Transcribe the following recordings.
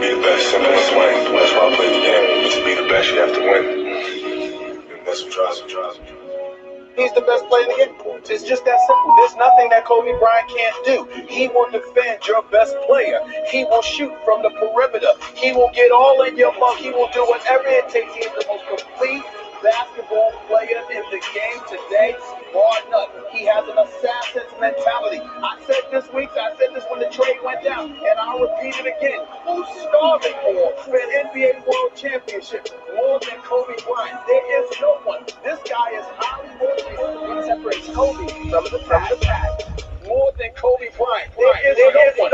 be the best. Simplest way. That's why I play the game. To be the best, you have to win. And that's what drives me. He's the best player in the game. It's just that simple. There's nothing that Kobe Bryant can't do. He will defend your best player. He will shoot from the perimeter. He will get all in your mouth. He will do whatever it takes. He is the most complete basketball player in the game today, bar none. He has an assassin's mentality. I said this week, I said this when the trade went down, and I'll repeat it again. Who's starving for an NBA World Championship more than Kobe Bryant? There is no one. This guy is highly motivated. What separates Kobe from the pack more than Kobe Bryant? There is no one.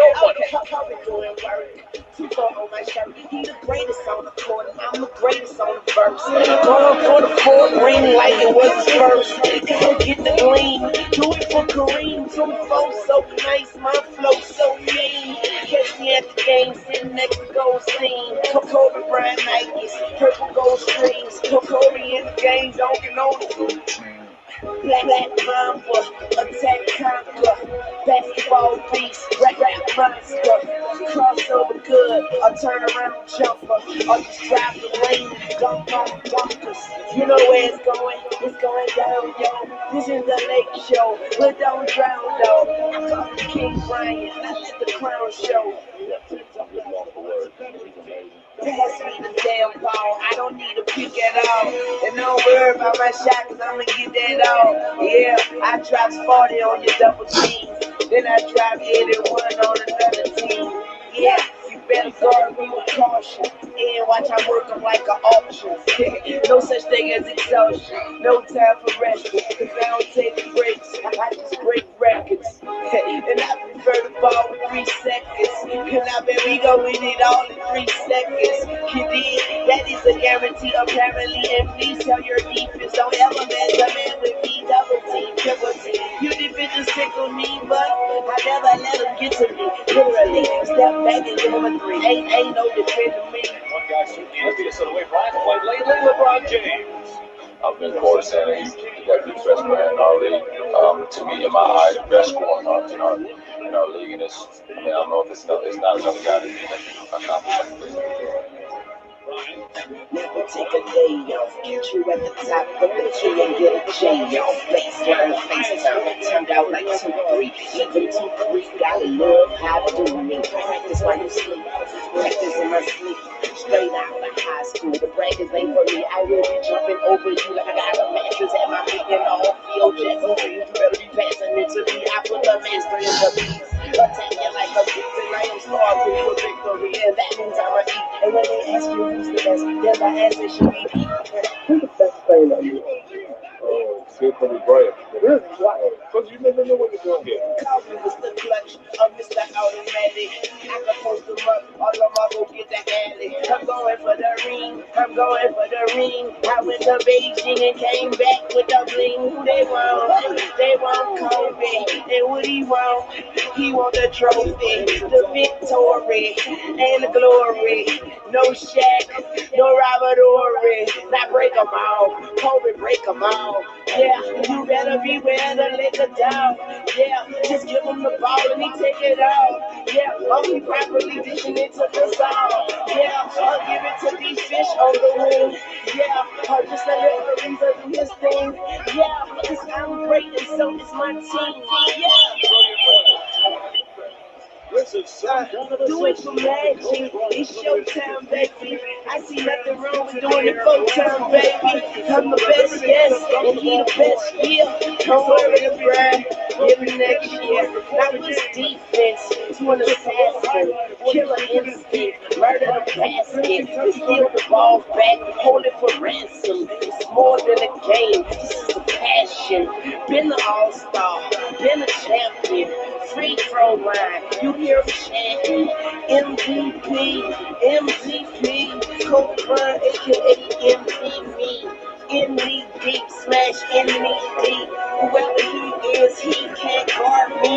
On my shirt. He the greatest on the court, I'm the greatest on the verse. Going for the fourth ring like it was his first. Go get the gleam, do it for Kareem. 2-4 so nice, my flow so mean. Catch me at the game, sitting next to Gold Scene. Kobe Bryant Nikes, purple gold strings. Kobe in the game, dunking on the Black Mamba, attack conquer, basketball beast, rap monster, crossover good, a turnaround jumper, or just drive the lane, dunk on dunkers. You know where it's going down, yo. This is the Lake Show, but don't drown, though. I call the King Brian, I let the crown show. Pass me the damn ball, I don't need a pick at all. And don't worry about my shot, cause I'ma get that all. Yeah, I dropped 40 on your double teams. Then I dropped 81 on another team. Yeah, you better guard me with caution. And watch I work them like an auction. No such thing as exhaustion. No time for rest. Cause I don't take breaks. I just break records. And I prefer the ball with 3 seconds. And I bet we gon' win it all in 3 seconds. You did? That is a guarantee apparently. And please tell your defense don't ever mess a man with me. Double team, triple team. You defenders tickle me, but I never let them get to me. Literally, step back and give them a 3. Ain't no defending me. One guy shooting the envious of the way Brian played lately, LeBron James. I've been forward saying that he's the best player in our league. To me, in my eyes, the best scorer in our league. And it's, I don't know if it's not another guy that can accomplish that. Never take a day off. Catch you at the top of the tree and get a J off. Baseline, FaceTime, turned out like 2-3. Even 2-3, gotta love how to do me. Practice while you sleep, practice in my sleep. Straight out of high school, the brackets ain't for me. I will be jumping over you like I got a mattress at my feet and all field jets. You better be passing it to me. I put the master in the beats. Attack you like a beast, and I am starving you a victory. And that means I'm a eat. And when they ask you who's the best, then the answer should be me. Who's the best player on you? Still Kobe Bryant. Really? Why? Because you never know what you're going to get. Call me Mr. Clutch, Mr. Automatic. I can post them up, all of them go get the alley. I'm going for the ring, I'm going for the ring. I went to Beijing and came back with the bling. Who they want Kobe. And what he want? He want the trophy, the victory, and the glory. No Shaq, no Robert Horry. Now break them all, Kobe break them all. Yeah, you better beware the liquor down. Yeah, just give him the ball and he take it out. Yeah, only properly dishing it to the song. Yeah, I'll give it to these fish on the wing. Yeah, I'll just let the reason do his thing. Yeah, because I'm great and so is my team. Yeah. Do it for magic. It's showtime, baby. I see nothing wrong with doing it full time, baby. I'm the best, yes, and he the best, yeah. Don't worry, Brad. Every next year, not just defense, to an assassin, killer instinct, murder the basket, steal the ball back, hold it for ransom. It's more than a game. This is a passion. Been an all-star, been a champion. Free throw line, you hear me chanting. MVP, Kobe Bryant, aka MVP. In knee deep, smash in knee deep. Whoever he is, he can't guard me.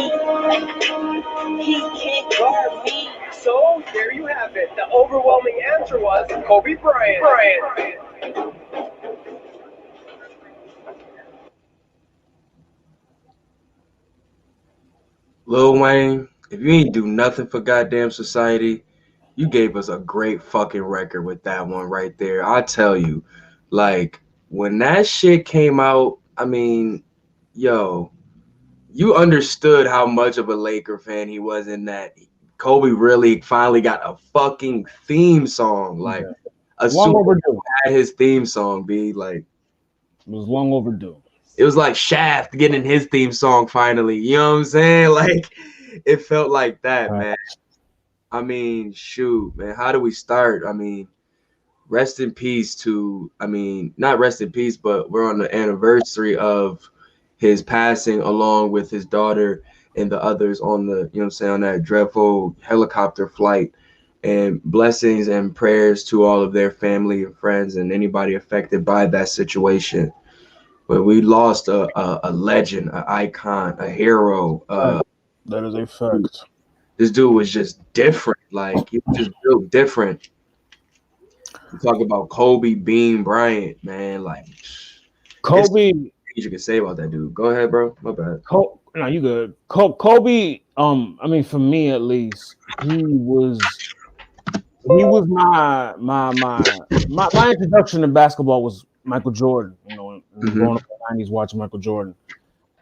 He can't guard me. So, there you have it. The overwhelming answer was Kobe Bryant. Lil Wayne, if you ain't do nothing for goddamn society, You gave us a great fucking record with that one right there. I tell you, like when that shit came out, I mean, yo, you understood how much of a Laker fan he was in that. Kobe really finally got a fucking theme song, like a Long Super overdue. had his theme song. Be like, It was long overdue. it was like Shaft getting his theme song finally. You know what I'm saying? Like, it felt like that, man. I mean, shoot, man. How do we start? I mean, rest in peace to, I mean, not rest in peace, but we're on the anniversary of his passing along with his daughter and the others on the, you know what I'm saying, on that dreadful helicopter flight. And blessings and prayers to all of their family and friends and anybody affected by that situation. But we lost a legend, an icon, a hero. That is a fact. This dude was just different. Like, he was just real different. You talk about Kobe Bean Bryant, man. Like, Kobe. You can say about that dude. Go ahead, bro. My bad. No, you good. Kobe. I mean, for me at least, he was my introduction to basketball was Michael Jordan. You know, growing up in the '90s, watching Michael Jordan,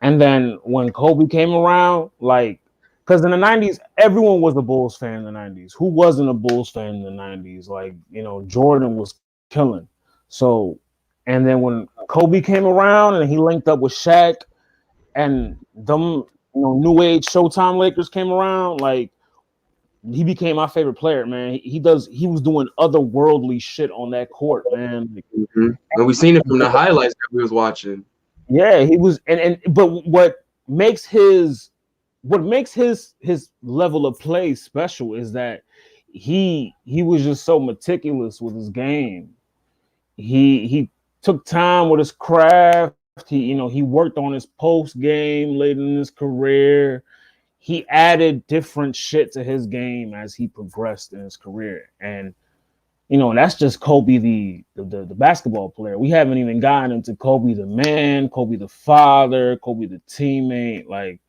and then when Kobe came around, like. Because in the 90s, everyone was a Bulls fan in the 90s. Who wasn't a Bulls fan in the 90s? Like, you know, Jordan was killing. So, and then when Kobe came around and he linked up with Shaq and them, you know, new age Showtime Lakers came around, like, he became my favorite player, man. He was doing otherworldly shit on that court, man. Like, and we seen it from the highlights that we was watching. Yeah, he was, but what makes his level of play special is that he was just so meticulous with his game. He took time with his craft. He worked on his post game late in his career. He added different shit to his game as he progressed in his career. And that's just Kobe the basketball player. We haven't even gotten into Kobe the man, Kobe the father, Kobe the teammate. Like,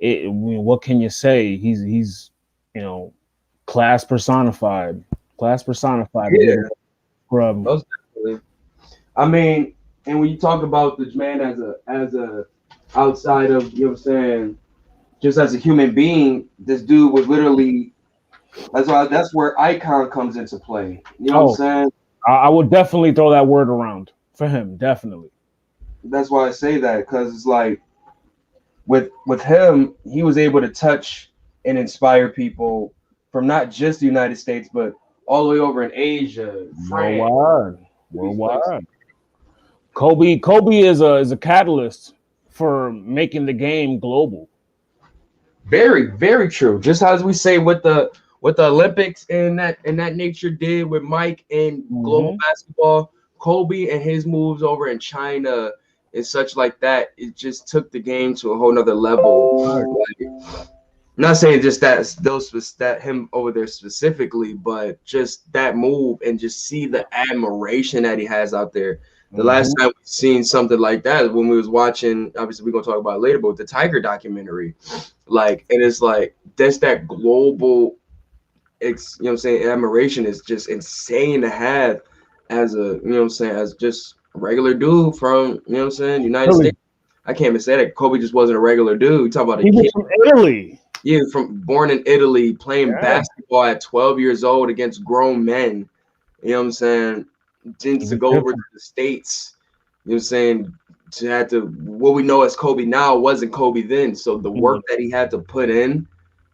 what can you say? He's class personified. Yeah. Most definitely. I mean, and when you talk about the man as a outside of, you know what I'm saying, just as a human being, this dude was literally, that's where icon comes into play. You know what I'm saying? I would definitely throw that word around for him, definitely. That's why I say that, because it's like with him, he was able to touch and inspire people from not just the United States, but all the way over in Asia, France. Worldwide. Kobe is a catalyst for making the game global. Very, very true. Just as we say what the Olympics and that nature did with Mike and global basketball, Kobe and his moves over in China and such like that, it just took the game to a whole nother level. I'm not saying just that him over there specifically, but just that move and just see the admiration that he has out there. The last time we've seen something like that is when we was watching, obviously we're gonna talk about it later, but the Tiger documentary. Like, and it's like that's that global admiration is just insane to have as a, as just a regular dude from, United States. I can't even say that Kobe just wasn't a regular dude. You talk about a kid from Italy. Yeah, born in Italy, playing basketball at 12 years old against grown men. You know what I'm saying? To go over to the States, you know what I'm saying? To have to, what we know as Kobe now wasn't Kobe then. So the work that he had to put in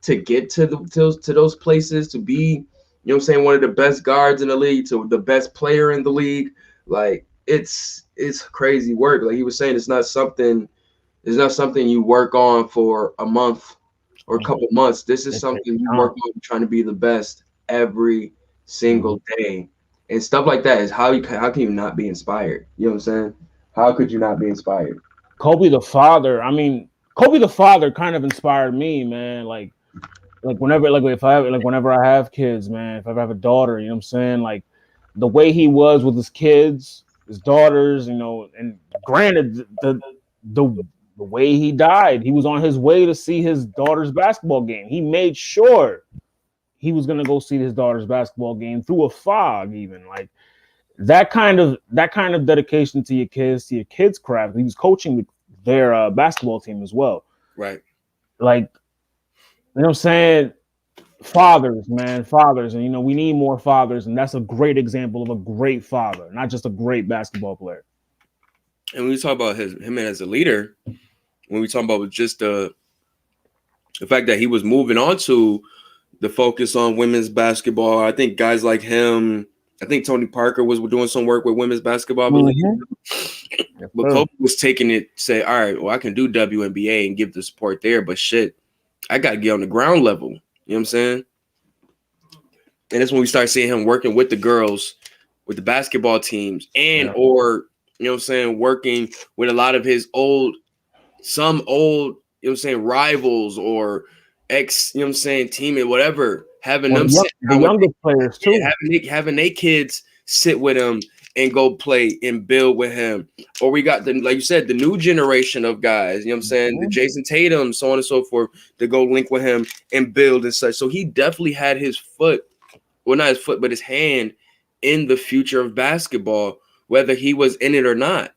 to get to those places, to be, one of the best guards in the league, to the best player in the league, like it's crazy work. Like he was saying, it's not something you work on for a month or a couple months. This is something you work on trying to be the best every single day. And stuff like that is how can you not be inspired? You know what I'm saying? How could you not be inspired? Kobe the father. I mean, Kobe the father kind of inspired me, man. Like whenever I have kids, man, if I have a daughter, you know what I'm saying? Like the way he was with his kids, his daughters, and granted the way he died, he was on his way to see his daughter's basketball game. He made sure he was gonna go see his daughter's basketball game through a fog, even like that kind of dedication to your kids' craft. He was coaching their basketball team as well. Right. Like, you know what I'm saying? Fathers, man, fathers. And, you know, we need more fathers. And that's a great example of a great father, not just a great basketball player. And when we talk about him as a leader, when we talk about just the fact that he was moving on to the focus on women's basketball, I think guys like him, I think Tony Parker was doing some work with women's basketball, I believe. Mm-hmm. But Kobe was taking it, say, all right, well, I can do WNBA and give the support there, but shit, I got to get on the ground level. You know what I'm saying? And that's when we start seeing him working with the girls, with the basketball teams, and or, you know what I'm saying, working with a lot of his old, you know what I'm saying, rivals or ex, you know what I'm saying, teammate, whatever. Having them sit down younger players too. Having their kids sit with him and go play and build with him. Or we got like you said, the new generation of guys, you know what I'm saying, the Jason Tatum, so on and so forth, to go link with him and build and such. So he definitely had his foot, well, not his foot, but his hand in the future of basketball, whether he was in it or not.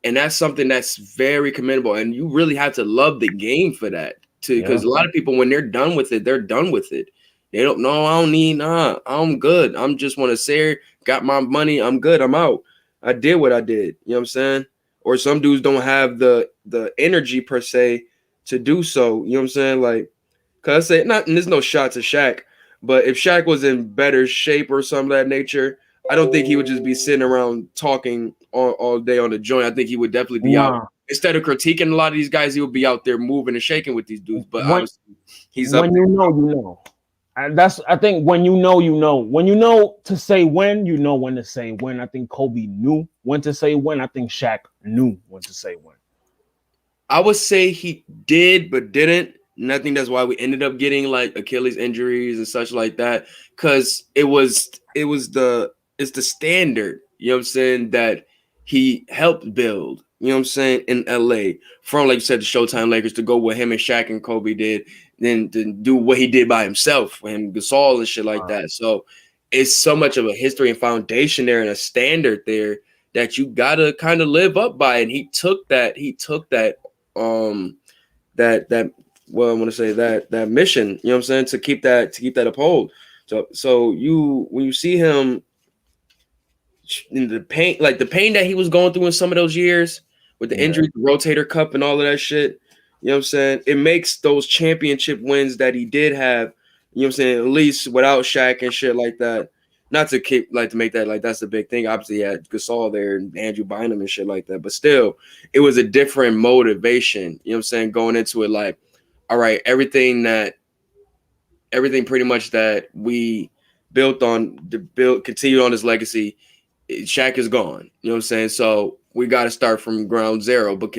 And that's something that's very commendable. And you really have to love the game for that too. Because a lot of people, when they're done with it, they're done with it. They don't know. I don't need. I'm good. I'm just want to say, got my money. I'm good. I'm out. I did what I did. You know what I'm saying? Or some dudes don't have the energy per se to do so. You know what I'm saying? Like, cause I say not. And there's no shot to Shaq, but if Shaq was in better shape or something of that nature, I don't think he would just be sitting around talking all day on the joint. I think he would definitely be out. Instead of critiquing a lot of these guys, he would be out there moving and shaking with these dudes. But obviously, he's up there. You know. And I think when you know, when you know to say when, you know when to say when. I think Kobe knew when to say when. I think Shaq knew when to say when. I would say he did, but didn't. And I think that's why we ended up getting like Achilles injuries and such like that. Cause it's the standard, you know what I'm saying, that he helped build, you know what I'm saying, in LA from, like you said, the Showtime Lakers to go what him and Shaq and Kobe did, then to do what he did by himself with him, Gasol and shit like that. So it's so much of a history and foundation there and a standard there that you gotta kind of live up by. And he took that well, I want to say that mission, you know what I'm saying, to keep that uphold. So when you see him in the pain, like the pain that he was going through in some of those years with the injury, the rotator cuff and all of that shit, you know what I'm saying, it makes those championship wins that he did have, you know what I'm saying, at least without Shaq and shit like that. Not to keep like to make that like that's the big thing. Obviously, he had Gasol there and Andrew Bynum and shit like that, but still, it was a different motivation. You know what I'm saying, going into it like, all right, everything pretty much that we built on, continued on his legacy. Shaq is gone. You know what I'm saying? So we got to start from ground zero. But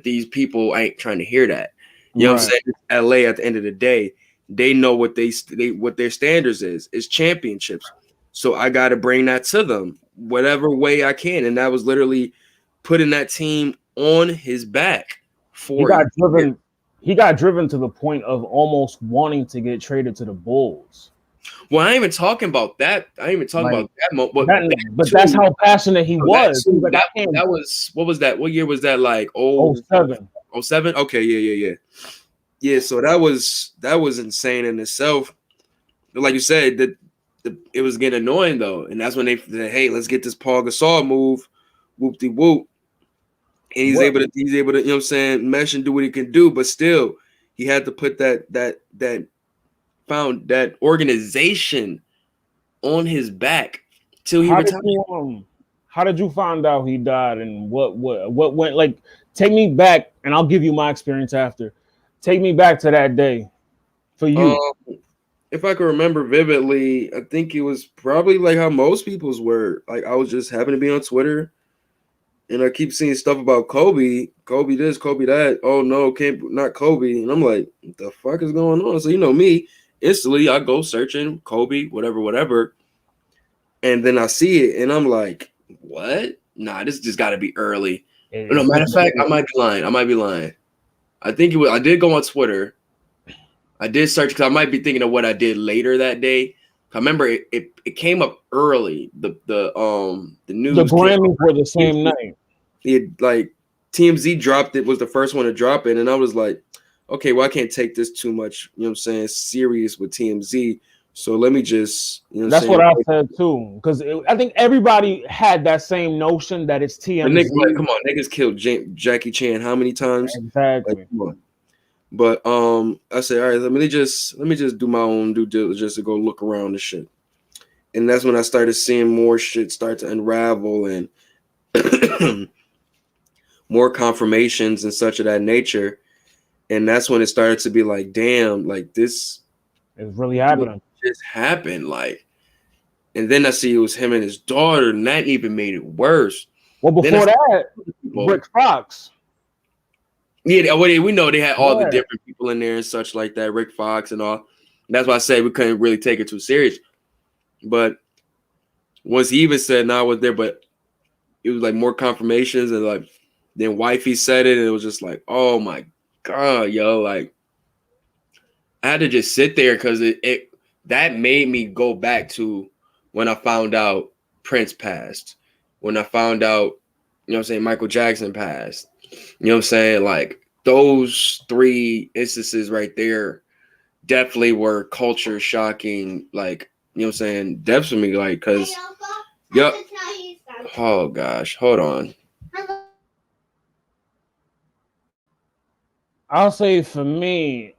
these people ain't trying to hear that. You know what I'm saying? It's LA at the end of the day, they know what what their standards is championships. So I got to bring that to them whatever way I can. And that was literally putting that team on his back. He got driven to the point of almost wanting to get traded to the Bulls. Well, I ain't even talking about that. I ain't even talking about that moment. But that's how passionate he was. That was what was that? What year was that? Like 07. 07? Okay, yeah. Yeah, so that was insane in itself. But like you said, it was getting annoying though, and that's when they said, "Hey, let's get this Paul Gasol move, whoop-de-whoop." And he's able to, you know what I'm saying, mesh and do what he can do, but still, he had to put that organization on his back till he retired. How did you find out he died, and what went, like, take me back, and I'll give you my experience after. Take me back to that day for you. If I can remember vividly, I think it was probably like how most people's were. Like, I was just happened to be on Twitter, and I keep seeing stuff about Kobe this, Kobe that. Oh no, not Kobe. And I'm like, what the fuck is going on? So you know me, instantly I go searching Kobe, whatever. And then I see it, and I'm like, what? Nah, this just got to be early. No, matter of fact, I might be lying. I think it was. I did go on Twitter. I did search because I might be thinking of what I did later that day. I remember it came up early. The news. The Grammys were the same night. It like TMZ dropped it, was the first one to drop it, and I was like, okay, well, I can't take this too much, you know what I'm saying, serious with TMZ. So let me just, you know, that's what I said too, because I think everybody had that same notion that it's TMZ. Niggas, like, come on, niggas killed Jackie Chan how many times? Exactly. Like, come on. But I said, all right, let me just do my own due diligence to go look around the shit. And that's when I started seeing more shit start to unravel and more confirmations and such of that nature. And that's when it started to be like, damn, like this is really happening. Just happened, like. And then I see it was him and his daughter, and that even made it worse. Well, before that, Rick Fox. Yeah, we know they had all the different people in there and such like that, Rick Fox and all. And that's why I said we couldn't really take it too serious. But once he even said, "No, I was there," but it was like more confirmations, and like then wifey said it, and it was just like, "Oh my God, yo!" Like I had to just sit there because it that made me go back to when I found out Prince passed, when I found out, you know what I'm saying, Michael Jackson passed. You know what I'm saying? Like those three instances right there definitely were culture shocking, like, you know what I'm saying, deaths for me, like, because yep. Oh gosh, hold on. I'll say for me,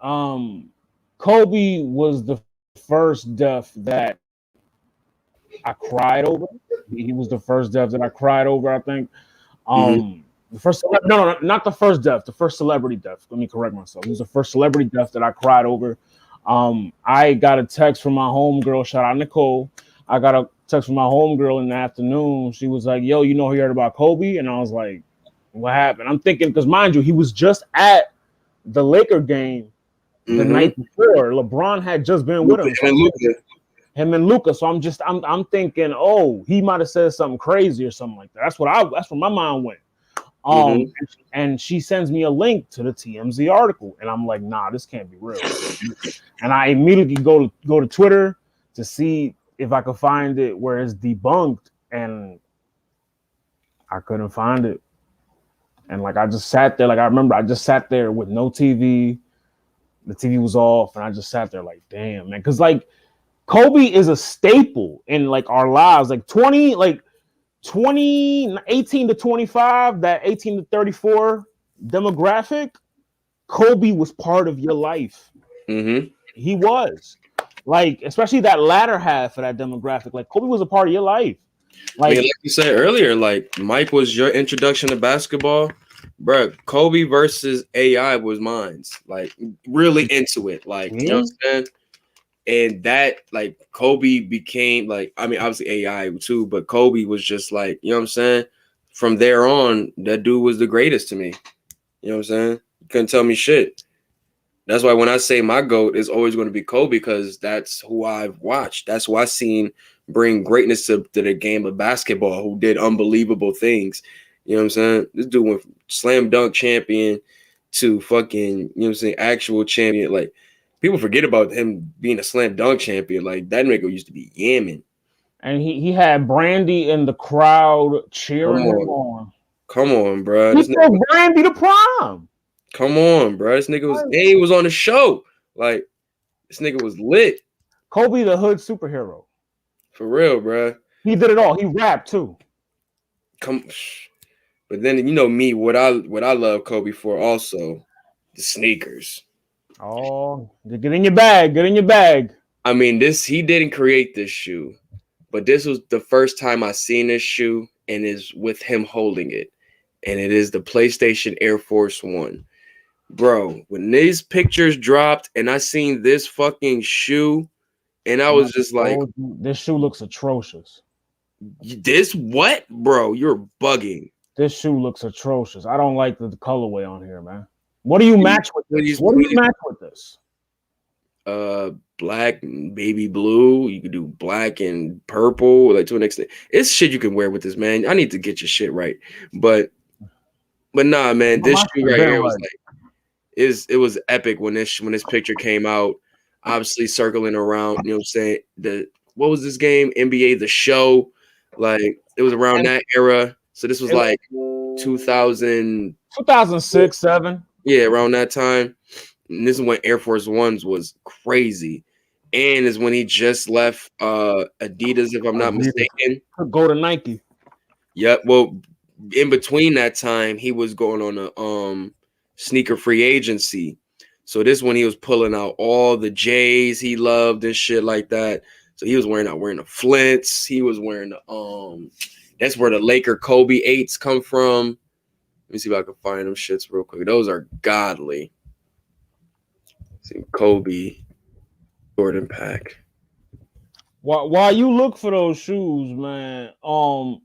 Kobe was the first death that I cried over. He was the first death that I cried over, I think. The first, no, not the first death, the first celebrity death. Let me correct myself. It was the first celebrity death that I cried over. I got a text from my homegirl, shout out Nicole. I got a text from my homegirl in the afternoon. She was like, yo, you know, he heard about Kobe? And I was like, what happened? I'm thinking, because mind you, he was just at the Laker game the night before. LeBron had just been with him. Him and Luka. So I'm thinking, oh, he might have said something crazy or something like that. That's where my mind went. And she sends me a link to the TMZ article, and I'm like, nah, this can't be real. And I immediately go to Twitter to see if I could find it where it's debunked, and I couldn't find it. And like I just sat there, like I remember I just sat there with no TV. The TV was off, and I just sat there like, damn, man, because like Kobe is a staple in like our lives, like 18 to 25, that 18 to 34 demographic, Kobe was part of your life. He was, like, especially that latter half of that demographic. Like Kobe was a part of your life. Like you said earlier, like Mike was your introduction to basketball, bro. Kobe versus AI was mine's. Like really into it, like you know what I'm saying. And that, like, Kobe became, like, I mean, obviously AI too, but Kobe was just like, you know what I'm saying? From there on, that dude was the greatest to me. You know what I'm saying? You couldn't tell me shit. That's why when I say my GOAT, it's always going to be Kobe, because that's who I've watched. That's who I've seen bring greatness to the game of basketball, who did unbelievable things. You know what I'm saying? This dude went from slam dunk champion to fucking, you know what I'm saying, actual champion. Like, people forget about him being a slam dunk champion. Like, that nigga used to be yamming. And he had Brandy in the crowd cheering him on. Come on, bro. He took Brandy to prom. Come on, bro. This nigga was on the show. Like, this nigga was lit. Kobe the hood superhero. For real, bro. He did it all. He rapped too. But then, you know me, what I love Kobe for also, the sneakers. Oh, get in your bag. Get in your bag. I mean, he didn't create this shoe, but this was the first time I seen this shoe, and is with him holding it. And it is the PlayStation Air Force One. Bro, when these pictures dropped and I seen this fucking shoe, and I was just like, this shoe looks atrocious. This what? Bro, you're bugging. This shoe looks atrocious. I don't like the colorway on here, man. What do you match with this? What do you match with this? Black and baby blue. You could do black and purple, like to an extent. It's shit you can wear with this, man. I need to get your shit right. But nah, man, this shoe right here was like, it was epic when this picture came out. Obviously circling around, you know what I'm saying? What was this game? NBA The Show. Like it was around that era. So this was like 2006, 7. Yeah, around that time. And this is when Air Force Ones was crazy. And is when he just left Adidas, if I'm not mistaken. Go to Nike. Yep. Well, in between that time, he was going on a sneaker free agency. So this when he was pulling out all the J's he loved and shit like that. So he was wearing the Flints. He was wearing the that's where the Laker Kobe 8s come from. Let me see if I can find them shits real quick. Those are godly. See, Kobe Jordan pack. While you look for those shoes, man, I'll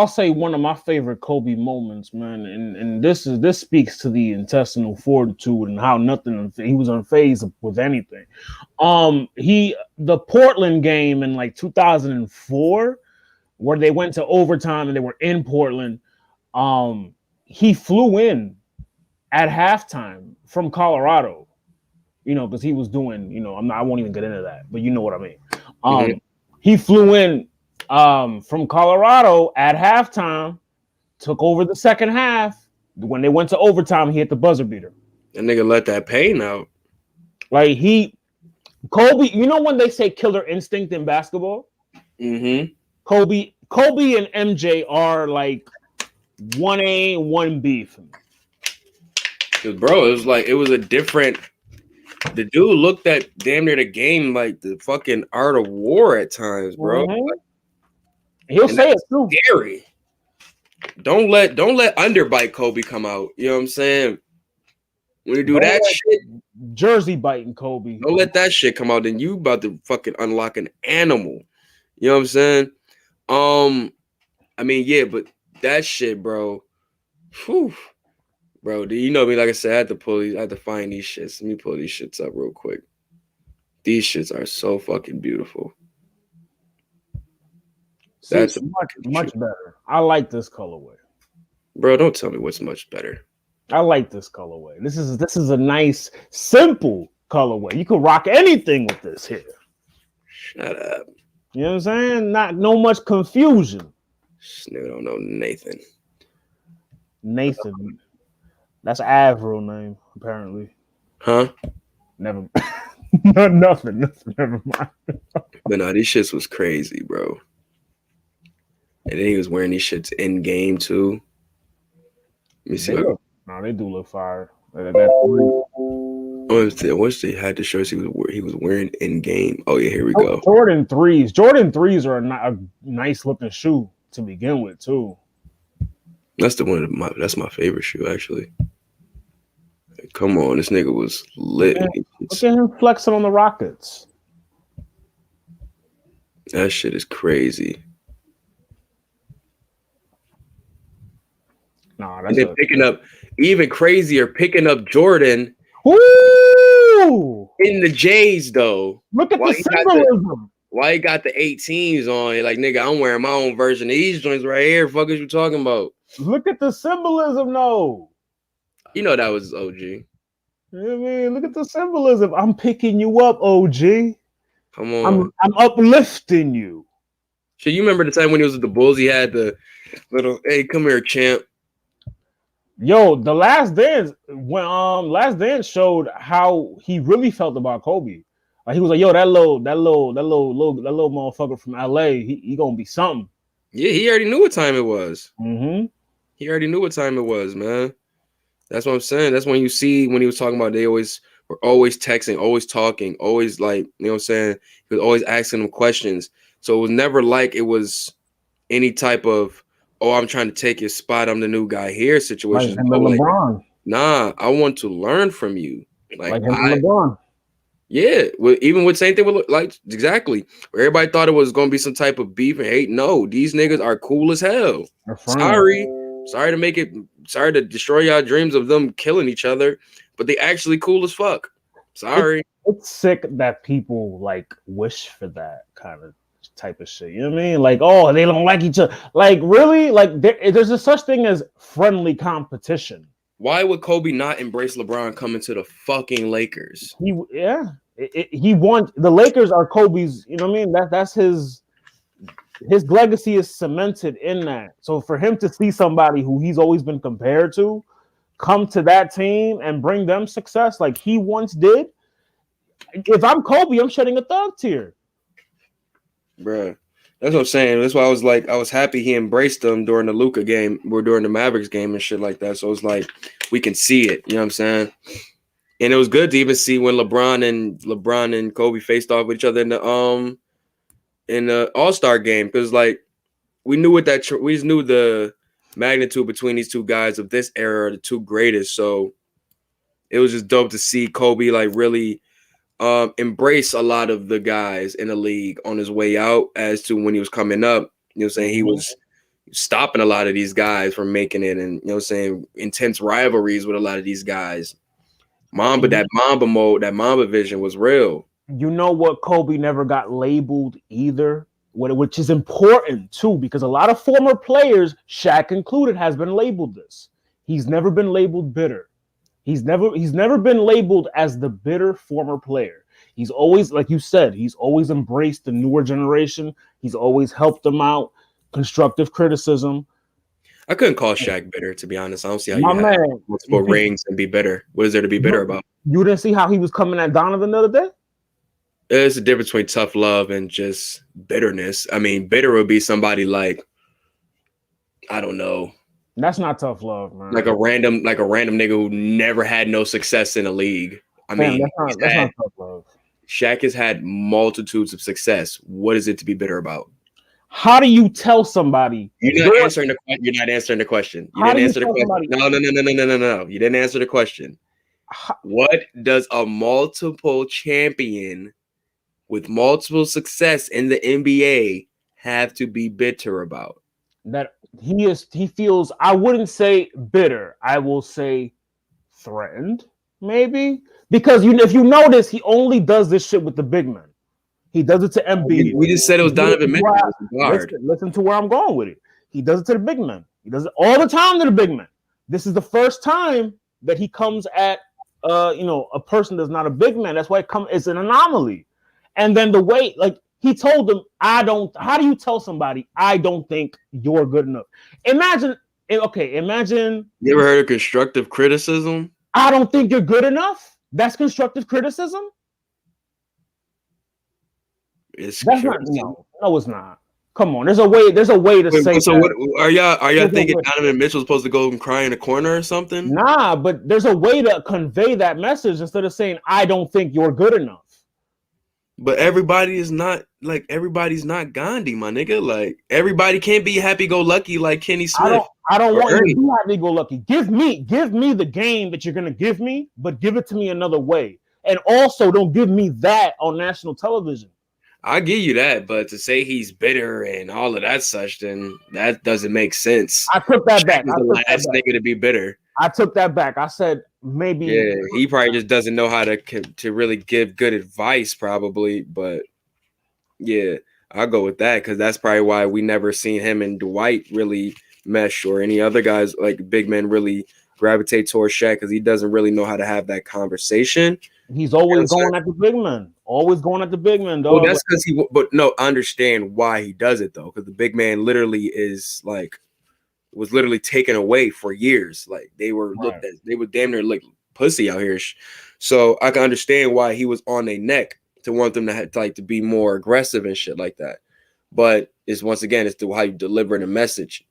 say one of my favorite Kobe moments, man, and this speaks to the intestinal fortitude and how he was unfazed with anything. The Portland game in like 2004, where they went to overtime and they were in Portland. He flew in at halftime from Colorado, because he was doing, I won't even get into that, but you know what I mean. He flew in from Colorado at halftime, took over the second half. When they went to overtime, he hit the buzzer beater. That nigga let that pain out. Like Kobe, when they say killer instinct in basketball? Mm-hmm. Kobe and MJ are like 1A, 1B for me. Bro, it was a different. The dude looked at damn near the game like the fucking art of war at times, bro. Mm-hmm. He'll say it too. Scary. Don't let underbite Kobe come out. You know what I'm saying? When you do that shit, Jersey biting Kobe. Don't let that shit come out. Then you about to fucking unlock an animal. You know what I'm saying? I mean, yeah, but that shit, bro. Whew. Bro, do you know me? Like I said, I had to find these shits. Let me pull these shits up real quick. These shits are so fucking beautiful. That's much better. I like this colorway. Bro, don't tell me what's much better. I like this colorway. This is a nice, simple colorway. You can rock anything with this here. Shut up. You know what I'm saying? No much confusion. This nigga don't know Nathan. Nathan. That's Av's real name, apparently. Huh? Never. Nothing. Never mind. But no, these shits was crazy, bro. And then he was wearing these shits in game too. Let me see. They do look fire. I wish they had the shirts he was wearing in game. Oh yeah, here we go. Jordan 3s. Jordan 3s are a nice looking shoe to begin with too. That's that's my favorite shoe actually. Come on, this nigga was lit. Look at him flexing on the Rockets. That shit is crazy. Nah, and then picking up even crazier, picking up Jordan. Woo! In the J's though. Look at the symbolism. Why he got the 18s on? Like, nigga, I'm wearing my own version of these joints right here. Fuck is you talking about? Look at the symbolism, though. You know that was OG. You know what I mean? Look at the symbolism. I'm picking you up, OG. Come on. I'm uplifting you. So you remember the time when he was with the Bulls? He had the little, hey, come here, champ. Yo, the Last Dance, when Last Dance showed how he really felt about Kobe. Like he was like, yo, that little motherfucker from LA, he gonna be something. Yeah, he already knew what time it was. Mm-hmm. He already knew what time it was, man. That's what I'm saying. That's when you see when he was talking about they were always texting, always talking, always like, you know what I'm saying? He was always asking them questions. So it was never like it was any type of, oh, I'm trying to take your spot, I'm the new guy here situation. Like LeBron. Nah, I want to learn from you. Like LeBron. Yeah, even with same thing with like exactly where everybody thought it was gonna be some type of beef and hate. No, these niggas are cool as hell. Sorry to destroy y'all dreams of them killing each other, but they actually cool as fuck. Sorry. It's sick that people like wish for that kind of type of shit. You know what I mean? Like, oh, they don't like each other. Like, really? Like, there's a such thing as friendly competition Why would Kobe not embrace LeBron coming to the fucking Lakers? He wants the Lakers are Kobe's. You know what I mean? That's his legacy is cemented in that. So for him to see somebody who he's always been compared to come to that team and bring them success like he once did, if I'm Kobe, I'm shedding a thug tear. Bruh. That's what I'm saying. That's why I was happy he embraced them during the Luka game or during the Mavericks game and shit like that. So it's like we can see it. You know what I'm saying? And it was good to even see when LeBron and Kobe faced off with each other in the All-Star game, because like we knew we knew the magnitude between these two guys of this era are the two greatest. So it was just dope to see Kobe like really embrace a lot of the guys in the league on his way out as to when he was coming up. You know what I'm saying? He was stopping a lot of these guys from making it, and you know what I'm saying, intense rivalries with a lot of these guys. That Mamba vision was real. You know what? Kobe never got labeled either, which is important too, because a lot of former players, Shaq included, has been labeled this. He's never been labeled bitter. He's never been labeled as the bitter former player. He's always, like you said, he's always embraced the newer generation. He's always helped them out. Constructive criticism. I couldn't call Shaq bitter, to be honest. I don't see how you have multiple rings and be bitter. What is there to be bitter about? You didn't see how he was coming at Donovan the other day? There's a difference between tough love and just bitterness. I mean, bitter would be somebody like, I don't know. That's not tough love, man. Like a random nigga who never had no success in a league. I mean, that's not tough love. Shaq has had multitudes of success. What is it to be bitter about? How do you tell somebody? You're not answering the question. You didn't answer the question. No. You didn't answer the question. What does a multiple champion with multiple success in the NBA have to be bitter about? That he feels, I wouldn't say bitter, I will say threatened, maybe, because if you notice, he only does this shit with the big men. He does it to Embiid. We just said it was Donovan Mitchell. Listen to where I'm going with it. He does it to the big men. He does it all the time to the big men. This is the first time that he comes at a person that's not a big man. That's why it's an anomaly. And then the way, like, he told them, how do you tell somebody, I don't think you're good enough? Imagine. You ever heard of constructive criticism? I don't think you're good enough. That's constructive criticism? It's no, it's not. Come on, there's a way to say. So what are y'all thinking Donovan Mitchell's supposed to go and cry in a corner or something? Nah, but there's a way to convey that message instead of saying, I don't think you're good enough. But everybody's not Gandhi, my nigga. Like, everybody can't be happy-go-lucky like Kenny Smith. I don't want you to be happy-go-lucky. Give me the game that you're gonna give me, but give it to me another way. And also, don't give me that on national television. I give you that, but to say he's bitter and all of that such, then that doesn't make sense. I took that back. He's the last nigga to be bitter. I took that back. I said maybe. Yeah, he probably just doesn't know how to really give good advice, probably. But yeah, I'll go with that because that's probably why we never seen him and Dwight really mesh, or any other guys like big men really gravitate towards Shaq, because he doesn't really know how to have that conversation. He's always going at the big man. Always going at the big man, dog. Well, that's because I understand why he does it though, because the big man literally was literally taken away for years. Like they were damn near like pussy out here. So I can understand why he was on their neck to want them to be more aggressive and shit like that. But it's to how you deliver the message.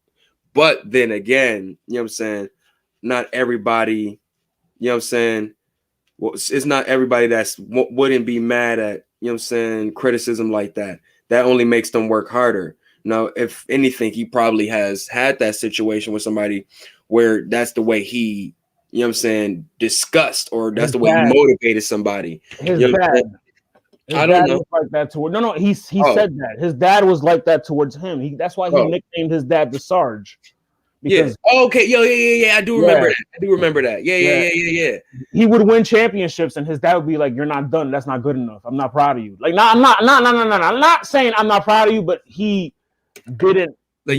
But then again, you know what I'm saying? Not everybody, you know what I'm saying? Well, it's not everybody wouldn't be mad at, you know what I'm saying, criticism like that. That only makes them work harder. Now, if anything, he probably has had that situation with somebody where that's the way he, you know what I'm saying, discussed, or that's the way he motivated somebody. His dad. I don't know. Like that toward he said that. His dad was like that towards him. That's why he nicknamed his dad the Sarge. Because, okay, I do remember that. Yeah. He would win championships, and his dad would be like, "You're not done. That's not good enough. I'm not proud of you." Like, no. I'm not saying I'm not proud of you, but he didn't. Like,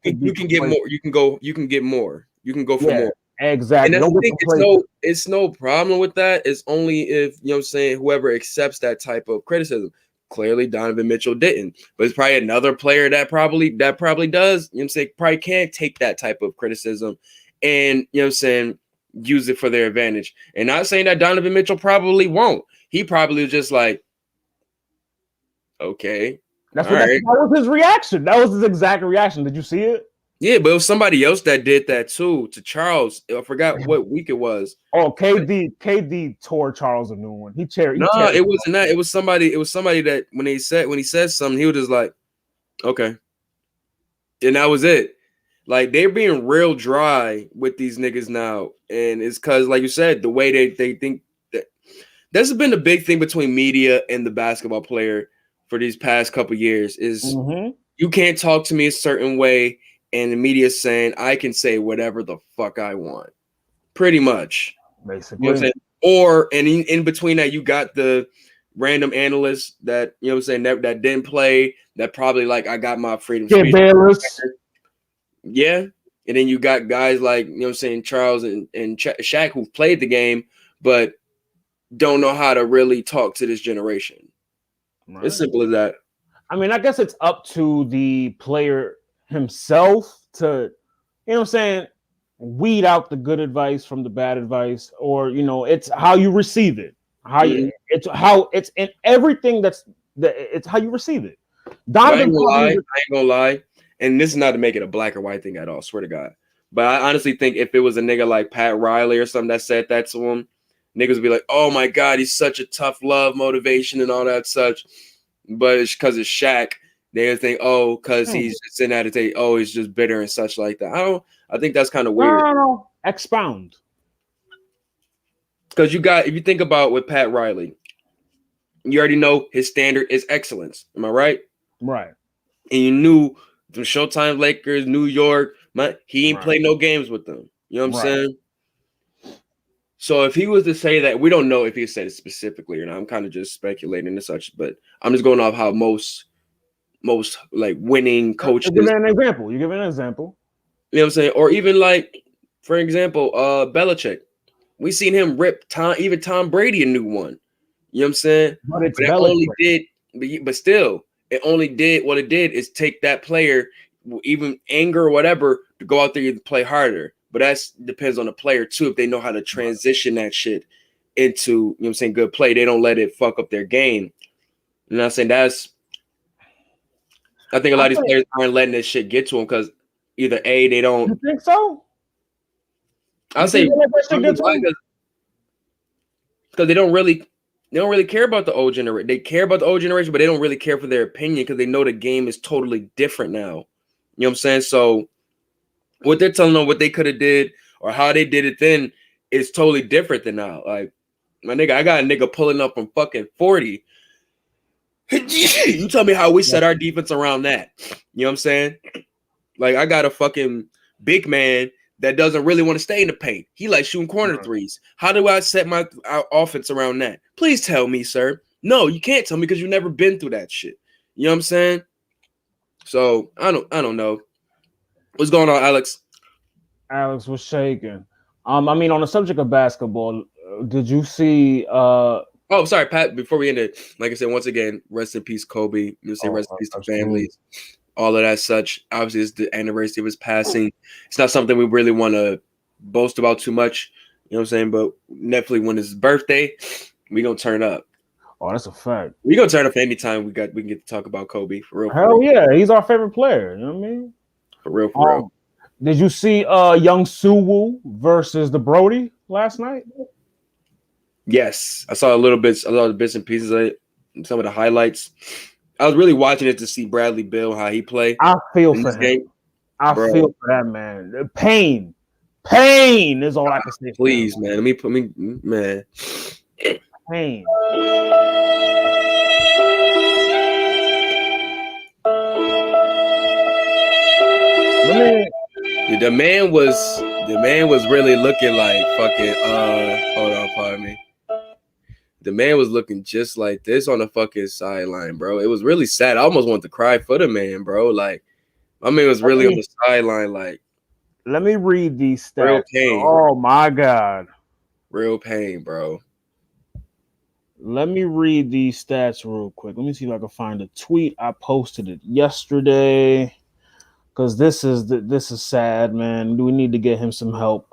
you can get more. You can get more. You can go for more. Exactly. And that's the thing, it's no problem with that. It's only if, you know what I'm saying, whoever accepts that type of criticism. Clearly Donovan Mitchell didn't, but it's probably another player that probably does, you know what I'm saying, probably can't take that type of criticism and, you know what I'm saying, use it for their advantage. And not saying that Donovan Mitchell probably won't. He probably was just like, okay. That was his reaction. That was his exact reaction. Did you see it? Yeah, but it was somebody else that did that too to Charles. I forgot what week it was. Oh, KD tore Charles a new one. It wasn't that. It was somebody that when he said something, he was just like, okay. And that was it. Like, they're being real dry with these niggas now. And it's because, like you said, the way they think that that's been the big thing between media and the basketball player for these past couple years is you can't talk to me a certain way. And the media is saying I can say whatever the fuck I want, pretty much. Basically. You know what I'm saying? And in between that, you got the random analysts that, you know what I'm saying, that didn't play, that probably like, I got my freedom of speech. Yeah. And then you got guys like, you know what I'm saying, Charles and Shaq who played the game, but don't know how to really talk to this generation. Right. As simple as that. I mean, I guess it's up to the player himself to, you know what I'm saying, weed out the good advice from the bad advice, or, you know, it's how you receive it. It's in everything it's how you receive it. I ain't gonna lie. And this is not to make it a black or white thing at all, swear to God. But I honestly think if it was a nigga like Pat Riley or something that said that to him, niggas would be like, oh my God, he's such a tough love motivation and all that such. But it's because it's Shaq. They think, oh, because he's just in that to say, oh, he's just bitter and such like that. I think that's kind of weird. No. Expound. Because if you think about with Pat Riley, you already know his standard is excellence. Am I right? Right. And you knew the Showtime Lakers, New York, he ain't played no games with them. You know what I'm saying? So if he was to say that, we don't know if he said it specifically or not. I'm kind of just speculating and such, but I'm just going off how most like winning coaches. You give an example. You know what I'm saying? Or even like, for example, Belichick. We seen him rip Tom Brady a new one. You know what I'm saying? But still, it only did what it did is take that player, even anger or whatever, to go out there and play harder. But that depends on the player too. If they know how to transition that shit into, you know what I'm saying, good play, they don't let it fuck up their game. You know what I'm saying? I think a lot of these players aren't letting this shit get to them because either they don't. You think so? I'll say because they don't really care about the old generation. They care about the old generation, but they don't really care for their opinion because they know the game is totally different now. You know what I'm saying? So what they're telling them what they could have did or how they did it then is totally different than now. Like, my nigga, I got a nigga pulling up from fucking 40. You tell me how we set our defense around that. You know what I'm saying? Like, I got a fucking big man that doesn't really want to stay in the paint. He likes shooting corner threes. How do I set our offense around that? Please tell me, sir. No, you can't tell me because you've never been through that shit. You know what I'm saying? So I don't know. What's going on, Alex? Alex was shaking. I mean, on the subject of basketball, did you see oh, sorry, Pat, before we end it, like I said, once again, rest in peace, Kobe. You say rest in peace to families, all of that such. Obviously, it's the anniversary of his passing. It's not something we really want to boast about too much, you know what I'm saying? But definitely when it's his birthday, we gonna turn up. Oh, that's a fact. We gonna turn up anytime we can get to talk about Kobe for real. Hell yeah, he's our favorite player. You know what I mean? For real. Did you see Young Suwoo versus the Brody last night? Yes, I saw a lot of bits and pieces of it, some of the highlights. I was really watching it to see Bradley Beal, how he played. I feel for him. I feel for that man. Pain is all I can say. Please, man. Let me put me, man. Pain. The man was really looking like fucking hold on, pardon me. The man was looking just like this on the fucking sideline, bro. It was really sad. I almost wanted to cry for the man, bro. Like, my man was really on the sideline, like, Let me read these stats. Real pain. Oh my God. Real pain, bro. Let me read these stats real quick. Let me see if I can find a tweet. I posted it yesterday because this is sad, man. We need to get him some help.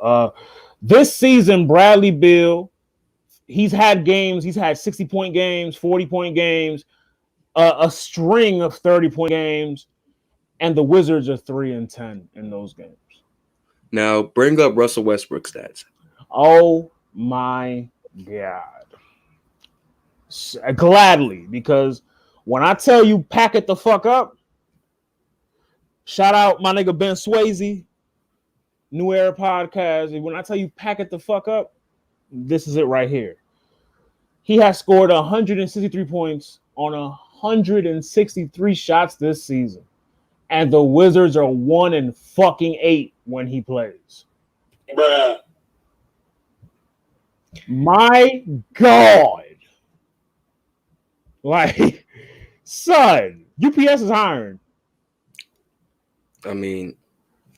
This season, Bradley Beal, he's had games. He's had 60-point games, 40-point games, a string of 30-point games, and the Wizards are 3-10 in those games. Now bring up Russell Westbrook stats. Oh my God. Gladly, because when I tell you pack it the fuck up, shout out my nigga Ben Swayze, New Era Podcast. When I tell you pack it the fuck up, this is it right here. He has scored 163 points on 163 shots this season, and the Wizards are 1-8 when he plays. Bruh. My God. Like, son, UPS is hiring. I mean,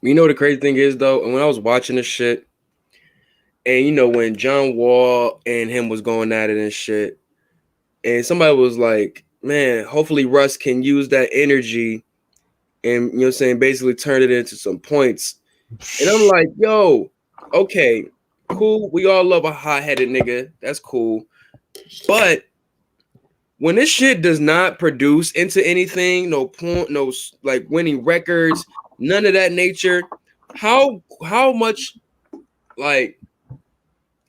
you know what the crazy thing is, though? And when I was watching this shit, and you know, when John Wall and him was going at it and shit, and somebody was like, man, hopefully Russ can use that energy and, you know what I'm saying, basically turn it into some points. And I'm like, yo, okay, cool. We all love a hot-headed nigga. That's cool. But when this shit does not produce into anything, no point, no like winning records, none of that nature, how much like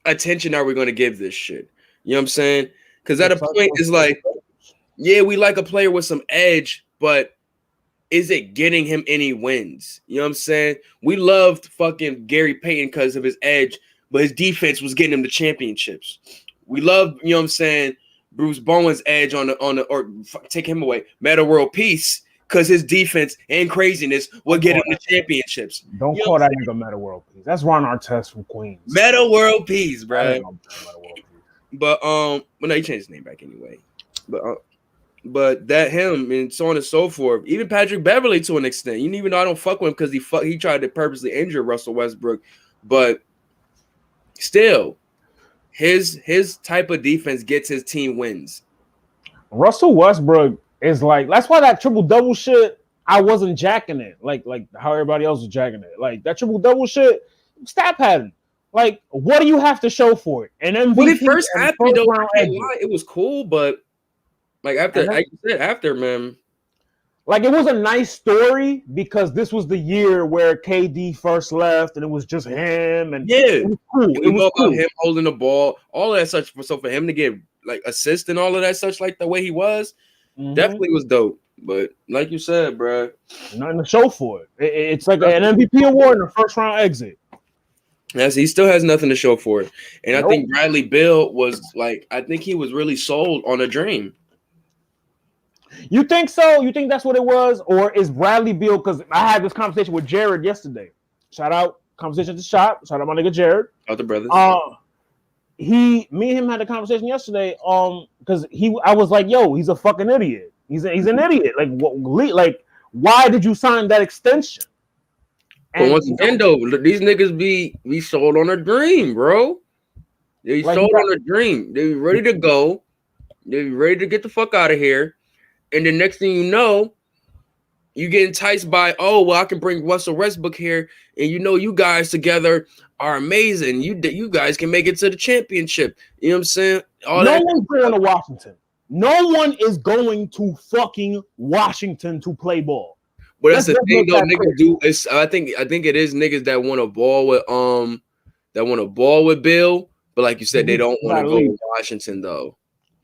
attention are we going to give this shit? You know what I'm saying? Because at a point, it's like, yeah, we like a player with some edge, but is it getting him any wins? You know what I'm saying? We loved fucking Gary Payton because of his edge, but his defense was getting him the championships. We loved, you know what I'm saying, Bruce Bowen's edge on the or take him away, Meta World Peace, because his defense and craziness will get him the championships. Don't call that nigga Meta World Peace. That's Ron Artest from Queens. Meta World Peace, bro. But no, he changed his name back anyway. But that him and so on and so forth. Even Patrick Beverley to an extent. Even though I don't fuck with him because he tried to purposely injure Russell Westbrook, but still. His type of defense gets his team wins. Russell Westbrook is like, that's why that triple-double shit, I wasn't jacking it. Like how everybody else was jacking it. Like that triple-double shit, stat pattern. Like, what do you have to show for it? And then when it first happened, though, it was cool, but like after, like you said, after, man. Like, it was a nice story because this was the year where KD first left and it was just him. And yeah, it was cool. It was cool. About him holding the ball, all of that such. So for him to get like assists and all of that such, like the way he was, definitely was dope. But like you said, bro, nothing to show for it. It's like an MVP award and a first round exit. Yes, he still has nothing to show for it. And I think Bradley Beal was like, I think he was really sold on a dream. You think so? You think that's what it was? Or is Bradley Beal, because I had this conversation with Jared yesterday. Shout out, conversation to shop. Shout out my nigga Jared. Out the brothers. Me and him had a conversation yesterday. Because I was like, yo, he's a fucking idiot. He's an idiot. Like why did you sign that extension? But once again, though, these niggas be sold on a dream, bro. They sold on a dream. They ready to go. They ready to get the fuck out of here. And the next thing you know, you get enticed by, oh, well, I can bring Russell Westbrook here, and you guys together are amazing. You guys can make it to the championship. You know what I'm saying? No one's going to Washington. No one is going to fucking Washington to play ball. But that's the thing, though. Niggas do. I think it is niggas that want to ball with Bill. But like you said, they don't want to go to Washington, though.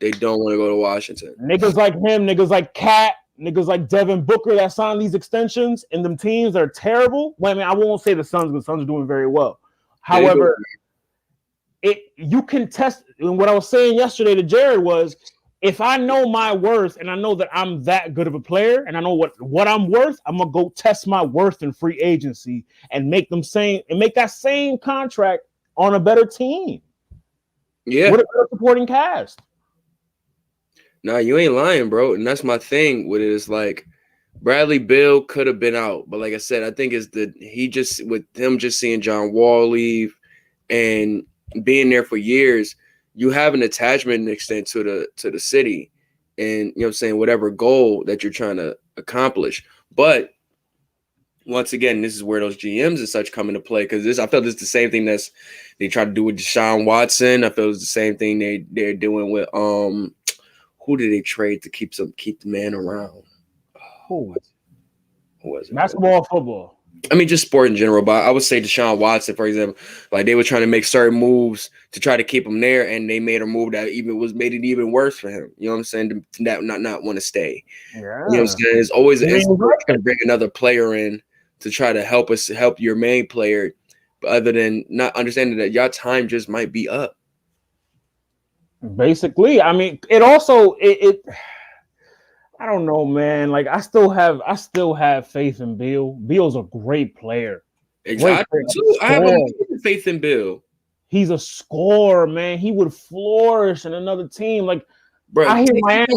They don't want to go to Washington. Niggas like him, niggas like Cat, niggas like Devin Booker that signed these extensions, and them teams that are terrible. Well, I mean, I won't say the Suns, because the Suns are doing very well. However, you can test. And what I was saying yesterday to Jared was, if I know my worth and I know that I'm that good of a player and I know what I'm worth, I'm gonna go test my worth in free agency and make that same contract on a better team. Yeah, with a better supporting cast. Nah, you ain't lying, bro. And that's my thing with it. Is like, Bradley Beal could have been out, but like I said, I think it's with him just seeing John Wall leave and being there for years, you have an attachment and extent to the city, and you know what I'm saying, whatever goal that you're trying to accomplish. But once again, this is where those GMs and such come into play, because I felt this is the same thing they tried to do with Deshaun Watson. I felt it was the same thing they're doing with who did they trade to keep the man around? Who was it? Basketball, football. I mean, just sport in general, but I would say Deshaun Watson, for example, like they were trying to make certain moves to try to keep him there, and they made a move that made it even worse for him. You know what I'm saying? To not want to stay. Yeah. You know what I'm saying? It's always to bring another player in to try to help your main player, but other than not understanding that your time just might be up. Basically, I mean, it also I don't know, man. Like I still have faith in Beal. Beal's a great player. Exactly. I have a faith in Beal. He's a scorer, man. He would flourish in another team. Like, bro, I hear Miami.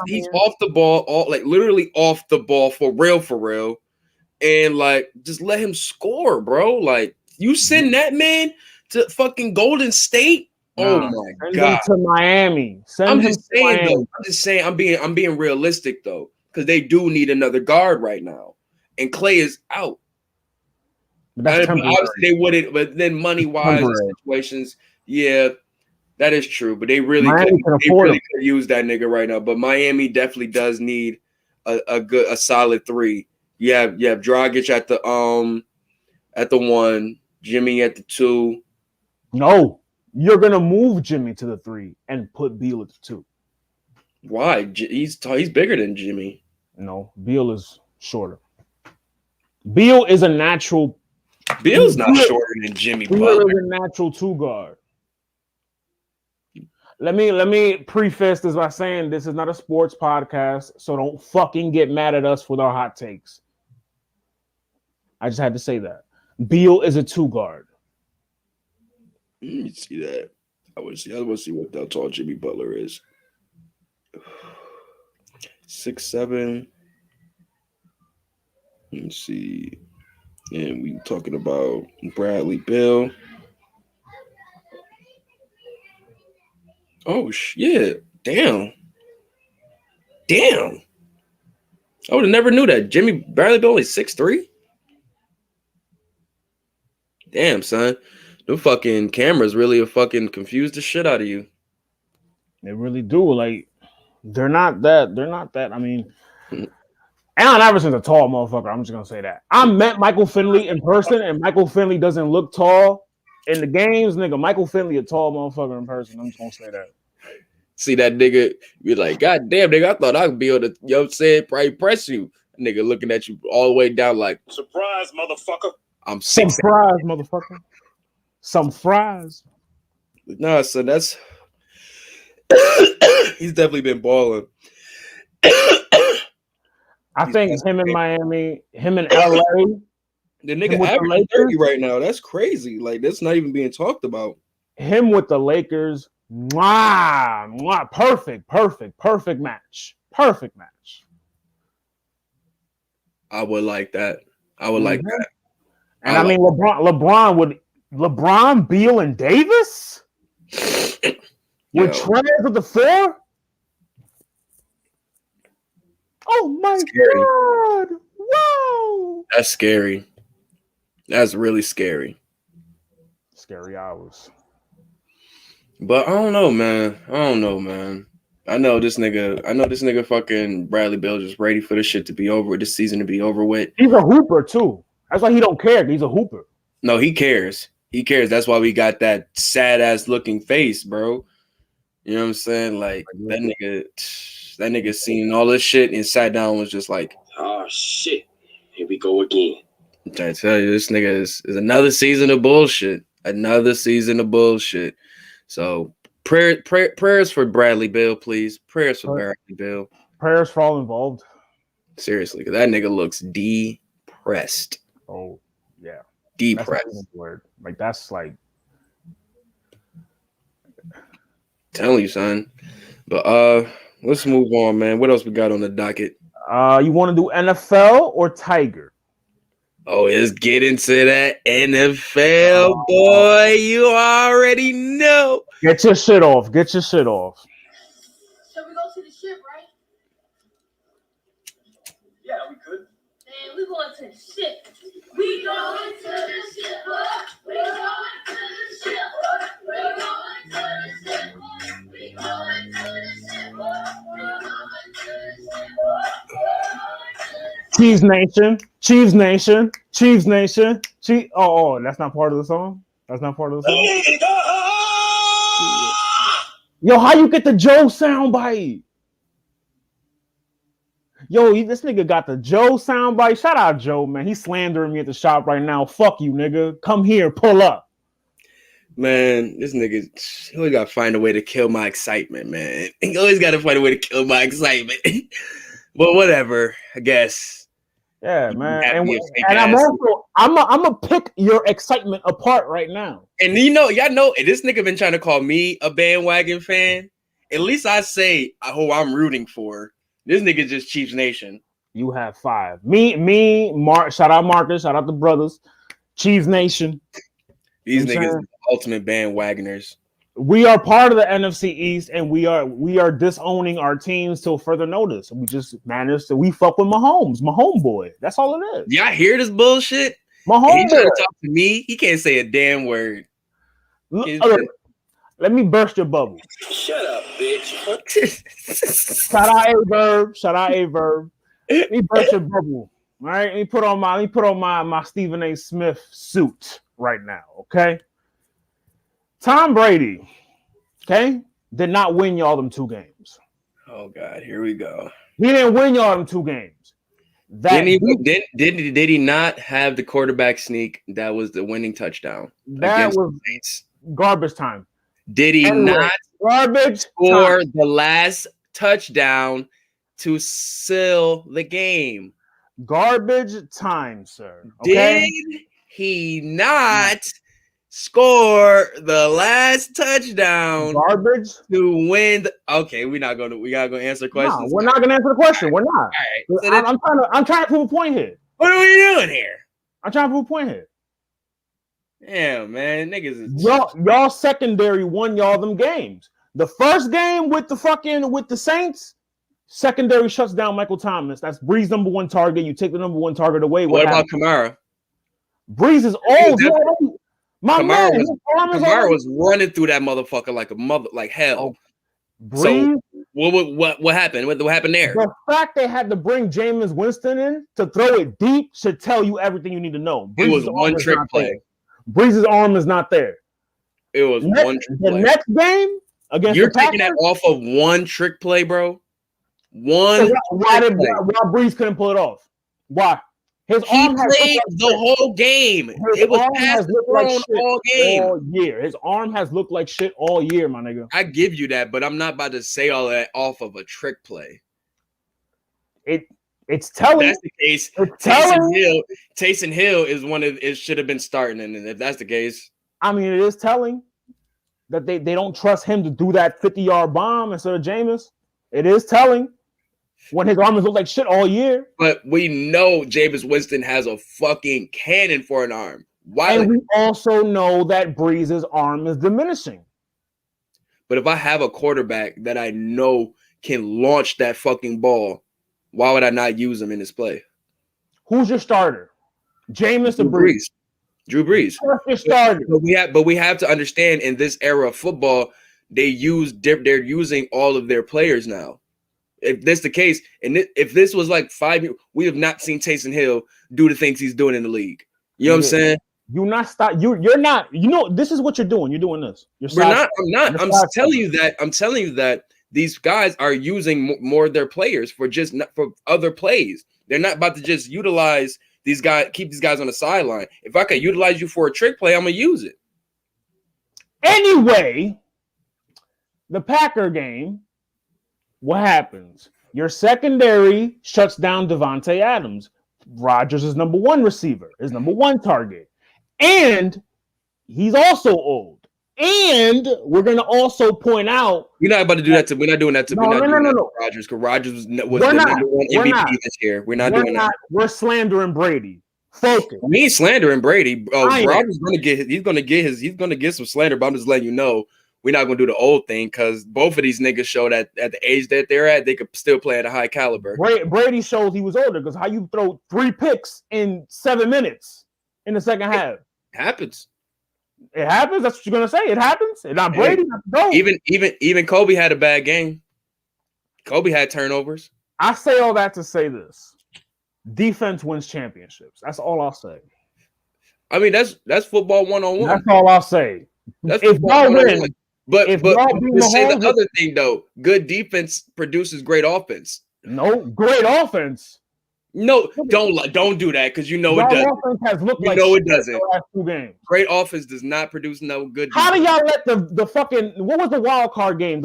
He's off the ball, literally off the ball for real. And like, just let him score, bro. Like, you send that man to fucking Golden State. Oh my God! Send him to Miami. I'm just saying. I'm being realistic though, because they do need another guard right now, and Clay is out. But obviously they wouldn't. But then money wise situations, yeah, that is true. But they really could use that nigga right now. But Miami definitely does need a solid three. You have Dragic at the 1, Jimmy at the 2. No. You're gonna move Jimmy to the 3 and put Beal at the 2. Why? He's bigger than Jimmy. No, Beal is shorter. Beal is a natural. Beal's not shorter than Jimmy Butler. Beal is a natural 2 guard. Let me preface this by saying this is not a sports podcast, so don't fucking get mad at us with our hot takes. I just had to say that. Beal is a 2 guard. Let me see that. I want to see what how tall Jimmy Butler is. 6'7". Let me see. And we talking about Bradley Beal. Oh yeah. Damn. I would have never knew that. Bradley Beal only 6'3". Damn, son. The fucking cameras really fucking confuse the shit out of you. They really do. Like, they're not that. I mean, Allen Iverson's a tall motherfucker. I'm just gonna say that. I met Michael Finley in person, and Michael Finley doesn't look tall in the games, nigga. Michael Finley a tall motherfucker in person. I'm just gonna say that. See that nigga, be like, God damn, nigga, I thought I could be able to, you know what I'm saying, probably press you. Nigga looking at you all the way down like, surprise, motherfucker. I'm surprised, motherfucker. Some fries. Nah, son, that's he's definitely been balling. I think him in Miami, him in LA. The nigga averaging 30 right now. That's crazy. Like, that's not even being talked about. Him with the Lakers. Mwah. Perfect match. Perfect match. I would like that. Like that. And I mean, LeBron, Beal, and Davis with Trez at the 4. Oh my God! Wow, that's scary. That's really scary. Scary hours. But I don't know, man. I know this nigga fucking Bradley Beal just ready for this shit to be over, this season to be over with. He's a hooper too. That's why he don't care. He's a hooper. No, he cares. He cares. That's why we got that sad ass looking face, bro. You know what I'm saying? Like that nigga seen all this shit and sat down and was just like, oh shit, here we go again. I'm trying to tell you, this nigga is another season of bullshit. So prayers for Bradley Beal, please. Prayers for Bradley Beal. Prayers for all involved. Seriously, because that nigga looks depressed. Oh yeah, depressed. That's word. Like that's like telling you, son. But let's move on, man. What else we got on the docket? You want to do NFL or Tiger? Oh, let's get into that NFL, boy. You already know. Get your shit off. Get your shit off. Shall we go to the ship, right? Yeah, we could. Man, we going to the ship. We going to the ship. We going to the ship. We going to the ship. We going to the ship. We going to the ship. Chiefs Nation. Chiefs Nation. Chiefs Nation. Oh, that's not part of the song? That's not part of the song? Yo, how you get the Joe soundbite? Yo, this nigga got the Joe soundbite. Shout out Joe, man. He's slandering me at the shop right now. Fuck you, nigga. Come here, pull up. Man, this nigga, he always got to find a way to kill my excitement, man. He always got to find a way to kill my excitement. But whatever, I guess. Yeah, man. And I'm gonna pick your excitement apart right now. And y'all know, this nigga been trying to call me a bandwagon fan. At least I say who I'm rooting for. This nigga just Chiefs Nation. You have 5. Mark. Shout out Marcus. Shout out the brothers. Chiefs Nation. These niggas are the ultimate bandwagoners. We are part of the NFC East, and we are disowning our teams till further notice. We just managed to fuck with Mahomes, my homeboy. That's all it is. Y'all hear this bullshit? Mahomes. He trying to talk to me. He can't say a damn word. Let me burst your bubble. Shut up, bitch. Shout out A-Verb. Shout out A-Verb. Let me burst your bubble. All right. Let me put on my Stephen A. Smith suit right now. Okay. Tom Brady, okay, did not win y'all them 2 games. Oh God, here we go. He didn't win y'all them 2 games. Did he not have the quarterback sneak that was the winning touchdown? That was garbage time. Did he not score the last touchdown to seal the game? Garbage time, sir. Okay? Did he not score the last touchdown garbage to win we gotta go answer questions. No, we're not gonna answer the question. We're not. All right. So I'm trying to prove a point here. What are we doing here? I'm trying to prove a point here. Damn, man, niggas is y'all secondary won y'all them games. The first game with the Saints, secondary shuts down Michael Thomas. That's Bree's number 1 target. You take the number 1 target away. What about Kamara? Breeze is old. Kamara was running through that motherfucker like hell. Breeze, so what happened? What happened there? The fact they had to bring Jameis Winston in to throw it deep should tell you everything you need to know. It was one trick play. Breeze's arm is not there. It was one trick play. The next game against you're taking that off of one trick play, bro. Why Breeze couldn't pull it off? Why? He played the whole game. It was passed thrown all game. All year. His arm has looked like shit all year, my nigga. I give you that, but I'm not about to say all that off of a trick play. It's telling. If that's the case, Taysom Hill is one of it should have been starting, and if that's the case, I mean, it is telling that they don't trust him to do that 50-yard bomb instead of Jameis. It is telling. When his arm has looked like shit all year. But we know Jameis Winston has a fucking cannon for an arm. Why? And we also know that Breeze's arm is diminishing. But if I have a quarterback that I know can launch that fucking ball, why would I not use him in this play? Who's your starter? Jameis or Breeze? Drew Brees. Who's your starter? But we have to understand in this era of football, they're using all of their players now. If that's the case, and if this was like 5 years, we have not seen Taysom Hill do the things he's doing in the league. You know what I'm saying? You're not. You know, this is what you're doing. You're doing this. I'm not. I'm telling you that these guys are using more of their players for other plays. They're not about to just utilize these guys, keep these guys on the sideline. If I could utilize you for a trick play, I'm gonna use it. Anyway, the Packer game. What happens? Your secondary shuts down Devontae Adams. Rodgers is number 1 receiver, his number 1 target. And he's also old. And we're gonna also point out we're not about to do that. We're not doing that. No. Rodgers, because Rodgers was the We're not. number one We're MVP not. this year. We're not doing that. We're slandering Brady. Focus. We ain't slandering Brady. I am. Rodgers he's gonna get some slander. But I'm just letting you know we're not gonna do the old thing because both of these niggas show that at the age that they're at, they could still play at a high caliber. Brady shows he was older because how you throw 3 picks in 7 minutes in the second half? It happens. It happens. That's what you're gonna say. It happens. And not Brady. Not Even Kobe had a bad game. Kobe had turnovers. I say all that to say this: defense wins championships. That's all I'll say. I mean, that's football 101. That's all I'll say. That's if y'all win, but if to say Mahomes, the other thing though, good defense produces great offense. No, great offense. No, don't do that because you know it doesn't. Offense has looked you like know it doesn't. The last 2 games. Great offense does not produce no good. How do y'all let the fucking what was the wild card game?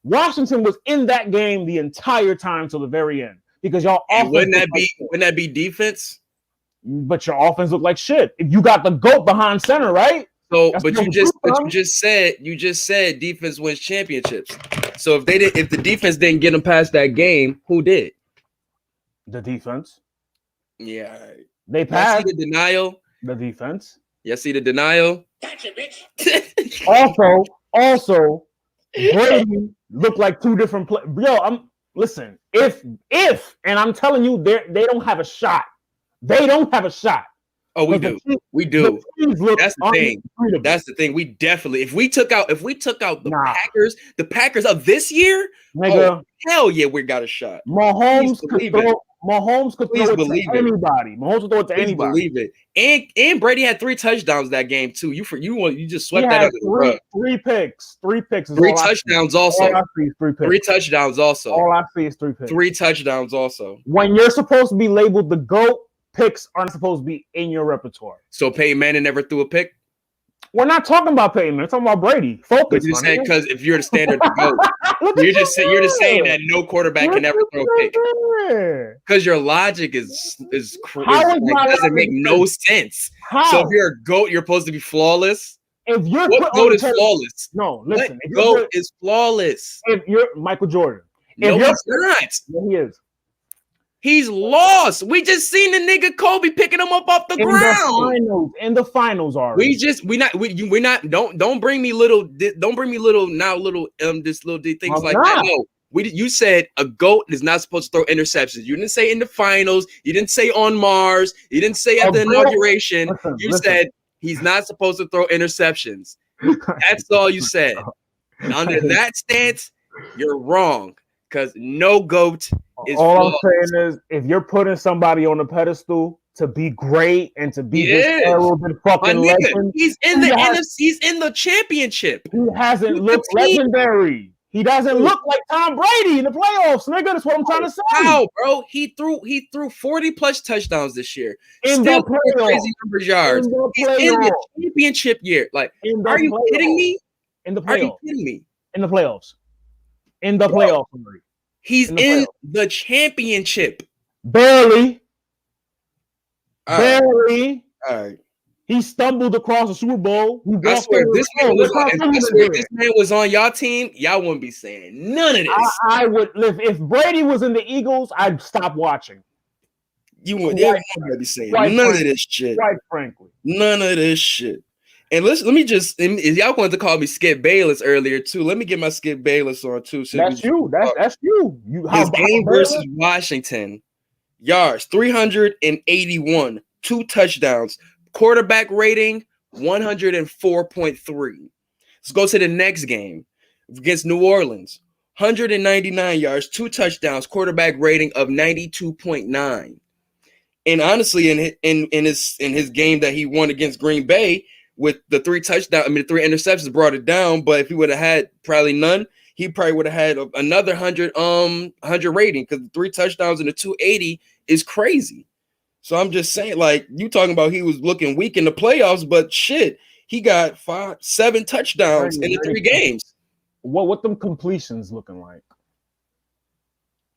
Washington was in that game the entire time till the very end because y'all. Wouldn't that be defense? But your offense looked like shit. If you got the GOAT behind center, right? So, you just said defense wins championships. So if the defense didn't get them past that game, who did? The defense. Yeah. They passed. See the denial? The defense. Yeah, see the denial? Gotcha, bitch. Also, Brady looked like 2 different players. Yo, listen, if and I'm telling you, they don't have a shot. They don't have a shot. Oh, we do. We do. That's the thing. That's the thing. We definitely, if we took out the Packers of this year, nigga, hell yeah, we got a shot. Mahomes could throw it to anybody. Mahomes could throw it to anybody. Believe it. And Brady had 3 touchdowns that game too. You just swept that under the rug. 3 picks. 3 picks. 3 touchdowns also. All I see is 3 picks. 3 touchdowns also. All I see is 3 picks. 3 touchdowns also. When you're supposed to be labeled the GOAT, picks aren't supposed to be in your repertoire. So Peyton Manning never threw a pick? We're not talking about Peyton Manning. We're talking about Brady. Focus. But you said because if you're the standard to go, you're just saying that no quarterback can ever throw a pick. Because your logic doesn't make no sense. How? So if you're a GOAT, you're supposed to be flawless. If you're what GOAT is flawless? No, listen. GOAT is flawless. If you're Michael Jordan. No, he's not. Yeah, he is. He's lost. We just seen the nigga Kobe picking him up off the ground. In the finals are. Don't bring me little things like that. No. You said a GOAT is not supposed to throw interceptions. You didn't say in the finals. You didn't say on Mars. You didn't say at the inauguration. You said he's not supposed to throw interceptions. That's all you said. And under that stance, you're wrong. Because no GOAT is all flawless. I'm saying is if you're putting somebody on a pedestal to be great and to be this arrogant fucking legend, he's in the NFC, he's in the championship. He hasn't looked legendary. He doesn't look like Tom Brady in the playoffs, nigga. That's what I'm trying to say. How, bro? He threw 40 plus touchdowns this year. In Still the playoffs. Crazy numbers yards. He's in the championship year. Like, are you kidding me? In the playoffs. Are you kidding me? In the playoffs. In the playoffs. He's in the championship. Barely. Barely. All right. He stumbled across the Super Bowl. I swear, if this man was on y'all team, y'all wouldn't be saying none of this. I would. If Brady was in the Eagles, I'd stop watching. You wouldn't be saying none of this shit. Quite frankly. None of this shit. And let me just, y'all wanted to call me Skip Bayless earlier too. Let me get my Skip Bayless on too. That's you. That's you. His game versus Washington, yards 381, 2 touchdowns, quarterback rating 104.3. Let's go to the next game against New Orleans, 199 yards, 2 touchdowns, quarterback rating of 92.9. And honestly, in his game that he won against Green Bay, with the 3 touchdowns, 3 interceptions brought it down. But if he would have had probably none, he probably would have had another 100 rating because 3 touchdowns and a 280 is crazy. So I'm just saying, like, you talking about he was looking weak in the playoffs, but shit, he got 7 touchdowns in the 3 games. What them completions looking like?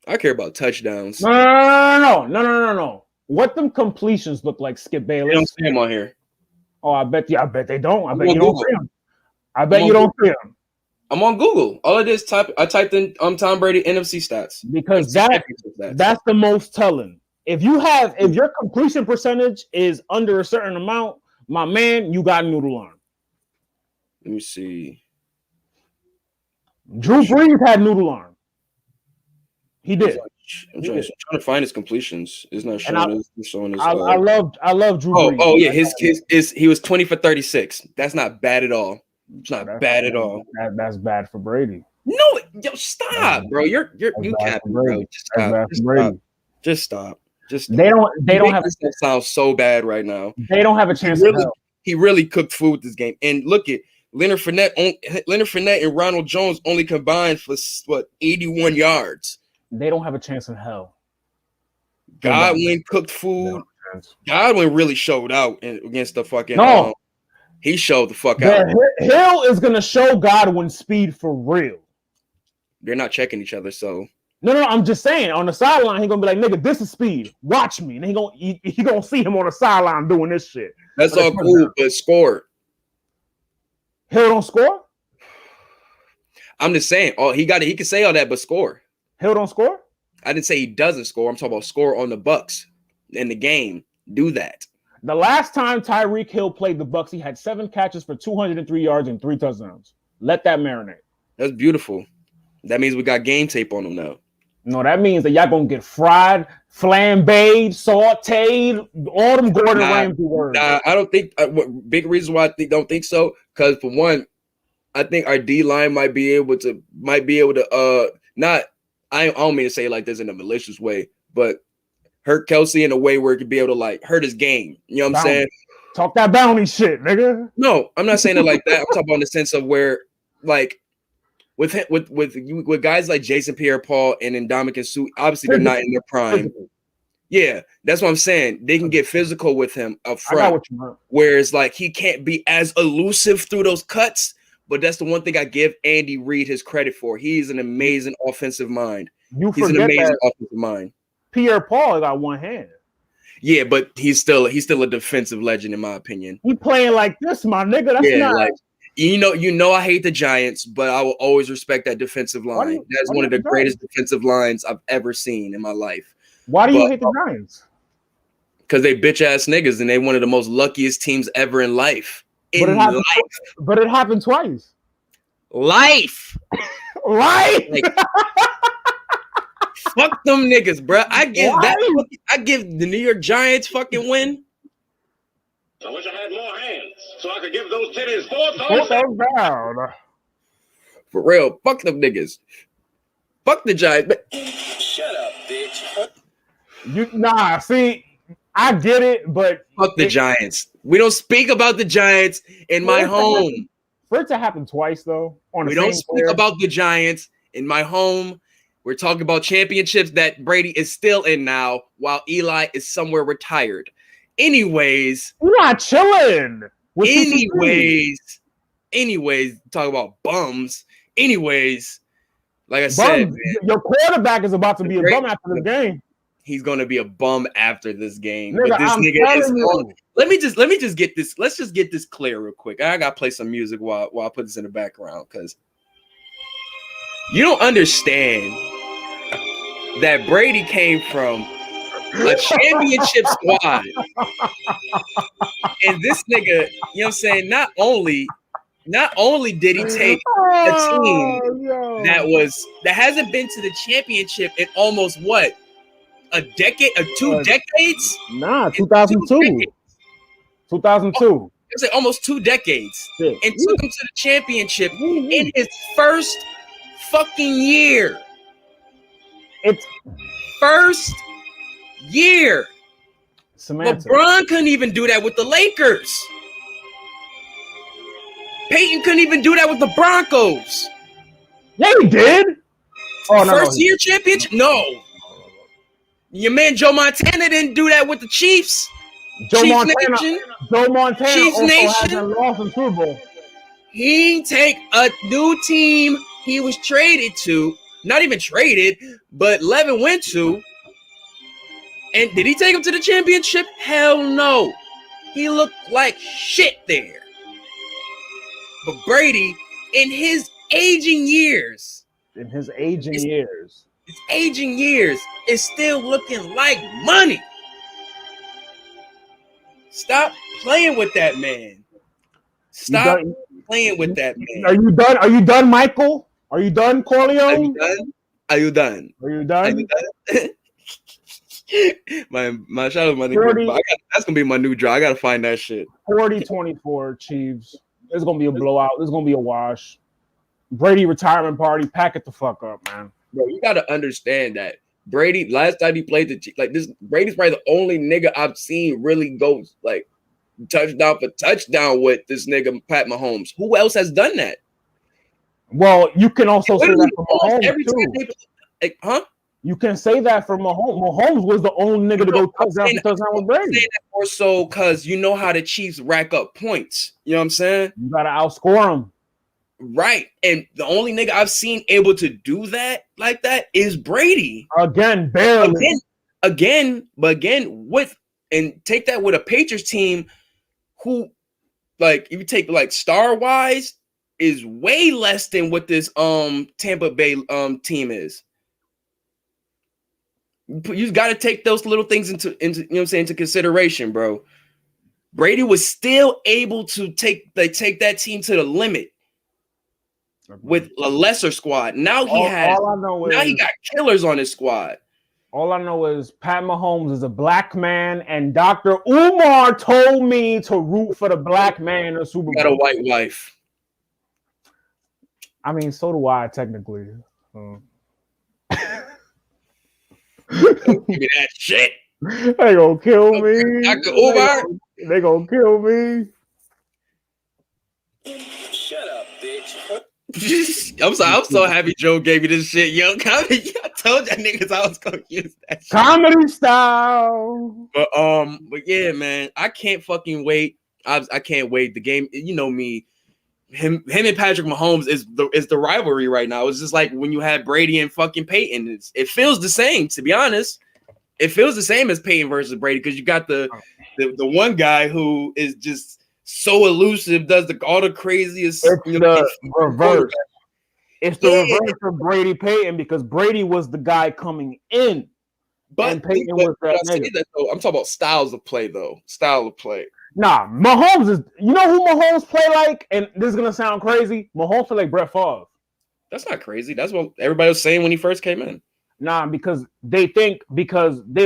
I care about touchdowns. No. What them completions look like, Skip Bayless? I don't see him on here. Oh, I bet they don't. I I'm bet on you don't Google. see him. I bet you don't see him. I'm on Google. All I did is I typed in Tom Brady NFC stats. Because NFC championship stats. that's the most telling. If your completion percentage is under a certain amount, my man, you got a noodle arm. Let me see. Drew Brees had noodle arm. He did. I'm trying to find his completions. It's not showing his. I love Drew Brees. Oh yeah, he was 20 for 36. That's not bad at all. It's not bad at all. That's bad for Brady. No, yo, stop, bro. You can't, bro. Just stop. They don't have that sounds so bad right now. They don't have a chance. He really cooked food this game. And look at Leonard Fournette and Ronald Jones only combined for 81 yards. They don't have a chance in hell. Godwin cooked food. Godwin really showed out against the fucking. No, he showed the fuck out. Hill is gonna show Godwin speed for real. They're not checking each other, so. No. I'm just saying. On the sideline, he gonna be like, "Nigga, this is speed. Watch me." And he gonna see him on the sideline doing this shit. That's all cool, but score. Hill don't score. I'm just saying. He can say all that, but score. Hill don't score? I didn't say he doesn't score. I'm talking about score on the Bucks in the game. Do that. The last time Tyreek Hill played the Bucks, he had 7 catches for 203 yards and 3 touchdowns. Let that marinate. That's beautiful. That means we got game tape on him now. No, that means that y'all gonna get fried, flambéed, sauteed, all them Gordon Ramsay words. Nah, I don't think. Big reason why I don't think so. Because for one, I think our D line might be able to not. I don't mean to say it like this in a malicious way, but hurt Kelsey in a way where it could be able to like hurt his game. You know what I'm saying? Talk that bounty shit, nigga. No, I'm not saying it like that. I'm talking about in the sense of where, like, with guys like Jason Pierre-Paul and Ndamukong Suh, obviously they're not in their prime. Yeah, that's what I'm saying. They can get physical with him up front. Whereas, like, he can't be as elusive through those cuts. But that's the one thing I give Andy Reid his credit for. He's an amazing offensive mind. He's an amazing offensive mind. Pierre-Paul got one hand. Yeah, but he's still a defensive legend in my opinion. He playing like this, my nigga. That's not like you know I hate the Giants, but I will always respect that defensive line. That's one of the greatest defensive lines I've ever seen in my life. Why do you hate the Giants? Because they bitch ass niggas and they one of the most luckiest teams ever in life. But it happened twice. Life. Like, fuck them niggas, bro. I give the New York Giants fucking win. I wish I had more hands so I could give those titties 4 thumbs down. For real, fuck them niggas. Fuck the Giants. Shut up, bitch. See, I get it, but fuck the Giants. We don't speak about the Giants in my home. For it to happen twice, though, we don't speak about the Giants in my home. We're talking about championships that Brady is still in now, while Eli is somewhere retired. Anyways, we're not chilling. Anyways, talk about bums. Anyways, like I said, man, your quarterback is about to be a bum after the game. He's gonna be a bum after this game. Nigga, but this nigga is on. Let me just get this. Let's just get this clear real quick. I gotta play some music while I put this in the background because you don't understand that Brady came from a championship squad. And this nigga, you know what I'm saying? Not only did he take a team that hasn't been to the championship in almost what? A decade, 2 decades? Nah, 2002. 2002. It's like almost 2 decades. And took him to the championship in his first fucking year. It's first year. Samantha. LeBron couldn't even do that with the Lakers. Peyton couldn't even do that with the Broncos. Yeah, he did. First year championship? No. Your man Joe Montana didn't do that with the Chiefs. Joe Montana Chiefs also Nation. hasn't lost in Super Bowl. He take a new team he was traded to. Not even traded, but Levin went to. And did he take him to the championship? Hell no. He looked like shit there. But Brady, in his aging years, is still looking like money. Stop playing with that man. Stop playing with that man. Are you done? Are you done, Michael? Are you done, Corleone? Are you done? My shout out my nigga. That's gonna be my new draw. I gotta find that shit. 40-24 Chiefs. It's gonna be a blowout. It's gonna be a wash. Brady retirement party. Pack it the fuck up, man. Bro, you gotta understand that Brady. Last time he played Brady's probably the only nigga I've seen really go like touchdown for touchdown with this nigga Pat Mahomes. Who else has done that? Well, you can also say that for Mahomes every too. time they, You can say that for Mahomes. Mahomes was the only nigga to go touchdown with Brady. I'm saying that more so because you know how the Chiefs rack up points. You know what I'm saying? You gotta outscore them. Right. And the only nigga I've seen able to do that like that is Brady. Again, barely. Again, with and take that with a Patriots team who, like, if you take like star wise, is way less than what this Tampa Bay team is. You got to take those little things into you know what I'm saying, into consideration, bro. Brady was still able to take that team to the limit with a lesser squad. Now he got killers on his squad. All I know is Pat Mahomes is a black man, and Dr. Umar told me to root for the black man in the Super Bowl. Got a white wife. I mean, so do I, technically. Give me that shit. They gonna kill me. Dr. Umar. They gonna kill me. Shut up, bitch. I'm so happy Joe gave me this shit, yo. I told y'all niggas I was gonna use that shit. Comedy style. But yeah, man, I can't fucking wait. I can't wait. The game, you know me. Him and Patrick Mahomes is the rivalry right now. It's just like when you had Brady and fucking Peyton. It feels the same, to be honest. It feels the same as Peyton versus Brady because you got the one guy who is just so elusive, does all the craziest. It's the reverse. It's the reverse of Brady Peyton because Brady was the guy coming in, but Peyton was that nigga. I'm talking about styles of play, though. Style of play. Nah, Mahomes is. You know who Mahomes play like, and this is gonna sound crazy. Mahomes play like Brett Favre. That's not crazy. That's what everybody was saying when he first came in. Nah, because they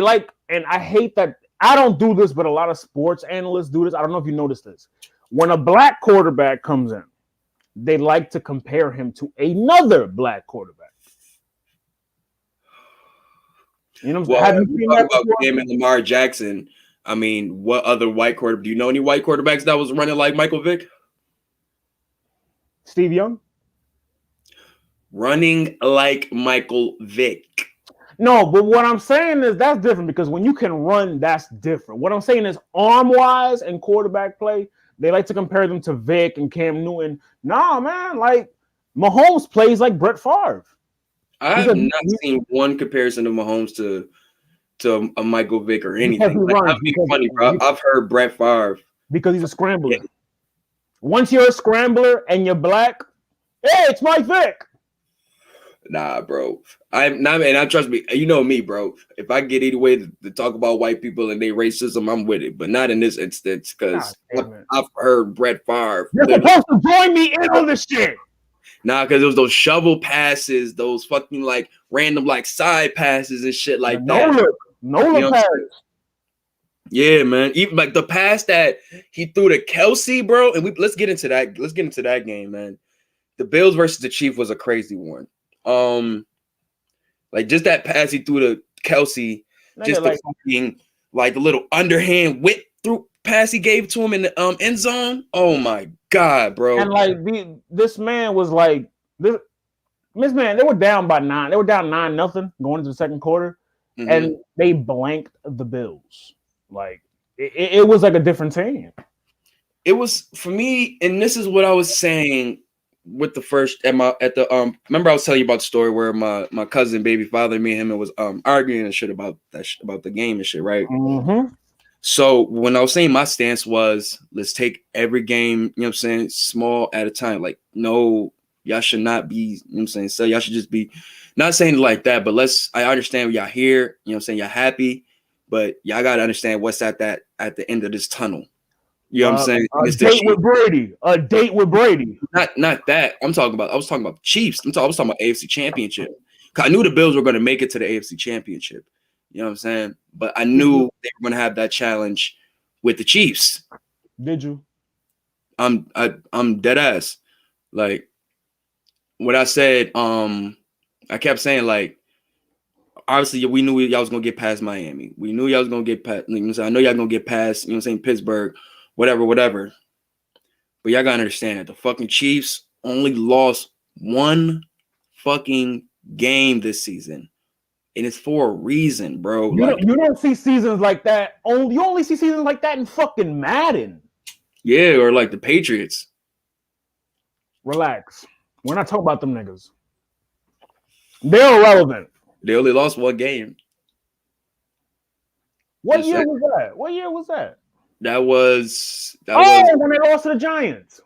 like, and I hate that. I don't do this, but a lot of sports analysts do this. I don't know if you noticed this. When a black quarterback comes in, they like to compare him to another black quarterback. You know what I'm saying? Have you seen that before? Him and Lamar Jackson. I mean, what other white quarterback? Do you know any white quarterbacks that was running like Michael Vick? Steve Young? Running like Michael Vick. No, but what I'm saying is that's different because when you can run, that's different. What I'm saying is arm-wise and quarterback play, they like to compare them to Vick and Cam Newton. Nah, man, like Mahomes plays like Brett Favre. I have not seen one comparison of Mahomes to a Michael Vick or anything. Like, I'm being funny, bro. I've heard Brett Favre. Because he's a scrambler. Yeah. Once you're a scrambler and you're black, hey, it's Mike Vick. Nah, bro. I'm not, and I trust me. You know me, bro. If I get any way to talk about white people and their racism, I'm with it. But not in this instance, because I've heard Brett Favre. You're supposed to join me in on this shit. Nah, because it was those shovel passes, those fucking like random like side passes and shit like that. No look passes. Yeah, man. Even like the pass that he threw to Kelsey, bro. And let's get into that. Let's get into that game, man. The Bills versus the Chiefs was a crazy one. Like just that pass he threw to Kelsey, just the fucking like the little underhand whip through pass he gave to him in the end zone. Oh my god, bro! And like this man was like this man. They were down by 9. They were down 9-0 going into the second quarter, and they blanked the Bills. Like it was like a different team. It was for me, and this is what I was saying. With the first remember I was telling you about the story where my cousin baby father, me and him, was arguing and shit about the game and shit, right? So when I was saying my stance was, let's take every game, you know what I'm saying, small at a time. Like, no, y'all should not be, you know what I'm saying, so y'all should just be, not saying it like that, but I understand y'all here, you know what I'm saying, y'all happy, but y'all got to understand what's at the end of this tunnel. You know what I'm saying? A date with Brady. A date with Brady. Not that. I was talking about Chiefs. I was talking about AFC Championship. I knew the Bills were going to make it to the AFC Championship. You know what I'm saying? But I knew they were going to have that challenge with the Chiefs. Did you? I'm dead ass. Like what I said, I kept saying, like, obviously we knew y'all was gonna get past Miami. We knew y'all was gonna get past, you know what I'm saying? I know y'all gonna get past, you know what I'm saying, Pittsburgh, whatever. But y'all gotta understand that the fucking Chiefs only lost one fucking game this season. And it's for a reason, bro. You don't see seasons like that. You only see seasons like that in fucking Madden. Yeah, or like the Patriots. Relax. We're not talking about them niggas. They're irrelevant. They only lost one game. What year was that? That was when they lost to the Giants.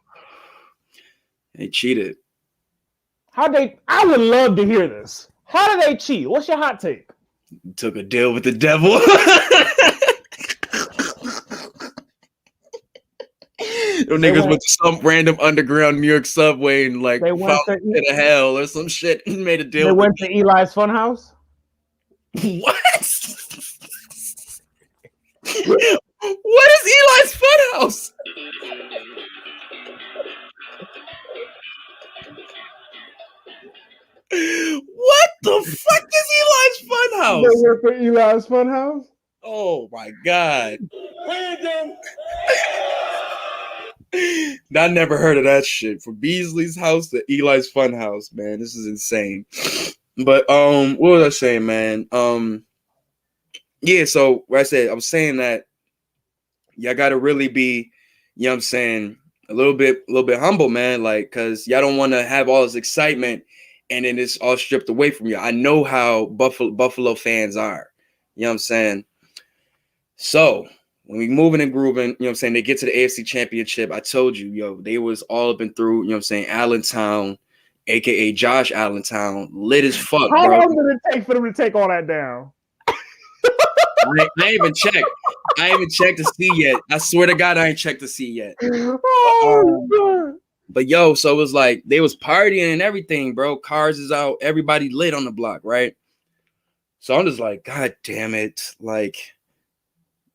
They cheated. I would love to hear this. How did they cheat? What's your hot take? Took a deal with the devil. Them niggas went to some random underground New York subway and like found to hell or some shit and made a deal. They went to Eli's Funhouse? What? What is Eli's Funhouse? What the fuck is Eli's Funhouse? They went for Eli's Funhouse? Oh my god. I never heard of that shit. From Beasley's house to Eli's Funhouse, man. This is insane. But what was I saying, man? Yeah, so what I was saying that y'all gotta really be, you know what I'm saying, a little bit humble, man. Like, cause y'all don't want to have all this excitement and then it's all stripped away from you. I know how Buffalo fans are. You know what I'm saying? So when we moving and grooving, you know what I'm saying, they get to the AFC Championship. I told you, yo, they was all up and through, you know what I'm saying, Allentown, aka Josh Allentown, lit as fuck. How bro. long did it take for them to take all that down? I ain't even checked. I ain't even checked to see yet. I swear to God, I ain't checked to see yet. But yo, so it was like they was partying and everything, bro. Cars is out, everybody lit on the block, right? So I'm just like, God damn it, like.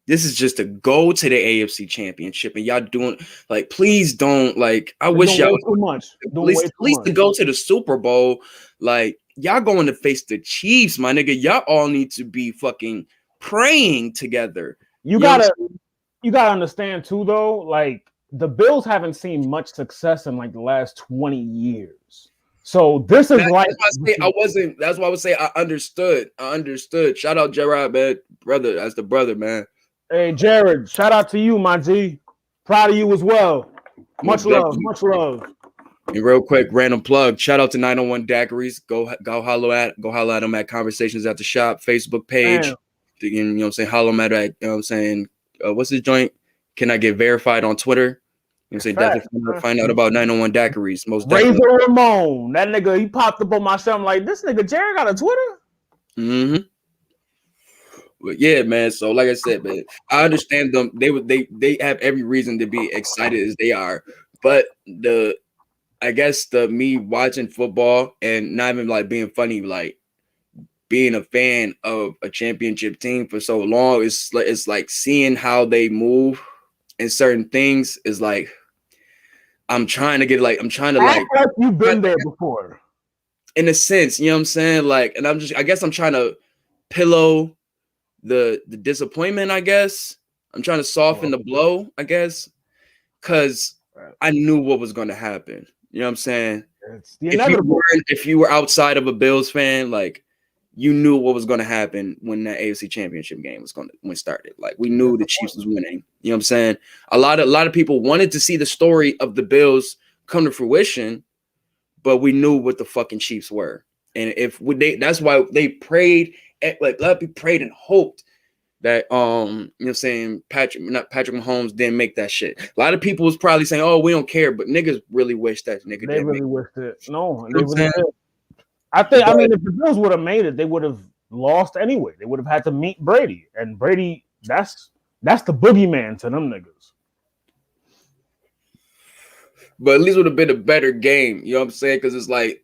This is just to go to the AFC Championship, and y'all doing like, please don't like. I wish y'all too much. At least to go to the Super Bowl. Like y'all going to face the Chiefs, my nigga. Y'all all need to be fucking praying together. You gotta understand too, though. Like the Bills haven't seen much success in like the last 20 years. So this is That's why I would say I understood. Shout out Gerard, man, brother. That's the brother, man. Hey, Jared, shout out to you, my G. Proud of you as well. Much love. And real quick, random plug. Shout out to 901 Daiquiris. Go holler at them at Conversations at the Shop Facebook page. You know what I'm saying? Holler at, you know what I'm saying? What's his joint? Can I get verified on Twitter? You know what I'm saying? Definitely find out about 901 Daiquiris. Most definitely. Razor Ramon. That nigga, he popped up on my show. I'm like, this nigga Jared got a Twitter? Mm-hmm. But yeah, man. So like I said, man, I understand them. They have every reason to be excited as they are. But I guess me watching football and not even like being funny, like being a fan of a championship team for so long, it's like seeing how they move and certain things is like I'm trying to you've been there before. In a sense, you know what I'm saying? Like, and I guess I'm trying to pillow the disappointment, I guess. I'm trying to soften the blow, I guess, because I knew what was going to happen. You know what I'm saying? If you were outside of a Bills fan, like you knew what was going to happen when that AFC Championship game was when started. Like we knew the Chiefs was winning. You know what I'm saying? A lot of people wanted to see the story of the Bills come to fruition, but we knew what the fucking Chiefs were, and that's why they prayed. Like a lot of people prayed and hoped that you know what I'm saying, Patrick Mahomes didn't make that shit. A lot of people was probably saying, "Oh, we don't care," but niggas really wish that nigga They did. really wished it. No, You know they what I'm really did. I mean, if the Bills would have made it, they would have lost anyway. They would have had to meet Brady, and Brady, that's the boogeyman to them niggas. But at least it would have been a better game. You know what I'm saying? Because it's like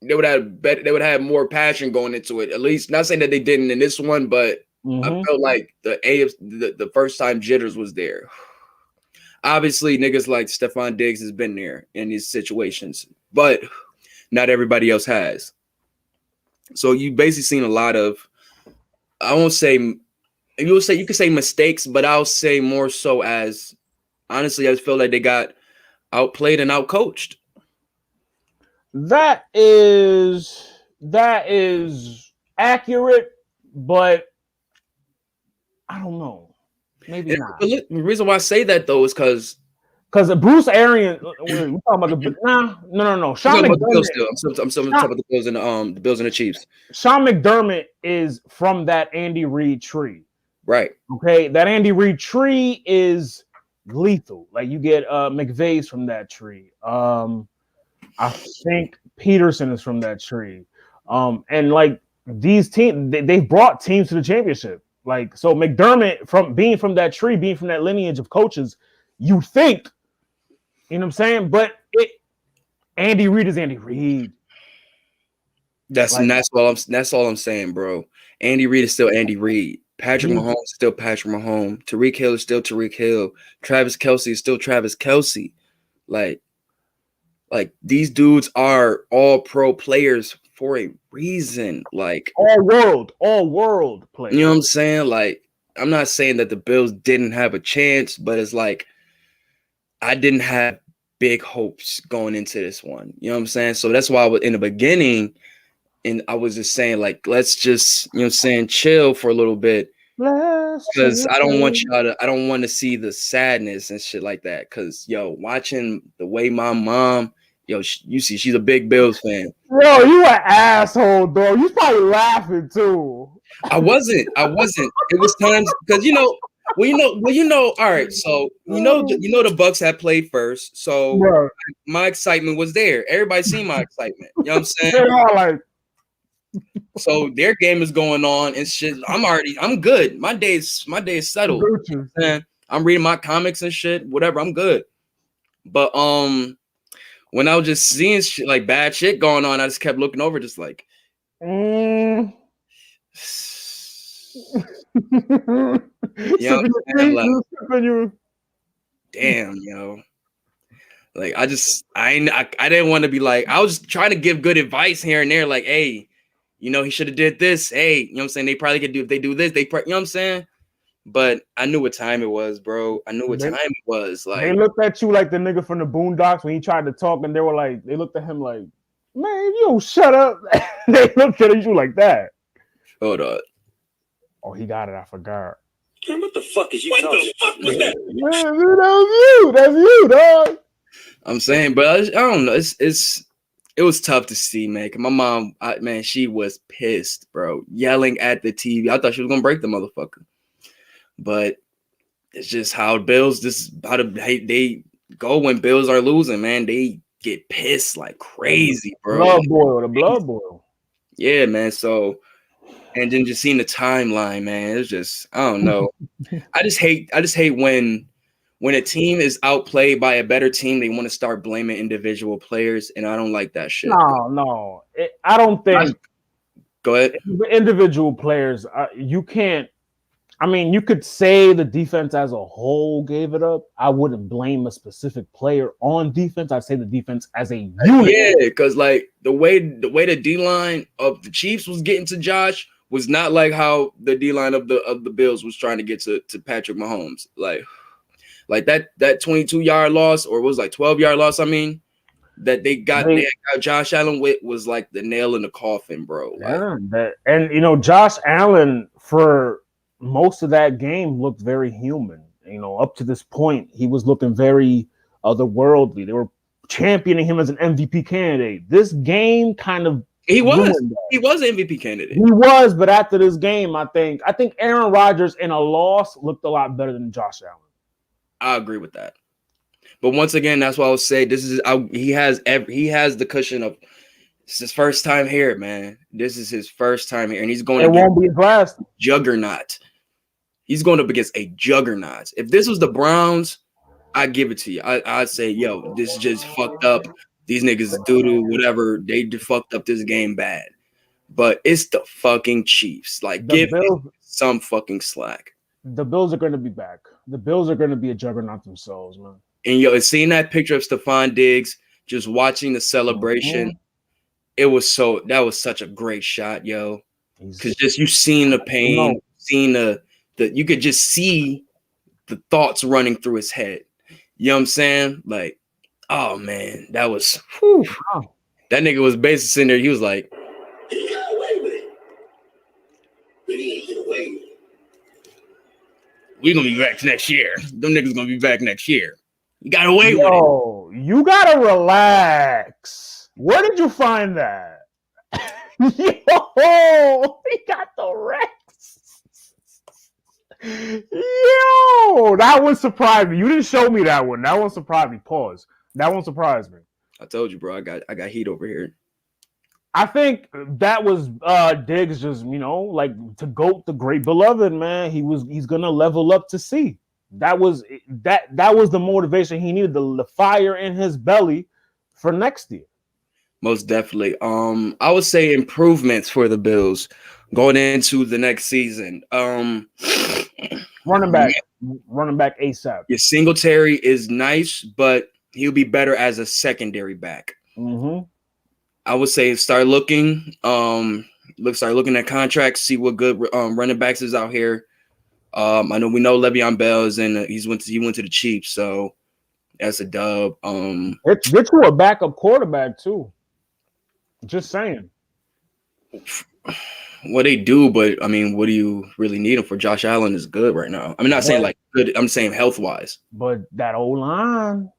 they would have more passion going into it. At least, not saying that they didn't in this one, but I felt like the first time jitters was there. Obviously, niggas like Stephon Diggs has been there in these situations, but not everybody else has. So you basically seen a lot of, I won't say, you could say mistakes, but I'll say more so as, honestly, I just feel like they got outplayed and outcoached. That is accurate, but I don't know. Maybe not. The reason why I say that though is because Bruce Arians. We're talking about no. Sean McDermott. I'm still talking about the Bills and the Bills and the Chiefs. Sean McDermott is from that Andy Reid tree, right? Okay, that Andy Reid tree is lethal. Like you get McVay's from that tree. I think Peterson is from that tree. And like these teams, they've brought teams to the championship. Like, so McDermott, from that tree, being from that lineage of coaches, you think, you know what I'm saying? But Andy Reid is Andy Reid. That's all I'm saying, bro. Andy Reid is still Andy Reid. Patrick Mahomes is still Patrick Mahomes. Tyreek Hill is still Tyreek Hill. Travis Kelce is still Travis Kelce. Like these dudes are all pro players for a reason. Like all world players. You know what I'm saying? Like, I'm not saying that the Bills didn't have a chance, but it's like I didn't have big hopes going into this one. You know what I'm saying? So that's why I was in the beginning, and I was just saying, like, let's just, you know what I'm saying, chill for a little bit. Because I don't want to see the sadness and shit like that. Because, watching the way my mom, you see, she's a big Bills fan. Yo, you an asshole, dog. You probably laughing too. I wasn't. It was times because all right. So the Bucks had played first. So my excitement was there. Everybody seen my excitement. You know what I'm saying? So their game is going on and shit. I'm good. My day is settled. And I'm reading my comics and shit. Whatever. I'm good. But when I was just seeing shit, like bad shit going on, I just kept looking over, just like, you know, damn, yo. Like I didn't want to be like, I was trying to give good advice here and there, like, hey, he should have did this. Hey, you know what I'm saying? They probably could do, if they do this, you know what I'm saying? But I knew what time it was, bro. I knew what time it was. Like, they looked at you like the nigga from the Boondocks when he tried to talk, and they looked at him like, man, you don't shut up. They looked at you like that. Hold on. Oh, he got it. I forgot. Man, what the fuck is you talking about? Was that? Man, that's you, dog. I'm saying, but I don't know. It was tough to see, man. My mom, she was pissed, bro, yelling at the TV. I thought she was gonna break the motherfucker. But it's just how Bills, they go when Bills are losing, man. They get pissed like crazy, bro. The blood boil. Yeah, man. So, and then just seeing the timeline, man, it's just, I don't know. I just hate when a team is outplayed by a better team, they want to start blaming individual players, and I don't like that shit. No. I don't think. Go ahead. Individual players, you can't. I mean, you could say the defense as a whole gave it up. I wouldn't blame a specific player on defense. I'd say the defense as a unit. Yeah, because like the way the D-line of the Chiefs was getting to Josh was not like how the D-line of the Bills was trying to get to Patrick Mahomes. Like that 22-yard loss, or it was like 12-yard loss, I mean, that they got Josh Allen with was like the nail in the coffin, bro. And Josh Allen for most of that game looked very human. Up to this point, he was looking very otherworldly. They were championing him as an MVP candidate. This game kind of He was an MVP candidate. He was, but after this game, I think Aaron Rodgers in a loss looked a lot better than Josh Allen. I agree with that. But once again, that's why I would say he has the cushion of it's his first time here, man. This is his first time here, and he's going. It won't be his last. Juggernaut. He's going up against a juggernaut. If this was the Browns, I'd give it to you. I'd say, yo, this is just fucked up. These niggas is doo-doo, whatever. They fucked up this game bad. But it's the fucking Chiefs. Like, give some fucking slack. The Bills are going to be back. The Bills are going to be a juggernaut themselves, man. And yo, seeing that picture of Stephon Diggs, just watching the celebration, that was such a great shot, yo. Because just you seen the pain, seeing the you could just see the thoughts running through his head. You know what I'm saying? Like, oh man, that was that nigga was basically sitting there. He was like, he got away with it. But he ain't get away with it. We're gonna be back next year. Them niggas gonna be back next year. You got away with it. You gotta relax. Where did you find that? Yo, he got the Rex. Yo, that one surprised me. You didn't show me that one. That one surprised me. Pause. That one surprised me. I told you, bro. I got heat over here. I think that was Diggs just, like to GOAT the great beloved, man. He's gonna level up to see. That was the motivation he needed, the fire in his belly for next year. Most definitely. I would say improvements for the Bills going into the next season. Running back ASAP. Your Singletary is nice, but he'll be better as a secondary back. Mm-hmm. I would say start looking at contracts, see what good running backs is out here. I know Le'Veon Bell is in. He went to the Chiefs, so that's a dub. Get you a backup quarterback too. Just saying. Well, they do, but I mean, what do you really need him for? Josh Allen is good right now. I'm not saying like good. I'm saying health wise. But that O-line,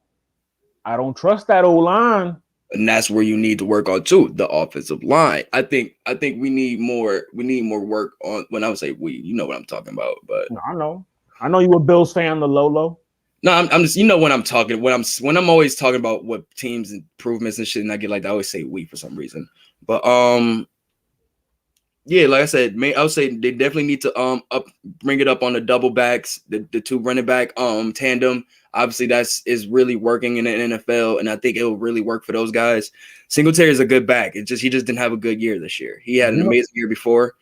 I don't trust that O-line. And that's where you need to work on too, the offensive line. I think we need more work on. When I would say we, you know what I'm talking about. But no, I know you a Bills fan, the Lolo. No, I'm just when I'm talking when I'm always talking about what teams improvements and shit, and I get like I always say we for some reason. But yeah, like I said, I would say they definitely need to bring it up on the double backs, the two running back tandem. Obviously, is really working in the NFL, and I think it will really work for those guys. Singletary is a good back. He just didn't have a good year this year. He had an amazing year before,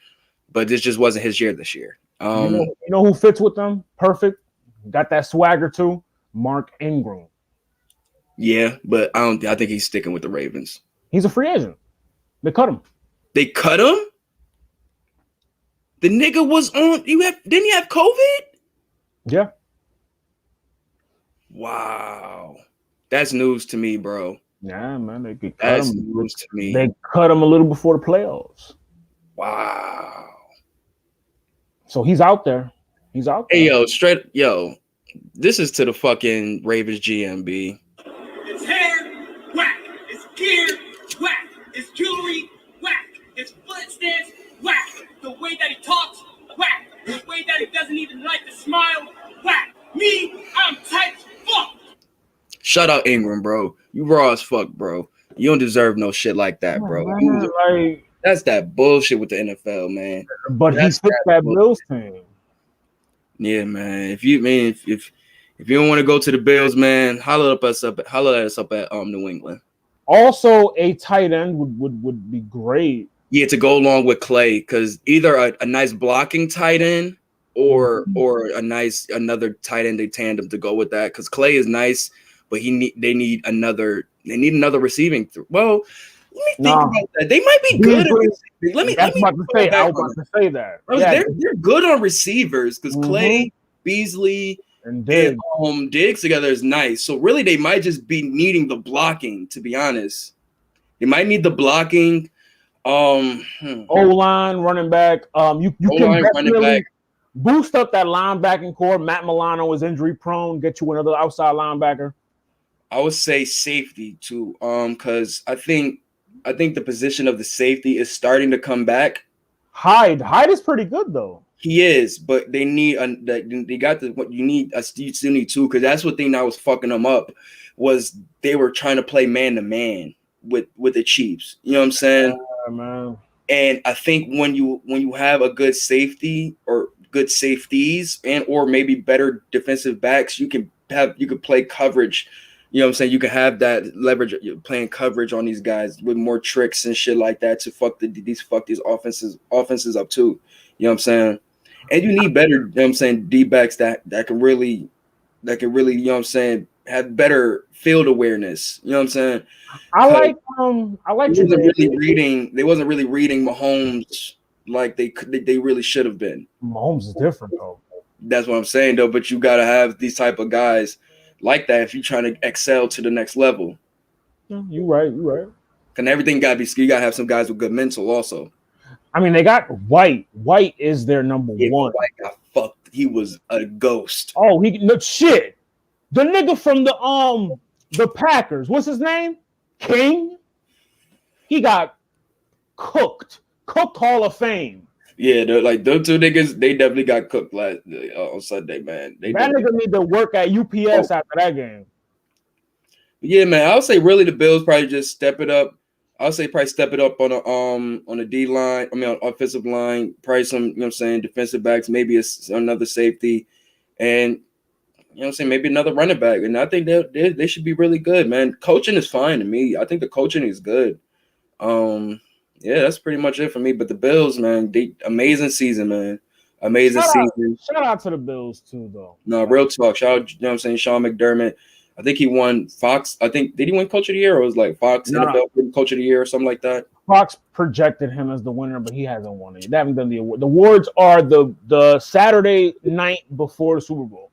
but this just wasn't his year this year. You know who fits with them? Perfect. Got that swagger too. Mark Ingram. Yeah, but I think he's sticking with the Ravens. He's a free agent. They cut him. They cut him? The nigga was on. Didn't he have COVID? Yeah. Wow. That's news to me, bro. Yeah, man. They could cut him. News to me. They cut him a little before the playoffs. Wow. So he's out there. He's out there. Hey, this is to the fucking Ravens GMB. It's hair, whack. It's gear, whack. It's jewelry, whack. It's footsteps, whack. The way that he talks, whack. The way that he doesn't even like to smile, whack. Me, I'm tight as fuck. Shut up, Ingram, bro. You raw as fuck, bro. You don't deserve no shit like that, bro. That's that bullshit with the NFL, man. But he fixed that Bills team. Yeah, man. If you don't want to go to the Bills, man, holler at us up at New England. Also, a tight end would be great. Yeah, to go along with Clay, because either a nice blocking tight end or another tight end they tandem to go with that. Because Clay is nice, but they need another receiving through. Well, let me think about that. They might be good at receivers. I was about to say that. They're good on receivers because Clay, Beasley, and Diggs together is nice. So really, they might just be needing the blocking. To be honest, they might need the blocking. O-line, running back. You can definitely boost up that linebacking core. Matt Milano is injury prone. Get you another outside linebacker. I would say safety too. Because I think I think the position of the safety is starting to come back. Hyde is pretty good though. He is, but they need they got the what you need. You still need two, because that's what thing that was fucking them up was they were trying to play man to man with the Chiefs. You know what I'm saying? Yeah, man. And I think when you have a good safety or good safeties and or maybe better defensive backs, you can play coverage. You know what I'm saying? You can have that leverage. You're playing coverage on these guys with more tricks and shit like that to fuck these offenses up too. You know what I'm saying? And you need better, you know what I'm saying, D-backs that can really, you know what I'm saying, have better field awareness. You know what I'm saying? I like they wasn't really reading Mahomes like they really should have been. Mahomes is different though. That's what I'm saying though, but you gotta have these type of guys like that if you're trying to excel to the next level. Yeah, you're right. And everything gotta be, you gotta have some guys with good mental also. I mean, they got White. White is their number one. White got fucked. He was a ghost. Oh, shit. The nigga from the Packers. What's his name? King. He got cooked. Cooked Hall of Fame. Yeah, those two niggas, they definitely got cooked on Sunday, man. That nigga need to work at UPS after that game. Yeah, man. I'll say really the Bills probably just step it up. I'll say probably step it up on the D line. I mean, on offensive line, probably some, you know what I'm saying, defensive backs, maybe another safety, and you know what I'm saying, maybe another running back. And I think they should be really good, man. Coaching is fine to me. I think the coaching is good. Yeah, that's pretty much it for me. But the Bills, man, amazing season, man. Amazing season. Shout out to the Bills too, though. No, real talk. Shout out, you know what I'm saying, Sean McDermott. I think he won Fox. I think, did he win Coach of the Year, or was like Fox NFL Coach of the Year or something like that? Fox projected him as the winner, but he hasn't won it. They haven't done the award. The awards are the Saturday night before the Super Bowl.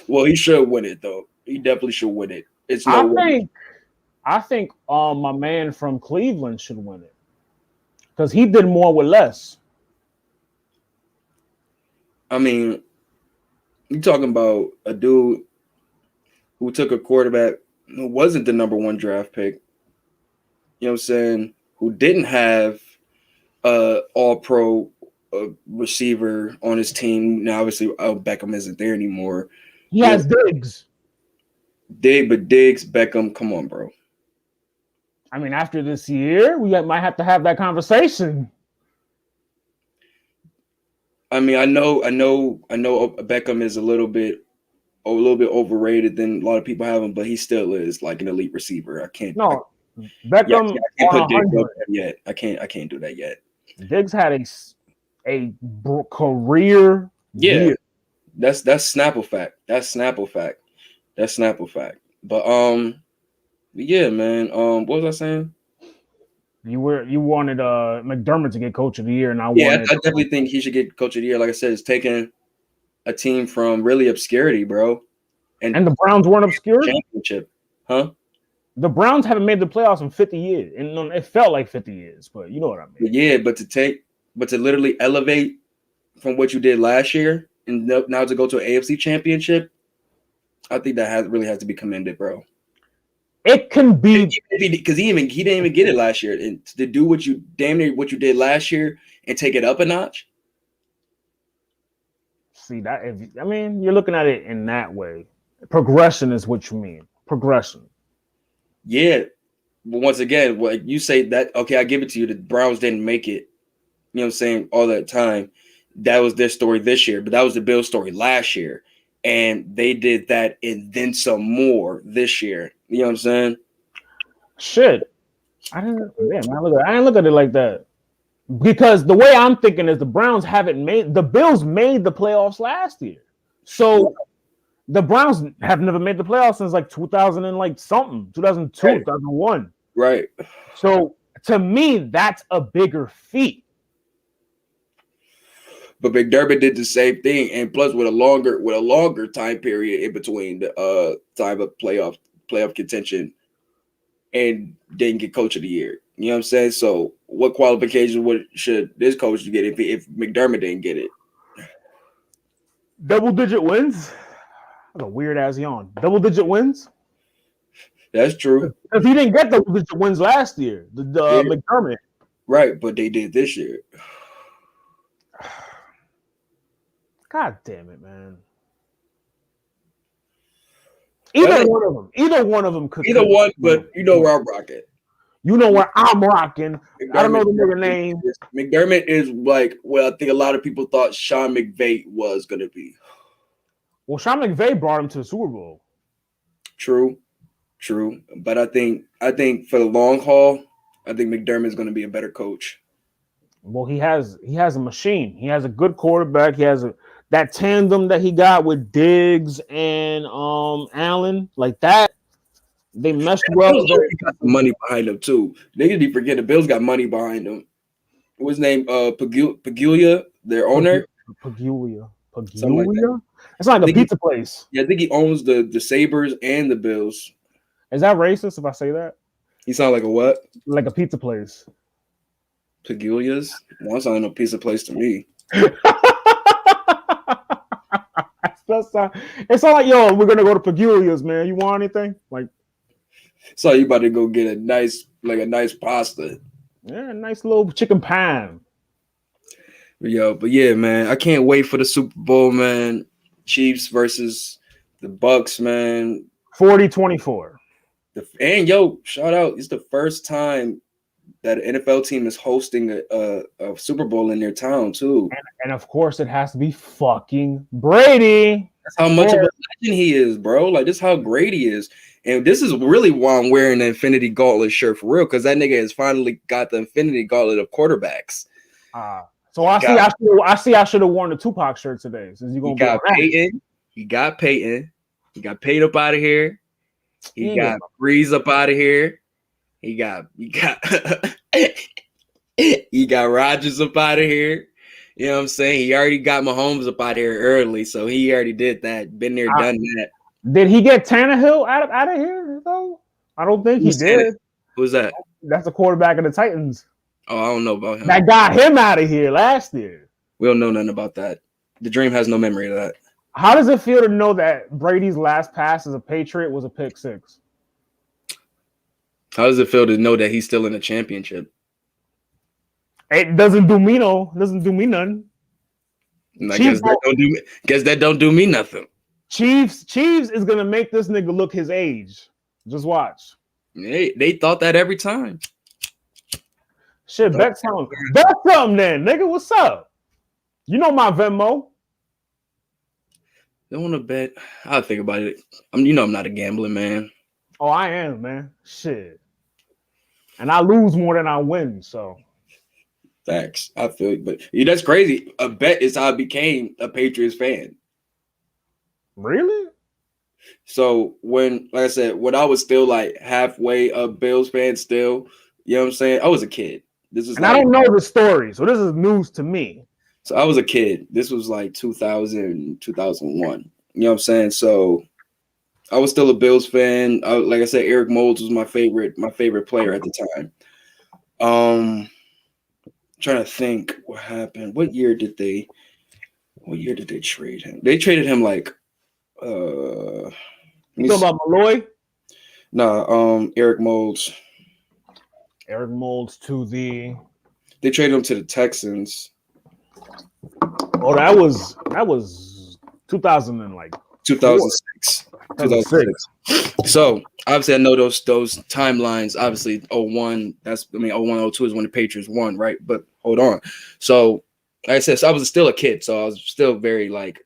Well, he should win it though. He definitely should win it. I think my man from Cleveland should win it because he did more with less. I mean, you talking about a dude who took a quarterback who wasn't the number one draft pick, you know what I'm saying, who didn't have all-pro receiver on his team. Now, obviously, Beckham isn't there anymore. He has Diggs. Diggs, Beckham, come on, bro. I mean, after this year, we might have to have that conversation. I mean, I know Beckham is a little bit overrated than a lot of people have him, but he still is like an elite receiver. Beckham. I can't put Diggs over him yet. I can't do that yet. Diggs had a career. Yeah, that's Snapple fact. That's Snapple fact. But yeah, man. What was I saying? You wanted McDermott to get Coach of the Year, and I definitely think he should get Coach of the Year. Like I said, it's taking a team from really obscurity, bro. And the Browns weren't obscure. Championship, huh? The Browns haven't made the playoffs in 50 years, and it felt like 50 years, but you know what I mean. Yeah, but to literally elevate from what you did last year, and now to go to an AFC Championship, I think that really has to be commended, bro. It can be because he didn't even get it last year, and to do what you did last year and take it up a notch. See that? You're looking at it in that way. Progression is what you mean. Progression. Yeah, but once again, what you say that okay, I give it to you. The Browns didn't make it. You know what I'm saying? All that time, that was their story this year, but that was the Bills' story last year, and they did that and then some more this year. You know what I'm saying? Shit, I didn't look at it like that. Because the way I'm thinking is the Browns the Bills made the playoffs last year. So the Browns have never made the playoffs since like 2000 and like something, 2002, right. 2001. Right. So to me, that's a bigger feat. But McDermott did the same thing, and plus with a longer time period in between the time of playoff contention, and didn't get Coach of the Year. You know what I'm saying? So what qualifications should this coach get if McDermott didn't get it? Double-digit wins? That's a weird-ass yawn. Double-digit wins? That's true. Because he didn't get the wins last year. The McDermott. Right, but they did this year. God damn it, man. Either one of them could. Either one, but you know where I'm rocking. You know where I'm rocking. I don't know the nigga name. McDermott is like what I think a lot of people thought Sean McVay was gonna be. Well, Sean McVay brought him to the Super Bowl. True. But I think for the long haul, I think McDermott is gonna be a better coach. Well, he has a machine. He has a good quarterback. He has that tandem that he got with Diggs and Allen, like that. They meshed well. He got some money behind him too. Niggas be forgetting the Bills got money behind them. What's his name? Pagulia, their owner. Pagulia. Like that. It's like a pizza place. Yeah, I think he owns the Sabres and the Bills. Is that racist if I say that? He sound like a what? Like a pizza place. Pagulia's? Well, that sounds like a pizza place to me. It's all like, yo, we're gonna go to Pagulia's, man. You want anything? Like, so you about to go get a nice pasta. Yeah, a nice little chicken pan. But yeah, man, I can't wait for the Super Bowl, man. Chiefs versus the Bucks, man. 40-24. And yo, shout out! It's the first time that an NFL team is hosting a Super Bowl in their town too. And of course, it has to be fucking Brady. That's how much of a legend he is, bro. Like, this is how great he is. And this is really why I'm wearing the Infinity Gauntlet shirt for real, because that nigga has finally got the Infinity Gauntlet of quarterbacks. So I should have worn the Tupac shirt today. Since you're gonna got Peyton. He got Peyton. He got Peyton up out of here. He got Breeze up out of here. He got he got Rodgers up out of here. You know what I'm saying? He already got Mahomes up out of here early, so he already did that. Been there, done that. Did he get Tannehill out of here though? I don't think he did. Who's that? That's the quarterback of the Titans. Oh, I don't know about him. That got him out of here last year. We don't know nothing about that. The Dream has no memory of that. How does it feel to know that Brady's last pass as a Patriot was a pick six? How does it feel to know that he's still in the championship? It doesn't do me none. I guess that don't do me nothing. Chiefs is gonna make this nigga look his age. Just watch. They thought that every time. Shit, bet something then, nigga. What's up? You know my Venmo. Don't want to bet. I'll think about it. I'm not a gambling man. Oh, I am, man. Shit. And I lose more than I win, so. Facts. I feel it. But that's crazy. A bet is how I became a Patriots fan. Really? So when I was still like halfway a Bills fan still, you know what I'm saying? I was a kid. I don't know the story, so this is news to me. So I was a kid. This was like 2000, 2001. You know what I'm saying? So I was still a Bills fan. Like I said, Eric Moulds was my favorite player at the time. Trying to think what happened. What year did they trade him? They traded him like you talking about Malloy? No, Eric Moulds. Eric Moulds to the. They traded him to the Texans. Oh, that was 2006. 2006. So obviously I know those timelines. Obviously 01, 01, 02 is when the Patriots won, right? But hold on. So like I said, I was still a kid, so I was still very like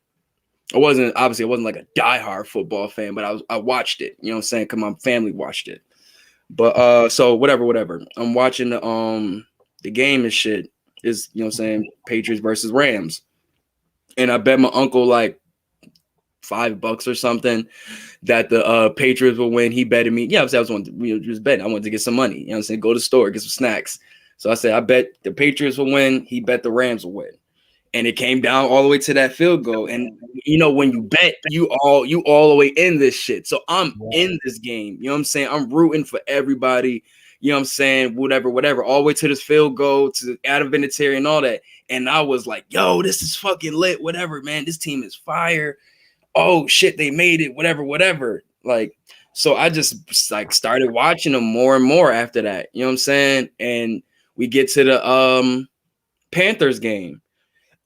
I wasn't like a diehard football fan, but I watched it, you know what I'm saying? Because my family watched it. But so whatever. I'm watching the game and shit is, you know what I'm saying, Patriots versus Rams. And I bet my uncle like $5 or something that the Patriots will win. He betted me. Yeah, I was just betting. I wanted to get some money. You know what I'm saying? Go to the store, get some snacks. So I said, I bet the Patriots will win. He bet the Rams will win. And it came down all the way to that field goal. And when you bet, you all the way in this shit. So I'm in this game. You know what I'm saying? I'm rooting for everybody. You know what I'm saying? Whatever. All the way to this field goal, to Adam Vinatieri and all that. And I was like, yo, this is fucking lit. Whatever, man. This team is fire. Oh shit, they made it. Whatever. Like, So I just like started watching them more and more after that. You know what I'm saying? And we get to the Panthers game.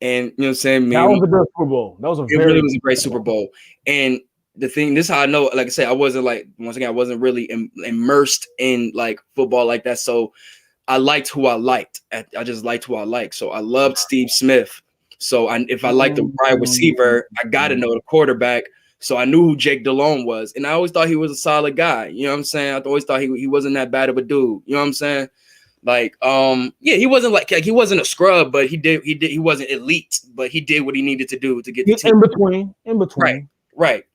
And you know what I'm saying? That was a good Super Bowl. That was a it really was a great Super Bowl. And the thing, this is how I know, like I said, I wasn't like, once again, I wasn't really immersed in like football like that. So I liked who I liked. I just liked who I liked. So I loved Steve Smith. So if I liked the wide receiver, I got to know the quarterback. So I knew who Jake Delhomme was. And I always thought he was a solid guy. You know what I'm saying? I always thought he wasn't that bad of a dude. You know what I'm saying? Like, yeah, he wasn't like he wasn't a scrub, but he wasn't elite, but he did what he needed to do to get the team. In between. Right.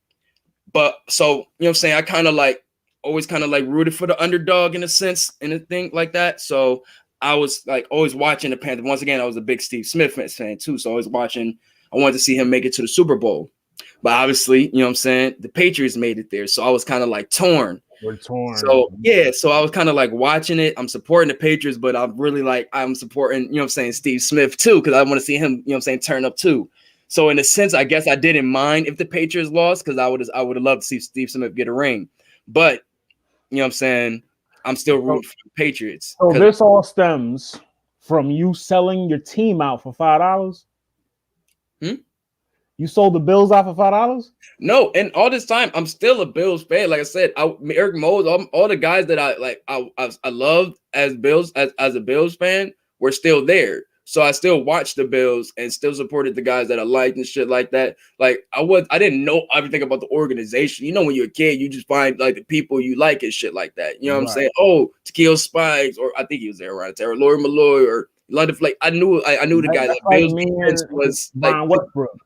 But so, you know what I'm saying? I kind of like always kind of like rooted for the underdog in a sense and a thing like that. So I was like always watching the Panthers. Once again, I was a big Steve Smith fan too. So I wanted to see him make it to the Super Bowl. But obviously, you know what I'm saying? The Patriots made it there. So I was kind of like torn. We're torn. So yeah, so I was kind of like watching it. I'm supporting the Patriots, but I'm really like I'm supporting, you know what I'm saying, Steve Smith too, because I want to see him, you know what I'm saying, turn up too. So in a sense, I guess I didn't mind if the Patriots lost because I would have loved to see Steve Smith get a ring. But you know what I'm saying, I'm still rooting for the Patriots. So this all stems from you selling your team out for $5. You sold the Bills out for $5? No, and all this time I'm still a Bills fan. Like I said, Eric Mose, all the guys that I loved as Bills as a Bills fan were still there. So I still watched the Bills and still supported the guys that I liked and shit like that. Like I didn't know everything about the organization. You know, when you're a kid, you just find like the people you like and shit like that. You know what I'm saying? Oh, Takeo Spikes, or I think he was there around Terry Lori Malloy, or a lot of like I knew the guy that Bills defense was like Westbrook.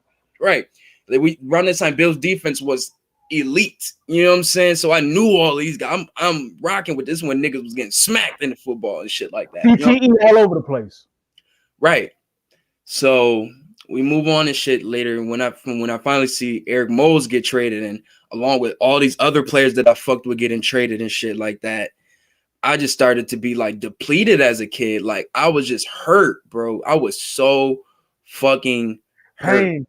Right. Like around this time, Bills defense was elite. You know what I'm saying? So I knew all these guys. I'm rocking with this when niggas was getting smacked in the football and shit like that. You know? All over the place. Right. So we move on and shit later. When I finally see Eric Mose get traded, and along with all these other players that I fucked with getting traded and shit like that, I just started to be like depleted as a kid. Like I was just hurt, bro. I was so fucking hurt. Pain.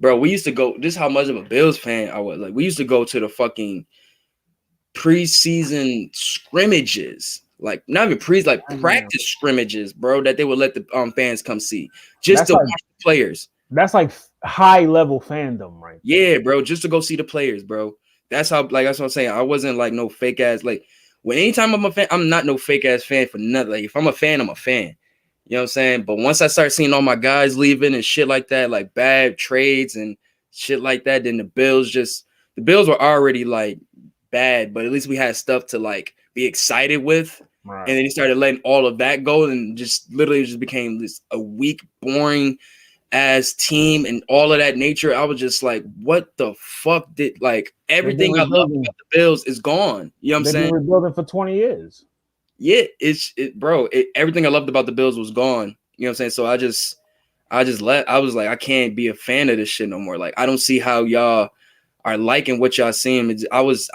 Bro, we used to go. This is how much of a Bills fan I was. Like, we used to go to the fucking preseason scrimmages, like not even practice scrimmages, bro. That they would let the fans come see just to watch the players. That's like high level fandom, right? Yeah, bro, just to go see the players, bro. That's how. Like that's what I'm saying. I wasn't like no fake ass. Like when anytime I'm a fan, I'm not no fake ass fan for nothing. Like if I'm a fan, I'm a fan. You know what I'm saying? But once I start seeing all my guys leaving and shit like that, like bad trades and shit like that, then the Bills were already like bad, but at least we had stuff to like be excited with. Right. And then he started letting all of that go and just literally just became this a weak, boring ass team and all of that nature. I was just like, what the fuck did like everything I love about the Bills is gone. You know what I'm saying? They've been rebuilding for 20 years. Yeah, everything I loved about the Bills was gone. You know what I'm saying? So I was like, I can't be a fan of this shit no more. Like, I don't see how y'all are liking what y'all seeing. I was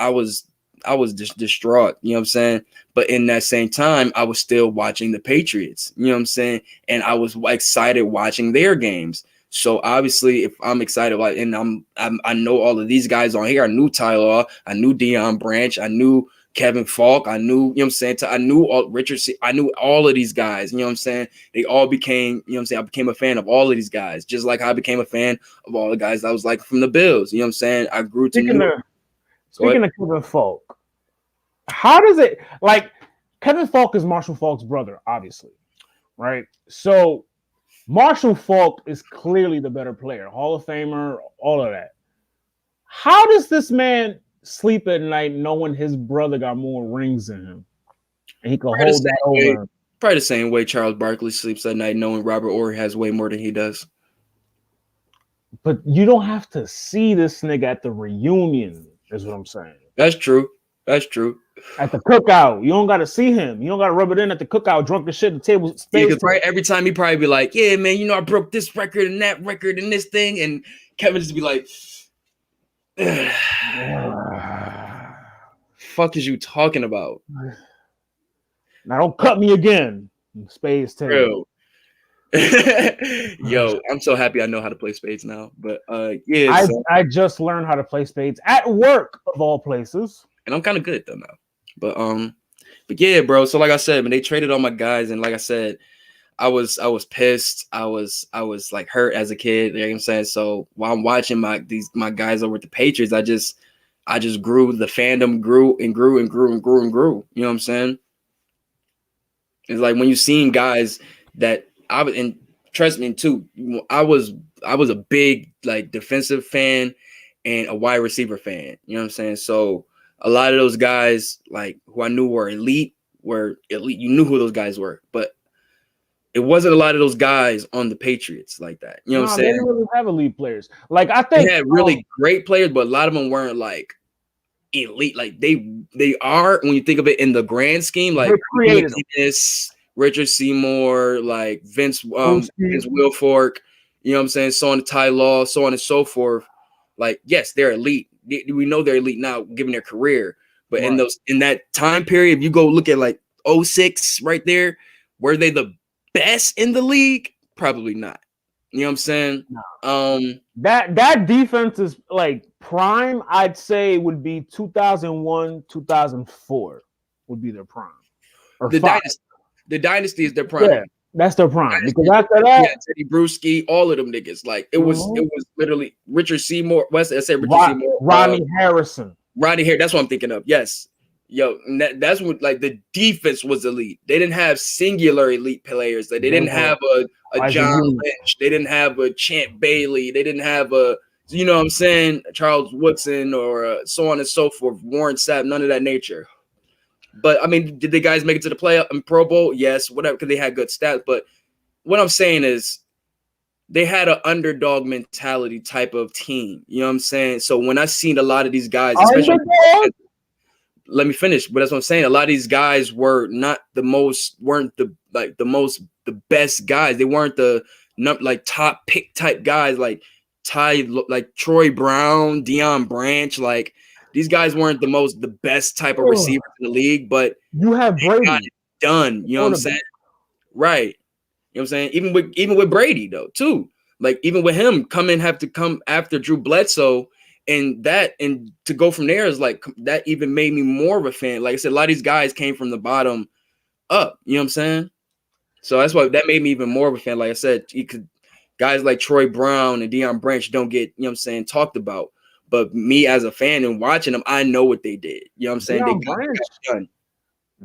just distraught. You know what I'm saying? But in that same time, I was still watching the Patriots. You know what I'm saying? And I was excited watching their games. So obviously, if I'm excited, like, and I know all of these guys on here. I knew Tyler, I knew Deion Branch, I knew Kevin Falk, I knew, you know what I'm saying? I knew all Richard, I knew all of these guys, you know what I'm saying? They all became, you know what I'm saying? I became a fan of all of these guys, just like I became a fan of all the guys I was like from the Bills, you know what I'm saying? I grew to Speaking of Kevin Falk, how does it, like, Kevin Falk is Marshall Falk's brother, obviously, right? So Marshall Falk is clearly the better player, Hall of Famer, all of that. How does this man sleep at night knowing his brother got more rings than him and he can hold that over? Probably the same way Charles Barkley sleeps at night knowing Robert Horry has way more than he does. But you don't have to see this nigga at the reunion, is what I'm saying. That's true. That's true. At the cookout, you don't got to see him. You don't got to rub it in at the cookout, drunk as shit, the table. Yeah, because every time he probably be like, yeah, man, you know, I broke this record and that record and this thing. And Kevin just be like, fuck is you talking about? Now don't cut me again. Space table. Yo, I'm so happy I know how to play spades now. But yeah, I just learned how to play spades at work of all places, and I'm kind of good though now. But yeah, bro. So like I said, when they traded all my guys, and like I said, I was pissed. I was like hurt as a kid. You know what I'm saying? So while I'm watching my guys over at the Patriots, I just grew. The fandom grew and grew and grew and grew and grew. You know what I'm saying? It's like when you seen guys that I was, and trust me too, I was a big like defensive fan and a wide receiver fan. You know what I'm saying? So a lot of those guys like who I knew were elite. You knew who those guys were, but it wasn't a lot of those guys on the Patriots like that. You know what I'm saying? They didn't really have elite players. Like I think they had really great players, but a lot of them weren't like elite. Like they are when you think of it in the grand scheme, like Richard Seymour, like Vince Wilfork, you know what I'm saying, so on Ty Law, so on and so forth. Like, yes, they're elite. We know they're elite now, given their career. But in that time period, if you go look at like 06 right there, were they the best in the league? Probably not. You know what I'm saying? No. That defense is like prime. I'd say would be 2001, 2004 would be their prime. Or the dynasty is their prime. Yeah, that's their prime. Because after that, Teddy Bruschi, all of them niggas. Like it was literally Richard Seymour. Ronnie Harrison. Ronnie Harrison. That's what I'm thinking of. Yes. Yo, that's what like the defense was elite. They didn't have singular elite players. Like, they didn't have a John Lynch. They didn't have a Champ Bailey. They didn't have a, you know what I'm saying, Charles Woodson or so on and so forth. Warren Sapp, none of that nature. But I mean, did the guys make it to the playoff and Pro Bowl? Yes, whatever, because they had good stats. But what I'm saying is they had an underdog mentality type of team. You know what I'm saying? So when I seen a lot of these guys, especially let me finish, but that's what I'm saying. A lot of these guys weren't the best guys. They weren't the like top pick type guys like Troy Brown, Deion Branch. Like these guys weren't the best type of receiver in the league, but you have Brady got it done. You know what I'm saying? Right. You know what I'm saying? Even with Brady though, too. Like even with him have to come after Drew Bledsoe. And to go from there is like that even made me more of a fan. Like I said, a lot of these guys came from the bottom up. You know what I'm saying? So that's why that made me even more of a fan. Like I said, guys like Troy Brown and Deion Branch don't get, you know what I'm saying, talked about. But me as a fan and watching them, I know what they did. You know what I'm saying?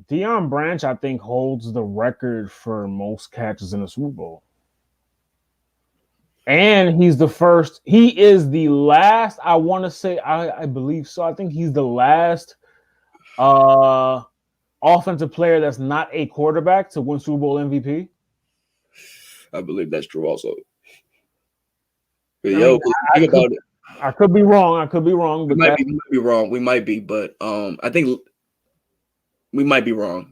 Deion Branch, I think, holds the record for most catches in the Super Bowl. And he is the last, I want to say, I believe so. I think he's the last offensive player that's not a quarterback to win Super Bowl MVP. I believe that's true also. But think about it. I could be wrong. But we might be wrong. We might be, but I think we might be wrong.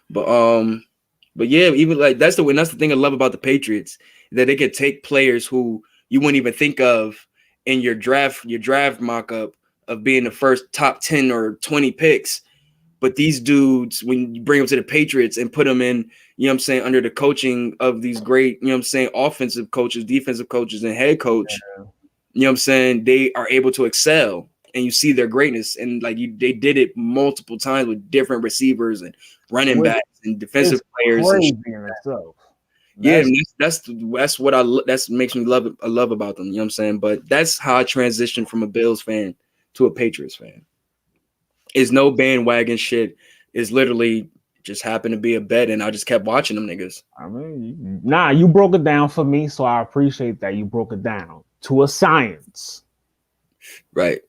But yeah, even like that's the thing I love about the Patriots, that they could take players who you wouldn't even think of in your draft mock-up of being the first top 10 or 20 picks. But these dudes, when you bring them to the Patriots and put them in, you know what I'm saying, under the coaching of these great, you know what I'm saying, offensive coaches, defensive coaches, and head coach, you know what I'm saying, they are able to excel. And you see their greatness. And like they did it multiple times with different receivers and running backs and defensive players. That's what that makes me love about them. You know what I'm saying? But that's how I transitioned from a Bills fan to a Patriots fan. It's no bandwagon shit. It's literally just happened to be a bet, and I just kept watching them niggas. I mean, you broke it down for me, so I appreciate that you broke it down to a science. Right.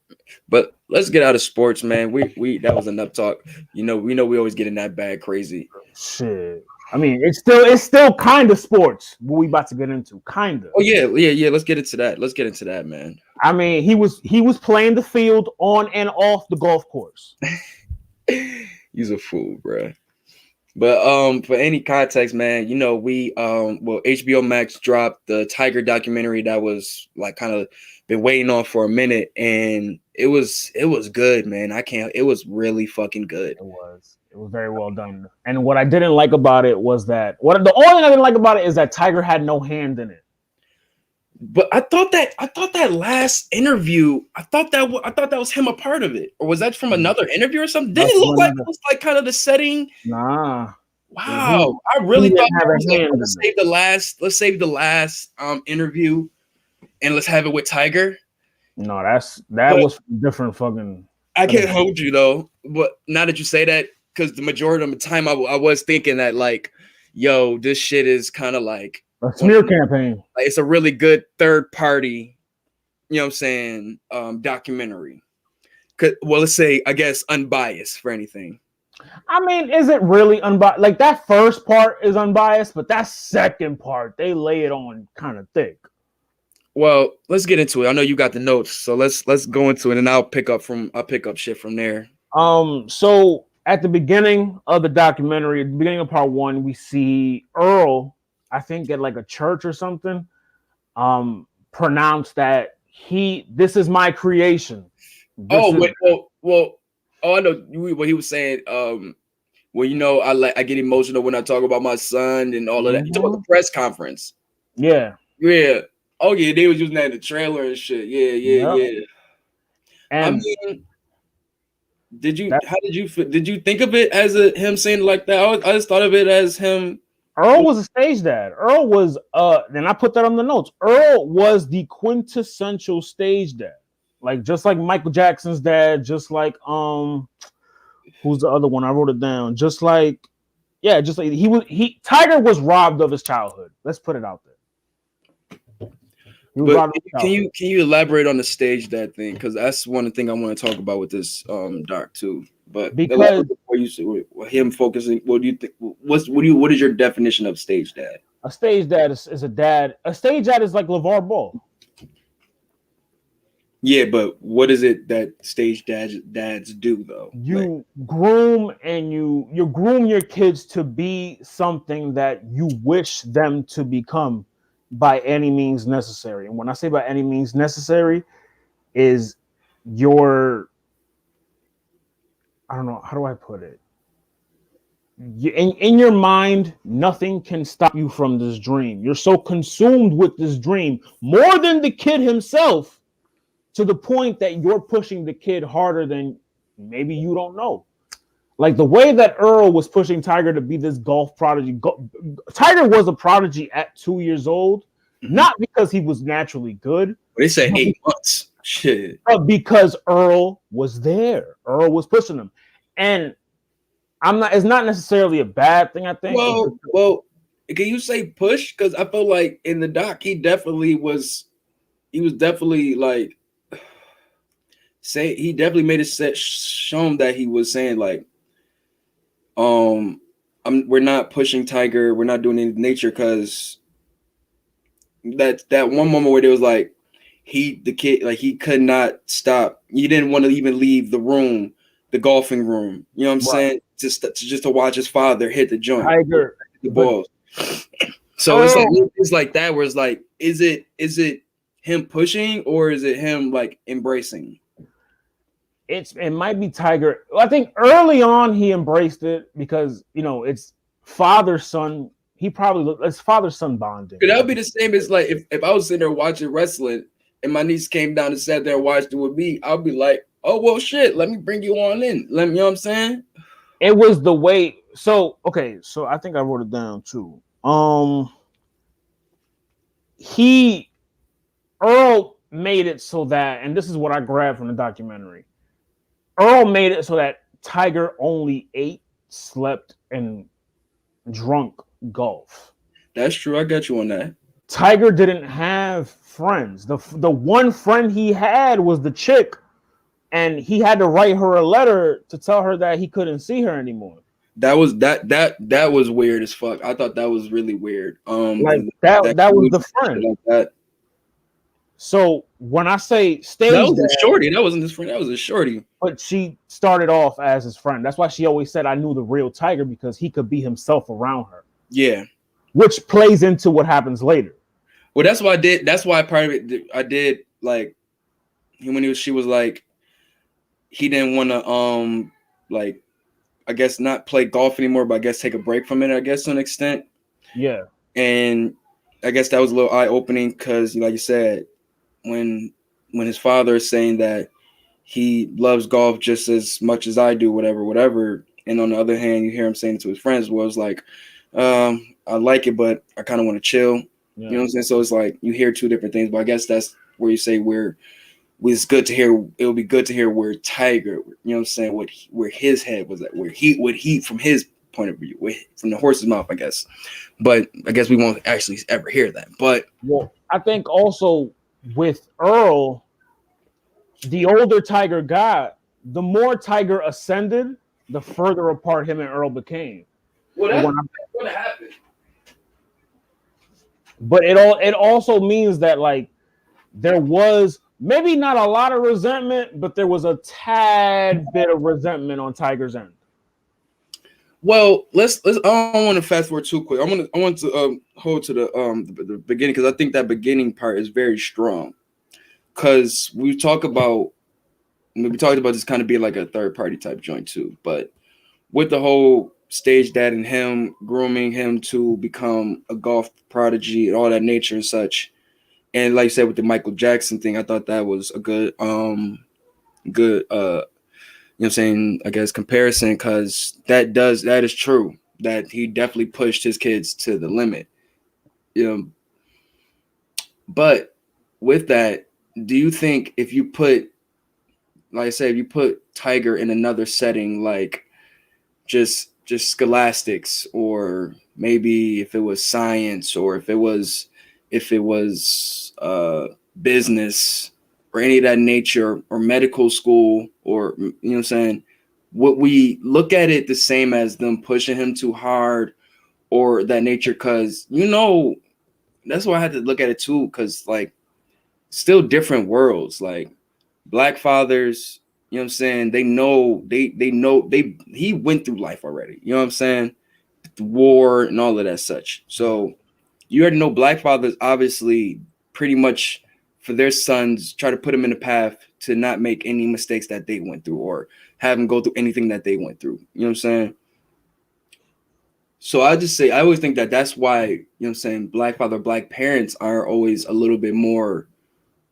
But let's get out of sports, man. We that was enough talk. We know we always get in that bag crazy. Shit. I mean, it's still kind of sports. What we about to get into, kind of. Oh yeah. Let's get into that, man. I mean, he was playing the field on and off the golf course. He's a fool, bro. But for any context, man, we HBO Max dropped the Tiger documentary that was like kind of been waiting on for a minute, and it was good, man. It was really fucking good. It was very well done. And what I didn't like about it was that the only thing I didn't like about it is that Tiger had no hand in it. But I thought that last interview, I thought that was him a part of it, or was that from another interview or something? Didn't it look like it was like kind of the setting? Nah. Wow, I really thought let's save the last interview, and let's have it with Tiger. No, that was different fucking. I can't hold you though, but now that you say that, because the majority of the time I was thinking that like, yo, this shit is kind of like a smear campaign. Like it's a really good third party, you know what I'm saying, documentary. Well, let's say, I guess, unbiased for anything. I mean, is it really unbiased? Like that first part is unbiased, but that second part, they lay it on kind of thick. Well, let's get into it. I know you got the notes, so let's go into it, and I'll pick up shit from there. So at the beginning of the documentary, at the beginning of part one, we see Earl, I think at like a church or something, pronounce that this is my creation. I know what he was saying. Well, you know, I get emotional when I talk about my son and all of that. You talk about the press conference. Yeah. Oh yeah, they was using that in the trailer and shit. Yeah. And I mean, did you think of it as him saying it like that? I just thought of it as him. Earl was a stage dad. Earl was and I put that on the notes. Earl was the quintessential stage dad. Like just like Michael Jackson's dad, just like who's the other one? I wrote it down. Just like Tiger was robbed of his childhood. Let's put it out there. But can you elaborate on the stage dad thing? Because that's one thing I want to talk about with this doc too. But because before you see him focusing, what do you think? What is your definition of stage dad? A stage dad is a dad. A stage dad is like LeVar Ball. Yeah, but what is it that stage dads do though? You groom and you groom your kids to be something that you wish them to become by any means necessary. And when I say by any means necessary, is I don't know, how do I put it? In your mind, nothing can stop you from this dream. You're so consumed with this dream, more than the kid himself, to the point that you're pushing the kid harder than maybe you don't know. Like the way that Earl was pushing Tiger to be this golf prodigy. Tiger was a prodigy at 2 years old, not because he was naturally good. They say 8 months. Shit. But because Earl was there. Earl was pushing him. And it's not necessarily a bad thing, I think. Well, can you say push? Because I feel like in the doc, he definitely like he definitely made it shown that he was saying like, we're not pushing Tiger, we're not doing any nature, because that one moment where there was like the kid like he could not stop. He didn't want to even leave the golfing room. You know what I'm saying? Just to watch his father hit the joint, Tiger, the balls. So it's like that. Where it's like, is it him pushing or is it him like embracing? It might be Tiger. I think early on he embraced it because it's father-son. It's father-son bonding. That would be the same as like if I was sitting there watching wrestling and my niece came down and sat there and watched it with me, I'll be like, oh well shit, let me bring you on in. You know what I'm saying? It was the way. So I think I wrote it down too. Earl made it so that, and this is what I grabbed from the documentary. Earl made it so that Tiger only ate, slept, and drunk golf. That's true. I got you on that. Tiger didn't have friends. The one friend he had was the chick, and he had to write her a letter to tell her that he couldn't see her anymore. That was weird as fuck. I thought that was really weird. That was the friend. Like that. So when I say stage, that was a shorty. That wasn't his friend. That was a shorty. But she started off as his friend. That's why she always said, "I knew the real Tiger," because he could be himself around her. Yeah, which plays into what happens later. Well, that's why I did. That's why part of it I did like when she was like he didn't want to like I guess, not play golf anymore, but I guess take a break from it, I guess, to an extent. Yeah. And I guess that was a little eye-opening because, like you said, when his father is saying that he loves golf just as much as I do, whatever. And on the other hand, you hear him saying it to his friends, well, it's like, I like it, but I kind of want to chill. Yeah. You know what I'm saying? So it's like you hear two different things, but I guess that's where you say it's good to hear. It would be good to hear where Tiger, you know what I'm saying, where his head was at, where he from his point of view, from the horse's mouth, I guess. But I guess we won't actually ever hear that. But well, I think also with Earl, the older Tiger got, the more Tiger ascended, the further apart him and Earl became. Well, that's what happened. But it also means that like there was maybe not a lot of resentment, but there was a tad bit of resentment on Tiger's end. Well, let's. I don't want to fast forward too quick. I want to hold to the beginning because I think that beginning part is very strong. Because we talked about this kind of being like a third party type joint too, but with the whole stage dad and him grooming him to become a golf prodigy and all that nature and such, and like you said with the Michael Jackson thing, I thought that was a good you know what I'm saying, I guess comparison, because that is true that he definitely pushed his kids to the limit. You know, but with that, do you think if you put, like I said, if you put Tiger in another setting, like just scholastics, or maybe if it was science, or if it was business or any of that nature, or medical school, or, you know what I'm saying, would we look at it the same as them pushing him too hard or that nature? Because, you know, that's why I had to look at it too, because like still different worlds. Like black fathers, you know what I'm saying, they know he went through life already, you know what I'm saying, the war and all of that such. So you already know black fathers obviously pretty much for their sons try to put them in a path to not make any mistakes that they went through or have them go through anything that they went through, you know what I'm saying. So I always think that that's why, you know what I'm saying, black parents are always a little bit more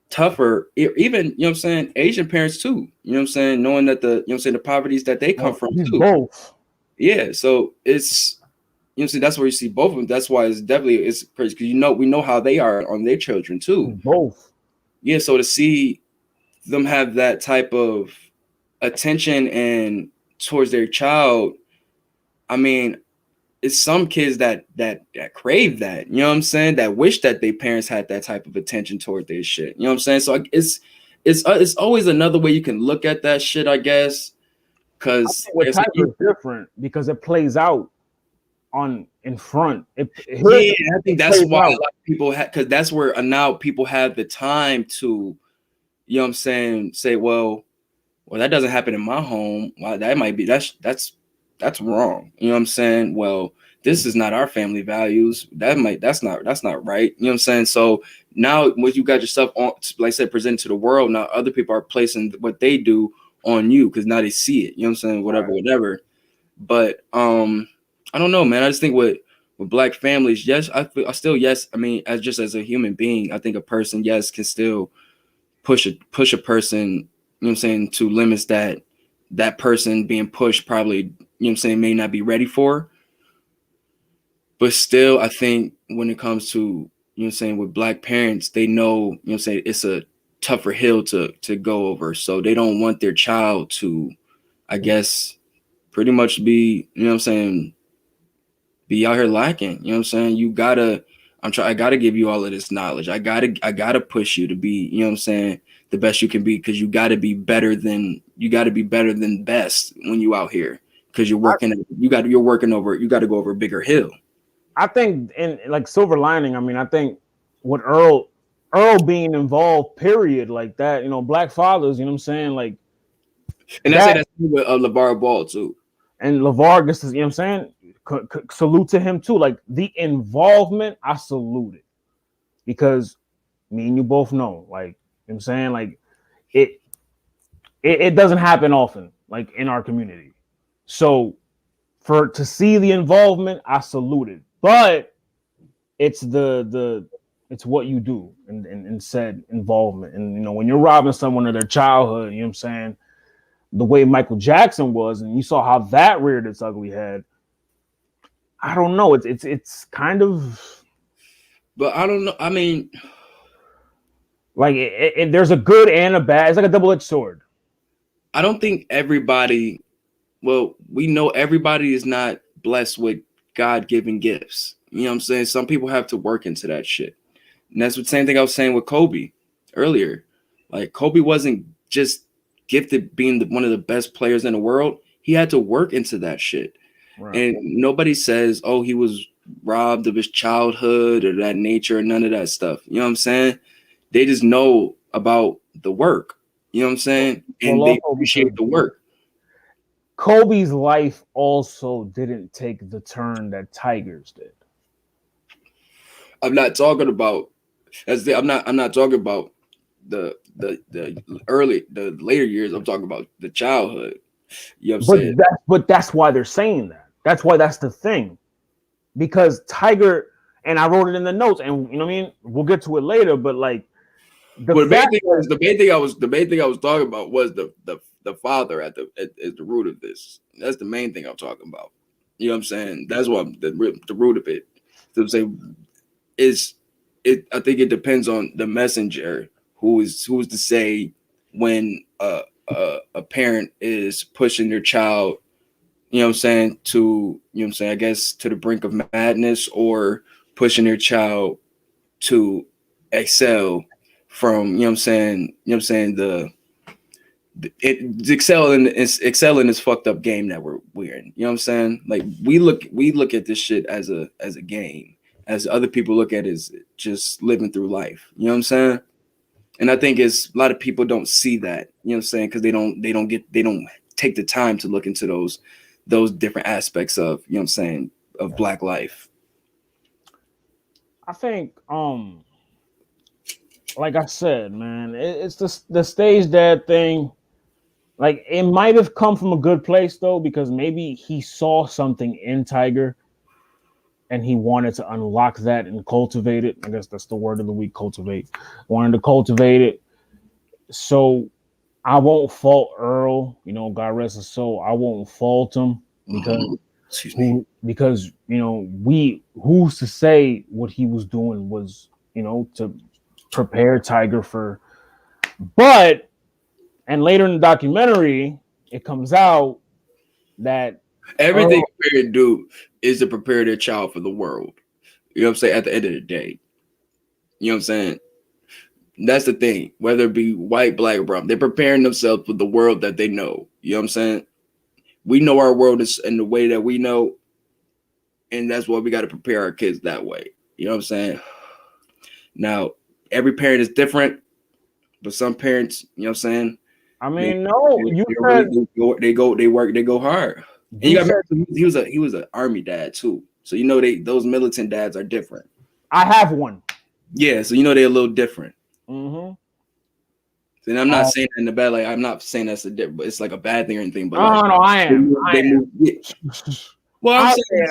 tougher, even, you know what I'm saying, Asian parents too, you know what I'm saying, knowing that the, you know what I'm saying, the poverties that they come from too. Both. Yeah, so it's, you know what I'm saying, that's where you see both of them. That's why it's crazy, because we know how they are on their children too. Both. Yeah, so to see them have that type of attention and towards their child, I mean, it's some kids that crave that, you know what I'm saying, that wish that their parents had that type of attention toward their shit, you know what I'm saying. So it's always another way you can look at that shit, I guess, because with Tiger is different because it plays out in front. I think that's why a lot of people because that's where now people have the time to, you know what I'm saying, say, well, that doesn't happen in my home. Well, that might be that's wrong. You know what I'm saying? Well, this is not our family values. That's not right. You know what I'm saying? So now when you got yourself on, like I said, presented to the world, now other people are placing what they do on you because now they see it. You know what I'm saying? Whatever. But I don't know, man. I just think with black families, yes, I still, yes. I mean, as a human being, I think a person, yes, can still push a person, you know what I'm saying, to limits that person being pushed probably, you know what I'm saying, may not be ready for. But still, I think when it comes to, you know what I'm saying, with black parents, they know, you know what I'm saying, it's a tougher hill to go over. So they don't want their child to, I guess, pretty much be, you know what I'm saying, be out here lacking. You know what I'm saying? I gotta give you all of this knowledge. I gotta push you to be, you know what I'm saying, the best you can be, because you gotta be better than best when you out here. Because you got to go over a bigger hill. I think in like silver lining, I mean, I think with Earl being involved, period, like that, you know, black fathers, you know what I'm saying, like, and that's with LeVar Ball too. And LeVar gets, you know what I'm saying, salute to him too. Like the involvement, I salute it, because me and you both know, like, you know what I'm saying, like it doesn't happen often, like in our community. So to see the involvement, I salute it. But it's it's what you do and said involvement. And, you know, when you're robbing someone of their childhood, you know what I'm saying, the way Michael Jackson was, and you saw how that reared its ugly head. I don't know. It's kind of. But I don't know. I mean, like there's a good and a bad. It's like a double-edged sword. I don't think everybody. Well, we know everybody is not blessed with God-given gifts. You know what I'm saying? Some people have to work into that shit. And that's the same thing I was saying with Kobe earlier. Like, Kobe wasn't just gifted being one of the best players in the world. He had to work into that shit. Right. And nobody says, oh, he was robbed of his childhood or that nature or none of that stuff. You know what I'm saying? They just know about the work. You know what I'm saying? And they appreciate the work. Kobe's life also didn't take the turn that Tiger's did. I'm not talking about I'm not talking about the later years. I'm talking about the childhood. You know what I'm saying? But that's why they're saying that. That's why that's the thing. Because Tiger, and I wrote it in the notes, and you know what I mean? We'll get to it later, but like the main thing I was talking about was the father at the root of this. That's the main thing I'm talking about. You know what I'm saying? That's what the root of it. So I'm saying I think it depends on the messenger who's to say when a parent is pushing their child, you know what I'm saying, to, you know what I'm saying, I guess to the brink of madness, or pushing their child to excel from, you know what I'm saying, excelling this fucked up game that we're in. You know what I'm saying? Like, we look at this shit as a game, as other people look at it as just living through life. You know what I'm saying? And I think a lot of people don't see that, you know what I'm saying, because they don't take the time to look into those different aspects of, you know what I'm saying, of Black life. I think like I said, man, it's the stage dad thing. Like, it might have come from a good place though, because maybe he saw something in Tiger and he wanted to unlock that and cultivate it. I guess that's the word of the week, cultivate. Wanted to cultivate it. So I won't fault Earl, you know, God rest his soul. I won't fault him because you know, who's to say what he was doing was, you know, to prepare Tiger for. But, and later in the documentary, it comes out that everything a parent do is to prepare their child for the world. You know what I'm saying? At the end of the day, you know what I'm saying? That's the thing. Whether it be white, black, or brown, they're preparing themselves for the world that they know. You know what I'm saying? We know our world is in the way that we know, and that's why we got to prepare our kids that way. You know what I'm saying? Now, every parent is different, but some parents, you know what I'm saying? I mean, they go hard. And you got to remember, he was an army dad too. So you know those militant dads are different. I have one. Yeah, so you know they're a little different. Mm-hmm. And I'm not saying that in the bad, like I'm not saying that's but it's like a bad thing or anything. But no, I am. Well, I'm saying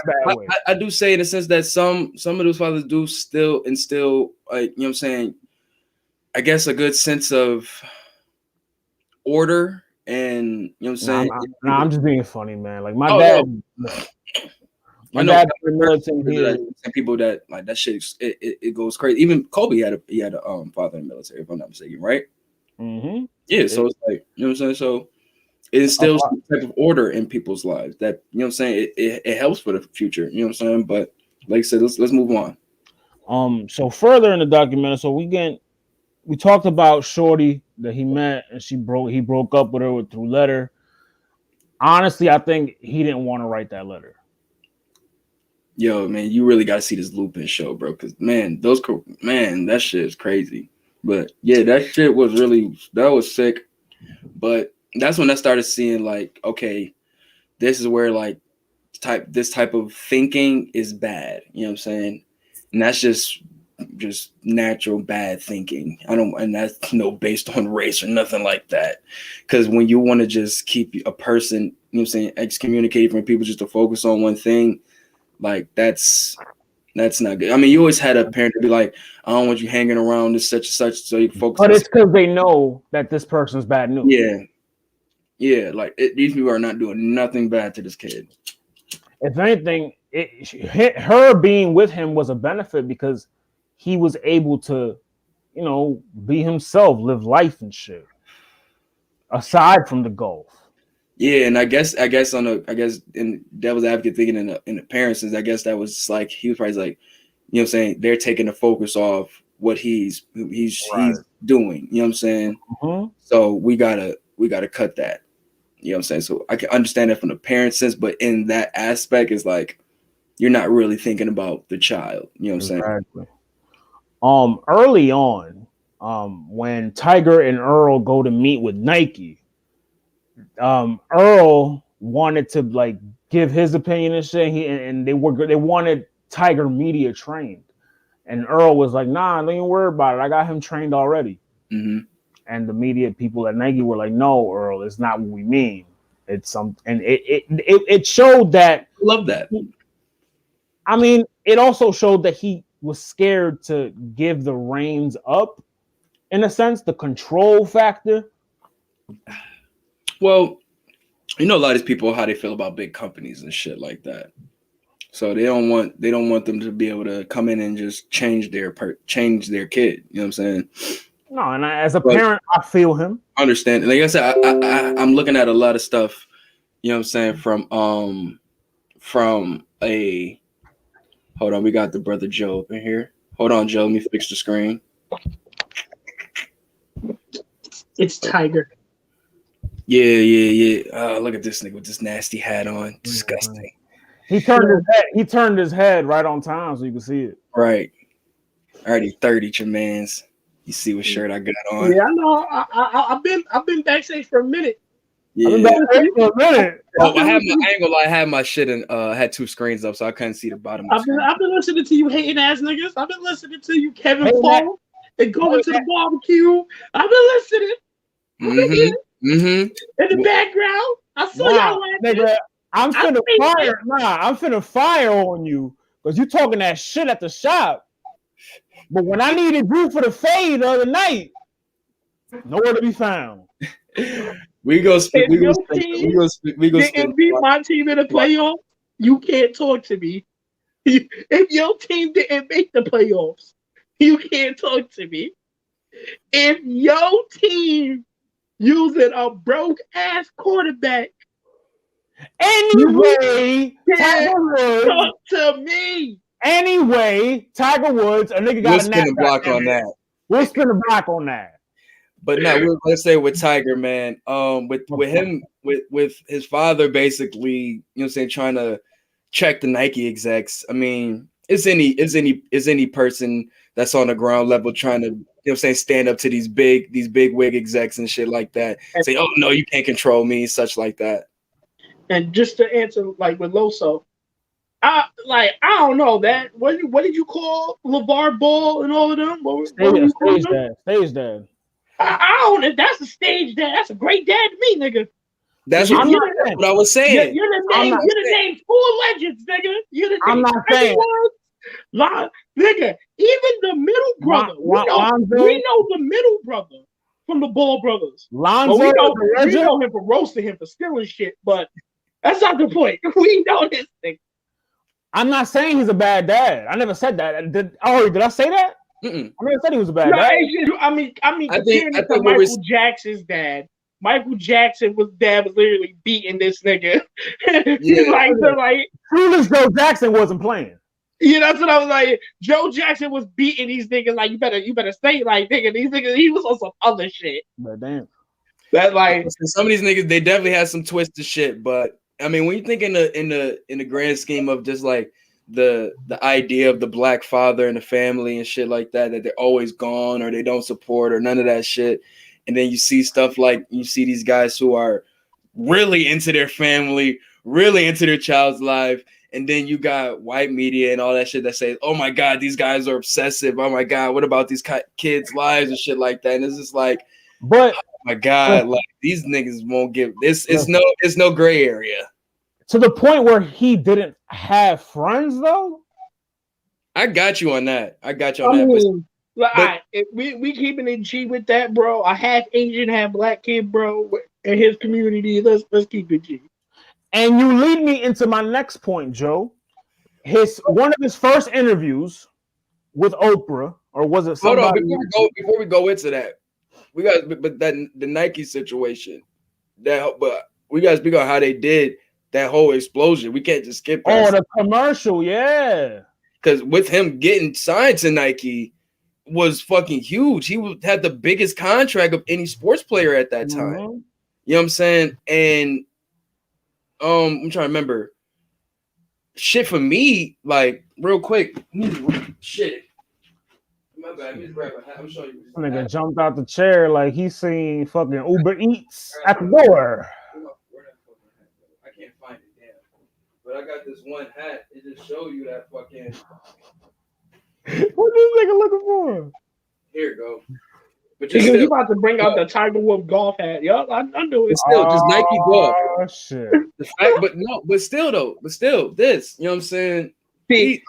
I do say in a sense that some of those fathers do still instill, like, you know what I'm saying, I guess a good sense of order, and you know what I'm saying. I'm just being funny, man. Like my dad. I know people that like that shit. It goes crazy. Even Kobe had a father in the military, if I'm not mistaken, right? Mm-hmm. Yeah, so it's like, you know what I'm saying. So it instills some type of order in people's lives that, you know what I'm saying. It helps for the future. You know what I'm saying. But like I said, let's move on. So further in the documentary, so we talked about Shorty that he met and he broke up with her through letter. Honestly, I think he didn't want to write that letter. Yo, man, you really got to see this Lupin show, bro. Because, man, that shit is crazy. But, yeah, that shit was was sick. But that's when I started seeing, like, okay, this is where, like, this type of thinking is bad. You know what I'm saying? And that's just just natural bad thinking. And that's no based on race or nothing like that. Because when you want to just keep a person, you know what I'm saying, excommunicate from people just to focus on one thing, like that's not good. I mean, you always had a parent to be like, I don't want you hanging around this such and such, so you can focus. But it's because they know that this person's bad news. Yeah. Like these people are not doing nothing bad to this kid. If anything, her being with him was a benefit because he was able to, you know, be himself, live life and shit. Aside from the golf. Yeah, and I guess in devil's advocate thinking in the parents, I guess that was like he was probably like, you know what I'm saying, they're taking the focus off what he's doing. You know what I'm saying? Mm-hmm. So we gotta cut that. You know what I'm saying? So I can understand that from the parents' sense, but in that aspect, it's like you're not really thinking about the child. You know what I'm saying? Early on, when Tiger and Earl go to meet with Nike, Earl wanted to like give his opinion and shit, and they wanted Tiger media trained, and Earl was like, "Nah, don't even worry about it. I got him trained already." Mm-hmm. And the media people at Nike were like, "No, Earl, it's not what we mean. It's some," and it showed that. Love that. I mean, it also showed that he was scared to give the reins up, in a sense, the control factor. Well, you know, a lot of these people how they feel about big companies and shit like that. So they don't want them to be able to come in and just change their kid. You know what I'm saying? No, and as a parent, I feel him. Understand. Like I said, I'm looking at a lot of stuff, you know what I'm saying, from a hold on, we got the brother Joe up in here. Hold on, Joe, let me fix the screen. It's Tiger. Yeah. Look at this nigga with this nasty hat on. Disgusting. He turned his head right on time so you can see it. Right. Already 30, your mans. You see what shirt I got on? Yeah, I know. I've been backstage for a minute. Yeah. I've been backstage for a minute. Oh, I ain't gonna lie, I had my shit and had two screens up, so I couldn't see the bottom of the screen. I've been listening to you hating ass niggas. I've been listening to you, Kevin Paul, and going to the barbecue. I've been listening. In the background. I saw y'all nigga, I'm finna fire on you because you talking that shit at the shop. But when I needed you for the fade the other night, nowhere to be found. We go speak. We go didn't beat my team in the playoffs. You can't talk to me. If your team didn't make the playoffs, you can't talk to me. If your team using a broke ass quarterback, anyway, Tiger Woods, talk to me. Anyway, Tiger Woods, a nigga got we'll spin a block on that. We'll spin a block on that. But no, let's say with Tiger, man, with him, with his father basically, you know what I'm saying, trying to check the Nike execs. I mean, is any person that's on the ground level trying to, you know what I'm saying, stand up to these big wig execs and shit like that. Say, oh no, you can't control me, such like that. And just to answer like with Loso, I don't know that. What did you call LeVar Ball and all of them? Stage dad. I don't know. That's a stage dad. That's a great dad to me, nigga. That's what I was saying. You're the name four legends, nigga. You're the I'm not saying. Nigga, even the middle brother. We know the middle brother from the Ball brothers. Lonzo, we know him for roasting him for stealing shit, but that's not the point. We know this thing. I'm not saying he's a bad dad. I never said that. Did I say that? Mm-mm. I never said he was a bad dad. I mean, comparing it to Michael Jackson's dad. Michael Jackson was literally beating this nigga. Clueless Joe Jackson wasn't playing. Yeah, that's what I was like. Joe Jackson was beating these niggas like you better stay like nigga. These niggas, he was on some other shit. But damn. That like some of these niggas, they definitely had some twisted shit, but I mean, when you think in the grand scheme of just like the idea of the black father and the family and shit like that they're always gone or they don't support or none of that shit, and then you see stuff like you see these guys who are really into their family, really into their child's life, And then you got white media and all that shit that says, oh my God, these guys are obsessive. Oh my God, what about these kids' lives and shit like that? And it's just like, but oh my God, like these niggas won't give this. It's no gray area. To the point where he didn't have friends though. I got you on that. We keeping it G with that, bro. A half Asian, half black kid, bro, in his community. Let's keep it G. And you lead me into my next point, Joe. One of his first interviews with Oprah, or was it somebody? Hold on, before we go into that, we got the Nike situation. But we got to speak on how they did that whole explosion. We can't just skip past the commercial, yeah. Because with him getting signed to Nike was fucking huge. He had the biggest contract of any sports player at that time. Mm-hmm. You know what I'm saying? And I'm trying to remember. Shit for me, like real quick. Shit. My bad. I'm showing you. Nigga jumped out the chair like he seen fucking Uber Eats at the door. I can't find it, damn. But I got this one hat. It just show you that fucking. What this nigga looking for? Here you go. But you about to bring out the Tiger Woods golf hat? Yup, I knew it. It's still just Nike golf. Oh shit! But still, this. You know what I'm saying? He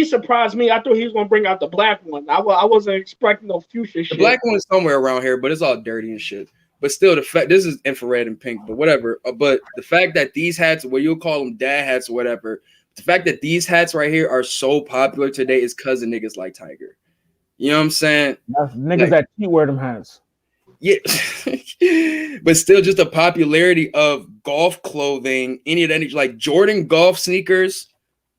surprised me. I thought he was gonna bring out the black one. I wasn't expecting no fuchsia shit. The black one is somewhere around here, but it's all dirty and shit. But still, the fact this is infrared and pink, but whatever. But the fact that these hats, what you'll call them dad hats or whatever, the fact that these hats right here are so popular today is because of niggas like Tiger. You know what I'm saying? That's niggas that keep wear them hats. Yeah, but still, just the popularity of golf clothing, any of that, like Jordan golf sneakers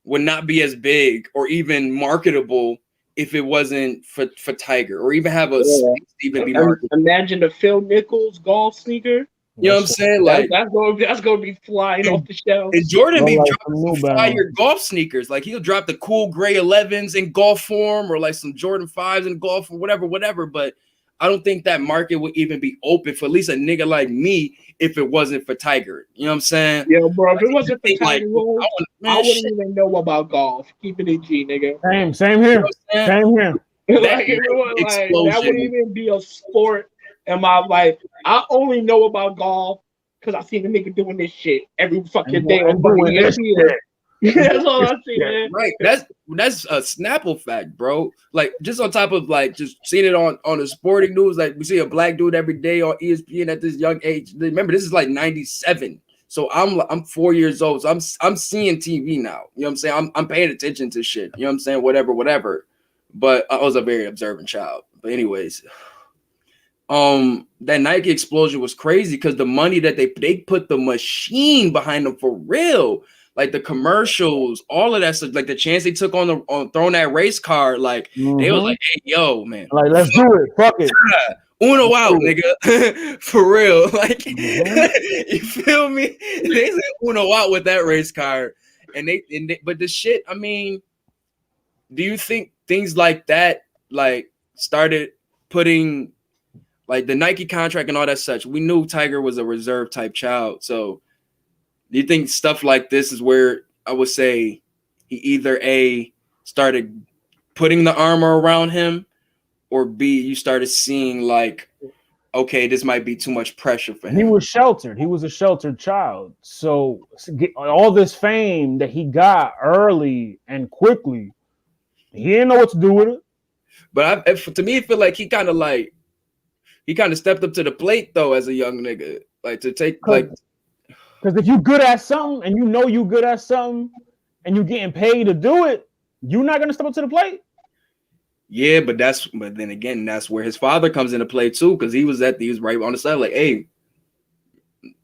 would not be as big or even marketable if it wasn't for Tiger, or even have a space to even be marketable. Imagine the Phil Nichols golf sneaker. You know what I'm saying? Like that's gonna be flying off the shelves. And Jordan be dropping fire golf sneakers. Like he'll drop the cool gray 11s in golf form, or like some Jordan 5s in golf, or whatever. But I don't think that market would even be open for at least a nigga like me if it wasn't for Tiger. You know what I'm saying? Yeah, bro. If it wasn't for Tiger, I wouldn't even know about golf. Keeping it G, nigga. Same here. Same here. That wouldn't even be a sport in my life. I only know about golf because I seen the nigga doing this shit every fucking day on ESPN. That's all I see, man. Right. That's a Snapple fact, bro. Like just on top of like just seeing it on the sporting news, like we see a black dude every day on ESPN at this young age. Remember, this is like 97. So I'm 4 years old. So I'm seeing TV now. You know what I'm saying? I'm paying attention to shit. You know what I'm saying? Whatever. But I was a very observant child. But anyways, that Nike explosion was crazy because the money that they put the machine behind them for real. Like the commercials, all of that stuff, like the chance they took on throwing that race car, like they was like, "Hey, yo, man, like let's do it, fuck it, Uno out, nigga, for real." Like, you feel me? They said Uno out with that race car, but the shit. I mean, do you think things like that, like, started putting, like, the Nike contract and all that such? We knew Tiger was a reserve type child, so. Do you think stuff like this is where I would say he either A, started putting the armor around him, or B, you started seeing like, okay, this might be too much pressure for him? He was sheltered. He was a sheltered child. So all this fame that he got early and quickly, he didn't know what to do with it. But to me, I feel like he kind of stepped up to the plate though as a young nigga, like to take like. Because if you're good at something and you know you're good at something and you're getting paid to do it, you're not going to step up to the plate. Yeah, but then again, that's where his father comes into play too, because he was right on the side, like, hey,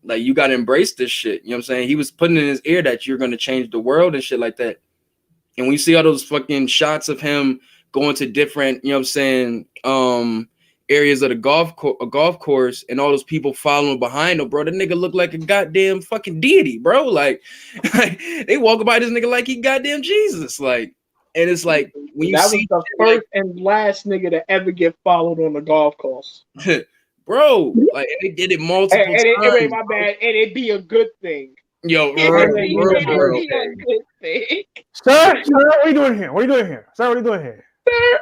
like you got to embrace this shit. You know what I'm saying? He was putting in his ear that you're going to change the world and shit like that. And when you see all those fucking shots of him going to different, you know what I'm saying, areas of the golf course, and all those people following behind him, bro. That nigga looked like a goddamn fucking deity, bro. Like they walk by this nigga like he goddamn Jesus. Like, and it's like when you see was the first and last nigga to ever get followed on the golf course, bro. Like they did it multiple times. It ain't my bad, and it be a good thing. Yo, Sir, what are you doing here? What are you doing here? Sir, what are you doing here? Sir,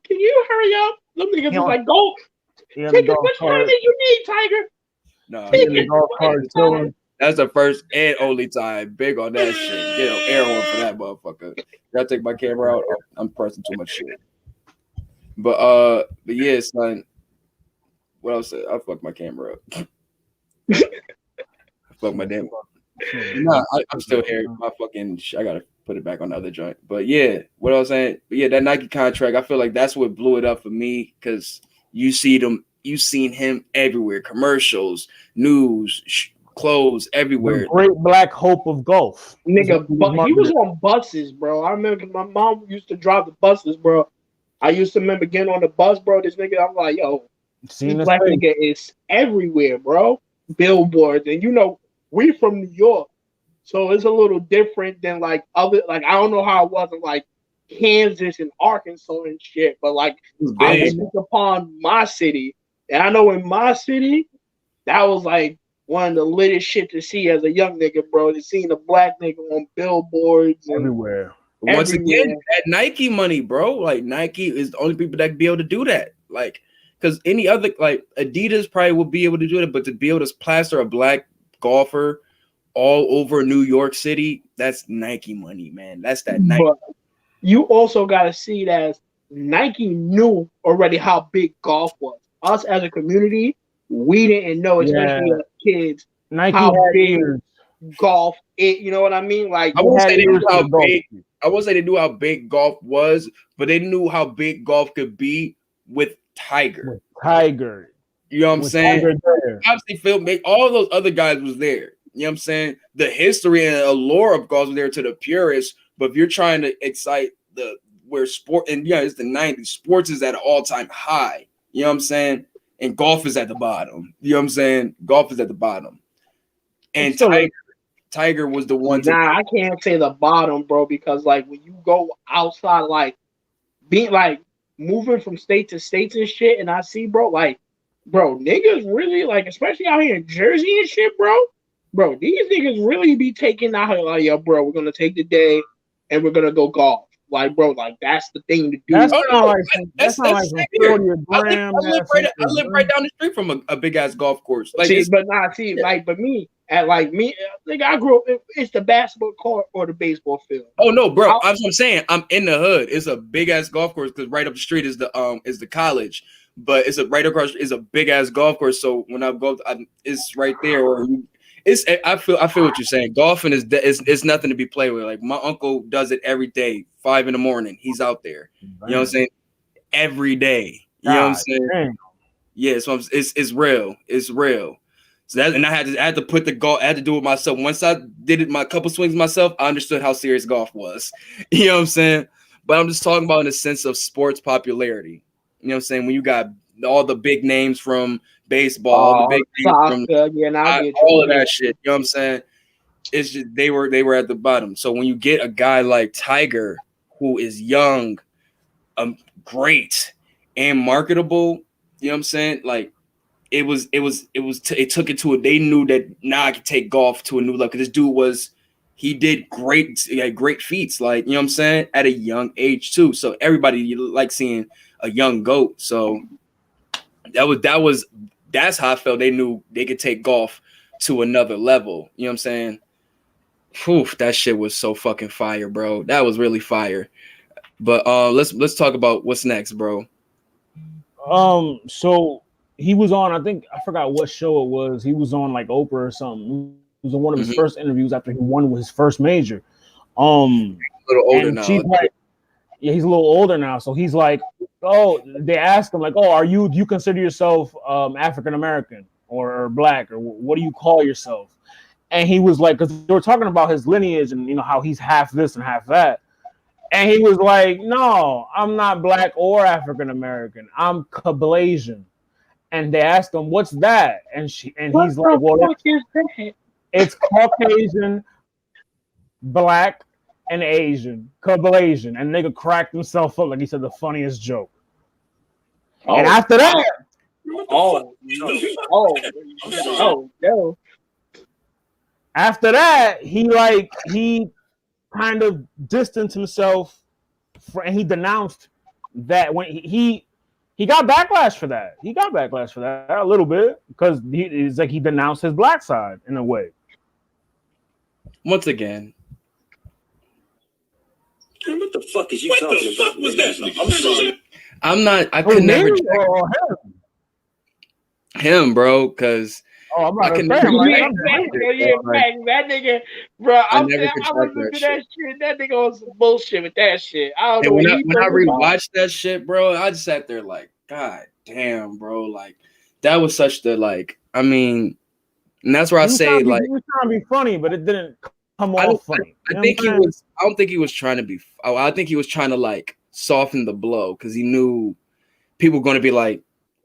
can you hurry up? Them niggas is like, go. Take as much time as you need, Tiger. No, Take as much time. that's the first and only time. Big on that shit. Get an air horn for that motherfucker. Gotta take my camera out. I'm pressing too much shit. But yeah, son. What else? I fucked my camera up. I fucked my damn. Nah, I'm still here. My fucking. I gotta put it back on the other joint. But yeah, what I was saying. But yeah, that Nike contract. I feel like that's what blew it up for me because you see them. You seen him everywhere. Commercials, news, clothes, everywhere. The great black hope of golf. Nigga, he was on buses, bro. I remember my mom used to drive the buses, bro. I used to remember getting on the bus, bro. This nigga, I'm like, yo, this black nigga is everywhere, bro. Billboards, and you know, we from New York, so it's a little different than like other. Like I don't know how it was in like Kansas and Arkansas and shit, but like I look upon my city, and I know in my city, that was like one of the littest shit to see as a young nigga, bro. To seeing a black nigga on billboards and everywhere. Once again, that Nike money, bro. Like Nike is the only people that can be able to do that. Like, because any other, like Adidas probably will be able to do it, but to be able to plaster a black golfer all over New York City, that's Nike money, man. That's that Nike. But you also got to see that as Nike knew already how big golf was. Us as a community, we didn't know, especially as kids, Nike how big golf is. You know what I mean? Like I won't say they knew how big. I won't say they knew how big golf was, but they knew how big golf could be with Tiger. You know what I'm saying? Obviously, Phil, all those other guys was there. You know what I'm saying? The history and allure of golf was there to the purists. But if you're trying to excite where sport, and yeah, it's the 90s, sports is at an all-time high. You know what I'm saying? And golf is at the bottom. You know what I'm saying? Golf is at the bottom. And Tiger was the one. I can't say the bottom, bro, because like when you go outside, like being like moving from state to states and shit, and I see, bro, niggas really like, especially out here in Jersey and shit, bro, these niggas really be taking out here like, yo, bro, we're gonna take the day and we're gonna go golf. Like, bro, like that's the thing to do. That's not like I live right down the street from a big ass golf course. Like, but me, like I grew up. It's the basketball court or the baseball field. Oh no, bro! That's what I'm saying. I'm in the hood. It's a big ass golf course because right up the street is the college, but it's right across is a big ass golf course. So when I go, it's right there. I feel what you're saying. Golfing is nothing to be played with. Like my uncle does it every day, 5 a.m. He's out there. You know what I'm saying? Every day. You know what I'm saying? Dang. Yeah, so it's real. It's real. So that, and I had to put the golf. I had to do it myself. Once I did it, my couple swings myself, I understood how serious golf was. You know what I'm saying? But I'm just talking about in the sense of sports popularity. You know what I'm saying? When you got all the big names from baseball, the big names from all of that shit. You know what I'm saying? It's just they were at the bottom. So when you get a guy like Tiger, who is young, great, and marketable, you know what I'm saying? Like it took it to it. They knew that now I could take golf to a new level. Because this dude he did great. He had great feats, like, you know what I'm saying, at a young age too. So everybody like seeing a young GOAT. So that's how I felt. They knew they could take golf to another level. You know what I'm saying? Whew, that shit was so fucking fire, bro. That was really fire. But let's talk about what's next, bro. So he was on, I forgot what show it was. He was on like Oprah or something. It was on one of his first interviews after he won his first major. A little older now. Yeah, he's a little older now. So he's like, they asked him like, do you consider yourself African American or black, or what do you call yourself? And he was like, because they were talking about his lineage and, you know, how he's half this and half that. And he was like, no, I'm not black or African American. I'm Cablasian. And they asked him, what's that? And he's like, well, it's Caucasian, black, and Asian. Cablasian. And nigga cracked himself up like he said the funniest joke. And after that, After that, he kind of distanced himself, and he denounced that when he got backlash for that. He got backlash for that a little bit because it's like he denounced his black side in a way. Once again, what the fuck is you talking about? What the fuck was that? I'm sorry. I'm not. I could never him, bro, because I can never. That nigga, bro. I was looking at that shit. That nigga was some bullshit with that shit. I don't know. When I rewatched that shit, bro, I just sat there like, God damn, bro, like that was such the like. I mean, and that's where I say like he was trying to be funny, but it didn't come off funny. I think he was. I don't think he was trying to be. I think he was trying to like soften the blow because he knew people were going to be like,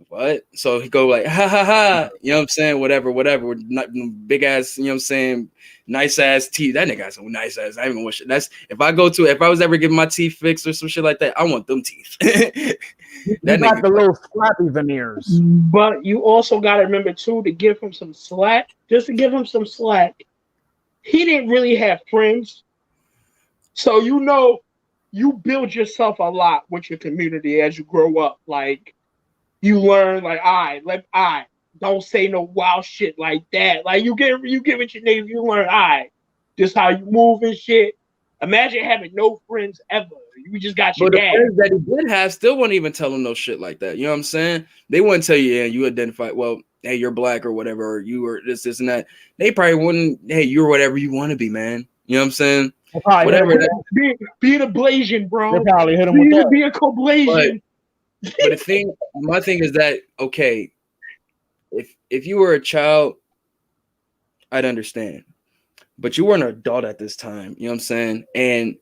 what? So he go like, ha ha ha, you know what I'm saying? Whatever. Not big ass, you know what I'm saying? Nice ass teeth. That nigga has some nice ass. I even wish that's if I was ever getting my teeth fixed or some shit like that, I want them teeth. That got the little flappy veneers. But you also got to remember too to give him some slack. Just to give him some slack. He didn't really have friends. So you build yourself a lot with your community as you grow up. Like you learn, like, don't say no wild shit like that. Like you give it your niggas, you learn, just how you move and shit. Imagine having no friends ever. You just got your dad. The friends that he did have still wouldn't even tell him no shit like that. You know what I'm saying? They wouldn't tell you, you identify, well, hey, you're black or whatever, or you are this and that. They probably wouldn't, hey, you're whatever you want to be, man. You know what I'm saying? Whatever. Be the Blasian, bro. They probably hit him with that. Be a co-Blasian. But my thing is that, okay, if you were a child, I'd understand. But you were an adult at this time, you know what I'm saying? And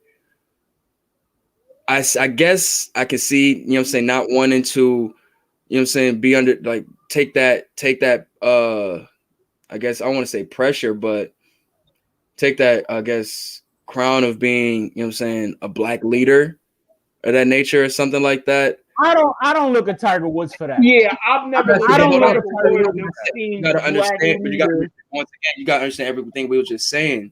I guess I could see, you know what I'm saying, not wanting to, you know what I'm saying, be under, like, take that, I guess I don't want to say pressure, but take that, I guess, crown of being, you know what I'm saying, a black leader of that nature or something like that. I don't look at Tiger Woods for that. Yeah, I've never. I don't look at Tiger Woods. You gotta understand. Once again, you gotta understand everything we were just saying.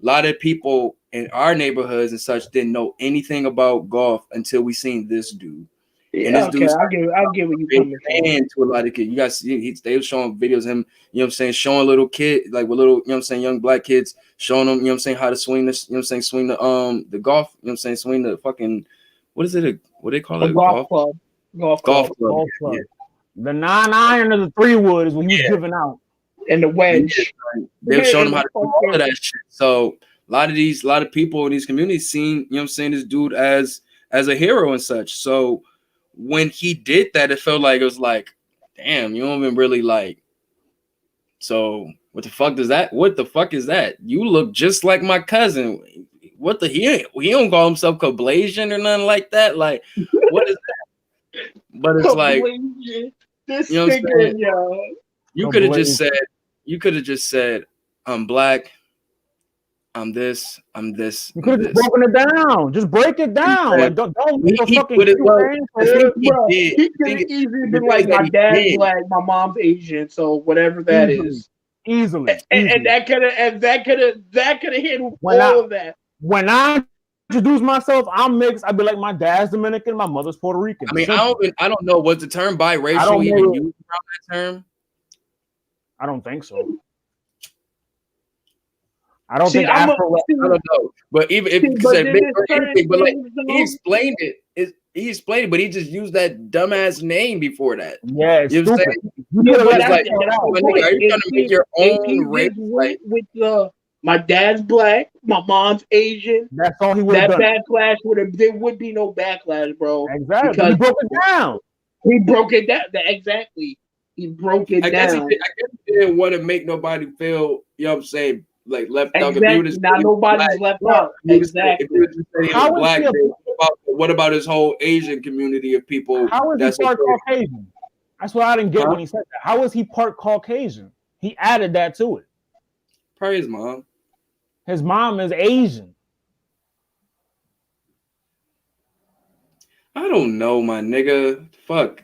A lot of people in our neighborhoods and such didn't know anything about golf until we seen this dude. Yeah, and this okay, dude I'll give what you coming from. To a lot of kids. You guys, they were showing videos of him, you know what I'm saying, showing little kid, like with little, you know what I'm saying, young black kids, showing them, you know what I'm saying, how to swing this, you know what I'm saying, swing the golf, you know what I'm saying, swing the fucking, what is it? What do they call it? Golf club. Golf club. Yeah. The 9-iron or the 3-wood is what he's giving out. And the wedge. They were showing them how to do all of that shit. So a lot of people in these communities seen, you know what I'm saying, this dude as a hero and such. So when he did that, it felt like it was like, damn, you don't even really like. So what the fuck is that? You look just like my cousin. What the he don't call himself Cablasian or nothing like that. Like, what is that? But it's like, this you know what I'm saying? Yo. You could have just said, I'm black. I'm this. You could have broken it down. Just break it down. Like, don't make a fucking he could have easily been like, my dad's black, my mom's Asian, so whatever that is. Easily. And that could have handled all of that. When I introduce myself, I'm mixed. I'd be like, my dad's Dominican, my mother's Puerto Rican. I mean, I don't know. Was the term biracial even used around that term? I don't think so. I don't think I don't know. But even if he said anything, but like he explained it. He explained it, but he just used that dumbass name before that. Yeah, it's you know stupid. Are you trying to make your own race? Like with my dad's black, my mom's Asian. That's all he would have done. That backlash there would be no backlash, bro. Exactly. Because he broke it down. He broke it down. Exactly. He broke it down. I guess he didn't want to make nobody feel, you know what I'm saying, like left out. Exactly. Now nobody's left out. Exactly. What about his whole Asian community of people? How is he part Caucasian? That's what I didn't get when he said that. How is he part Caucasian? He added that to it. Probably his mom. His mom is Asian. I don't know, my nigga. Fuck.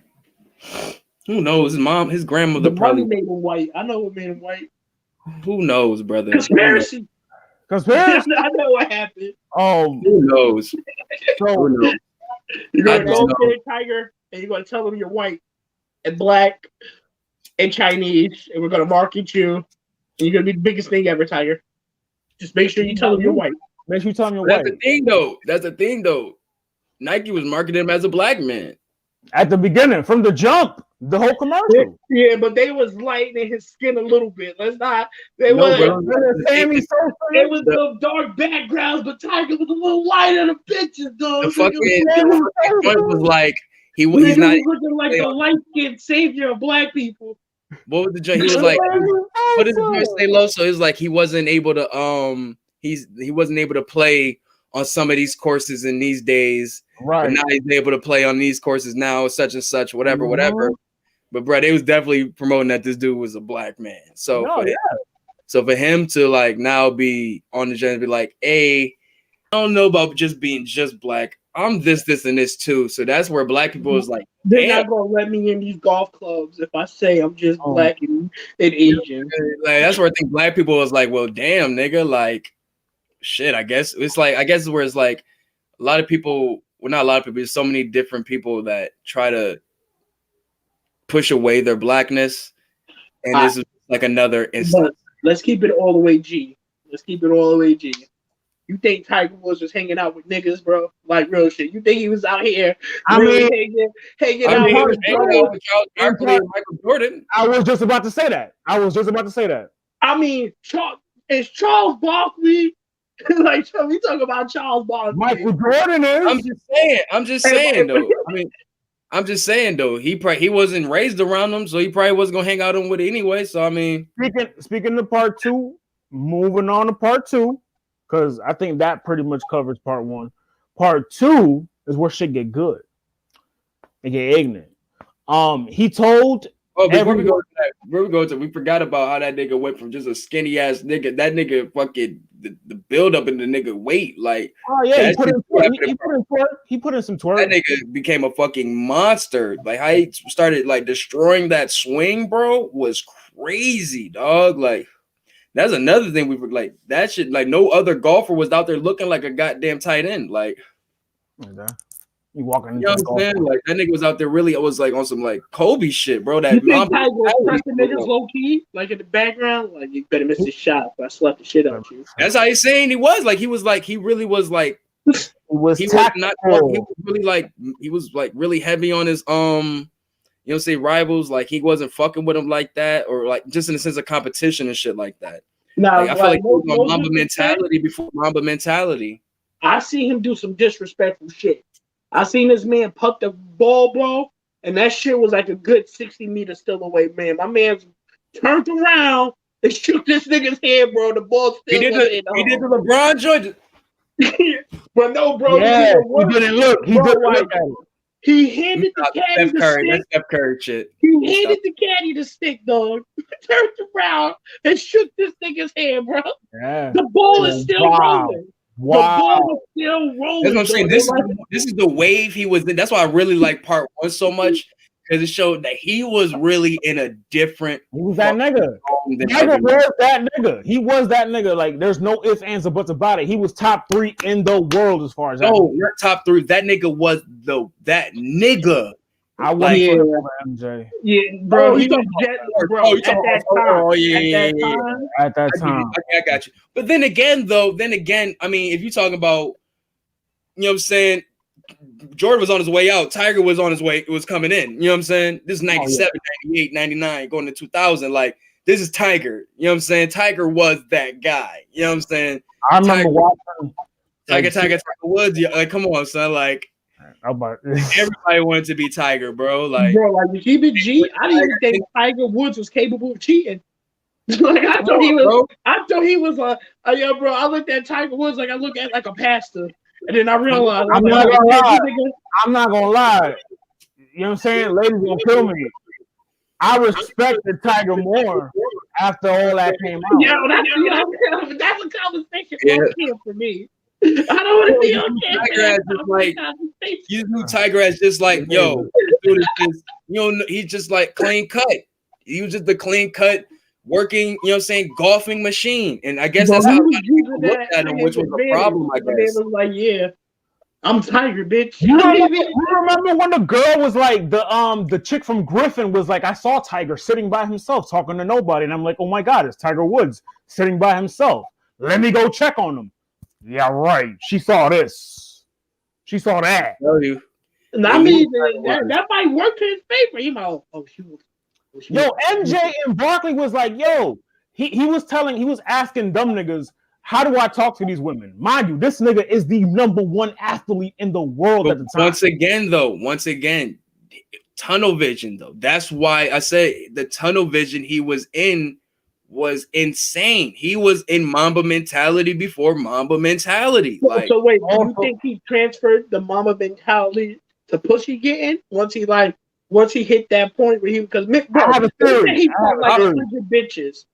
Who knows? His mom, his grandmother probably made him white. I know what made him white. Who knows, brother? Conspiracy. Conspiracy. I know what happened. Who knows? Who knows? You're gonna go to the tiger and you're gonna tell them you're white and black and Chinese, and we're gonna market you, and you're gonna be the biggest thing ever, Tiger. Just make sure you tell them you're white. Make sure you tell them you're That's white. That's the thing, though. Nike was marketing him as a black man at the beginning, from the jump, the whole commercial. Yeah, but they was lightening his skin a little bit. Let's not. It was the dark backgrounds, but Tiger was a little lighter in the pictures, though. The fucking was like he's not looking like the light-skinned savior of black people. What was the joint? He was like, what did the joint say, Loso? It was like he wasn't able to he wasn't able to play on some of these courses in these days. Right. But now he's able to play on these courses now, such and such, whatever. But bro, they was definitely promoting that this dude was a black man. So so for him to like now be on the journey and be like, hey, I don't know about just being just black. I'm this, and this too. So that's where black people is like, they're not gonna let me in these golf clubs if I say I'm just black and Asian. Like, that's where I think black people was like, well, damn, nigga, like, shit. I guess where it's like a lot of people. Well, not a lot of people. There's so many different people that try to push away their blackness, and this is like another instance. Let's keep it all the way G. You think Tiger Woods was hanging out with niggas, bro? Like real shit. You think he was out here hanging out with Michael Jordan? I was just about to say that. I mean, is Charles Barkley? Like we talk about Charles Barkley. Michael Jordan is. I'm just saying though. I mean, I'm just saying though. He wasn't raised around them, so he probably wasn't gonna hang out with it anyway. So I mean, speaking of part two, moving on to part two. Because I think that pretty much covers part one. Part two is where shit get good. They get ignorant. He told. Oh, before we go to, we forgot about how that nigga went from just a skinny ass nigga. That nigga fucking the build up in the nigga weight. Like, oh yeah, he put in some twerk. That nigga became a fucking monster. Like how he started like destroying that swing, bro, was crazy, dog. Like. That's another thing we were like that shit. Like no other golfer was out there looking like a goddamn tight end. Like you walking, you know what I'm saying? Like that nigga was out there really. It was like on some like Kobe shit, bro. That you think Tiger was pressing niggas low key, like in the background. Like you better miss this shot, if I slapped the shit out of you. That's how he's saying he was. Like he really was like he was really heavy on his you know, say rivals, like he wasn't fucking with him like that, or like just in the sense of competition and shit like that. Nah, like, I feel like he was on Mamba mentality before Mamba mentality. I seen him do some disrespectful shit. I seen this man puck the ball, bro, and that shit was like a good 60 meters still away, man. My man turned around and shook this nigga's head, bro. The ball still he did the LeBron joint. But no, bro. Yeah, he didn't look. He didn't look at it. He handed the caddy the stick. That's Steph Curry shit. He handed the caddy the stick, dog. Turned around and shook this nigga's hand, bro. Yeah. The ball is still rolling. Wow. The ball is still rolling. That's what I'm saying. This is the wave he was in. That's why I really like part one so much. Because it showed that he was really in a different. He was that nigga. He was that nigga. Like, there's no ifs, ands, or buts about it. He was top 3 in the world as far as you're top 3. That nigga was that nigga. I was MJ. Yeah, bro. He was at that time. I got you. But then again, I mean, if you're talking about, you know what I'm saying, Jordan was on his way out. Tiger was on his way. It was coming in. You know what I'm saying? This is 97, 98, 99, going to 2000. Like, this is Tiger. You know what I'm saying? Tiger was that guy. You know what I'm saying? I remember watching Tiger Woods. Like, come on, son. Like, everybody wanted to be Tiger, bro. Like, you keep it G. I didn't even think Tiger Woods was capable of cheating. Like, I thought he was like, yo, bro. I looked at Tiger Woods like I look at like a pastor. And then I realized I'm not gonna lie. You know what I'm saying? Ladies gonna kill me. I respected Tiger more after all that came out. Yeah, that's a conversation for me. I don't want to be on camera. You knew Tiger as just like, yo, dude is just, you know, he's just like clean cut. He was just the clean cut, working, you know what I'm saying, golfing machine. And I guess that's how people looked at him, which was a problem, I guess. Was like, yeah, I'm Tiger, bitch. You remember when the girl was like, the chick from Griffin was like, I saw Tiger sitting by himself talking to nobody. And I'm like, oh my God, it's Tiger Woods sitting by himself. Let me go check on him. Yeah, right. She saw this. She saw that. I mean, that might work to his favor. You know, Yo, MJ and Barkley was like, yo, he was asking dumb niggas, how do I talk to these women? Mind you, this nigga is the number one athlete in the world at the time. Once again, tunnel vision, though. That's why I say the tunnel vision he was in was insane. He was in Mamba mentality before Mamba mentality. So wait, do you think he transferred the Mamba mentality to pussy getting once he hit that point where because I have a theory. He fought like 100 bitches.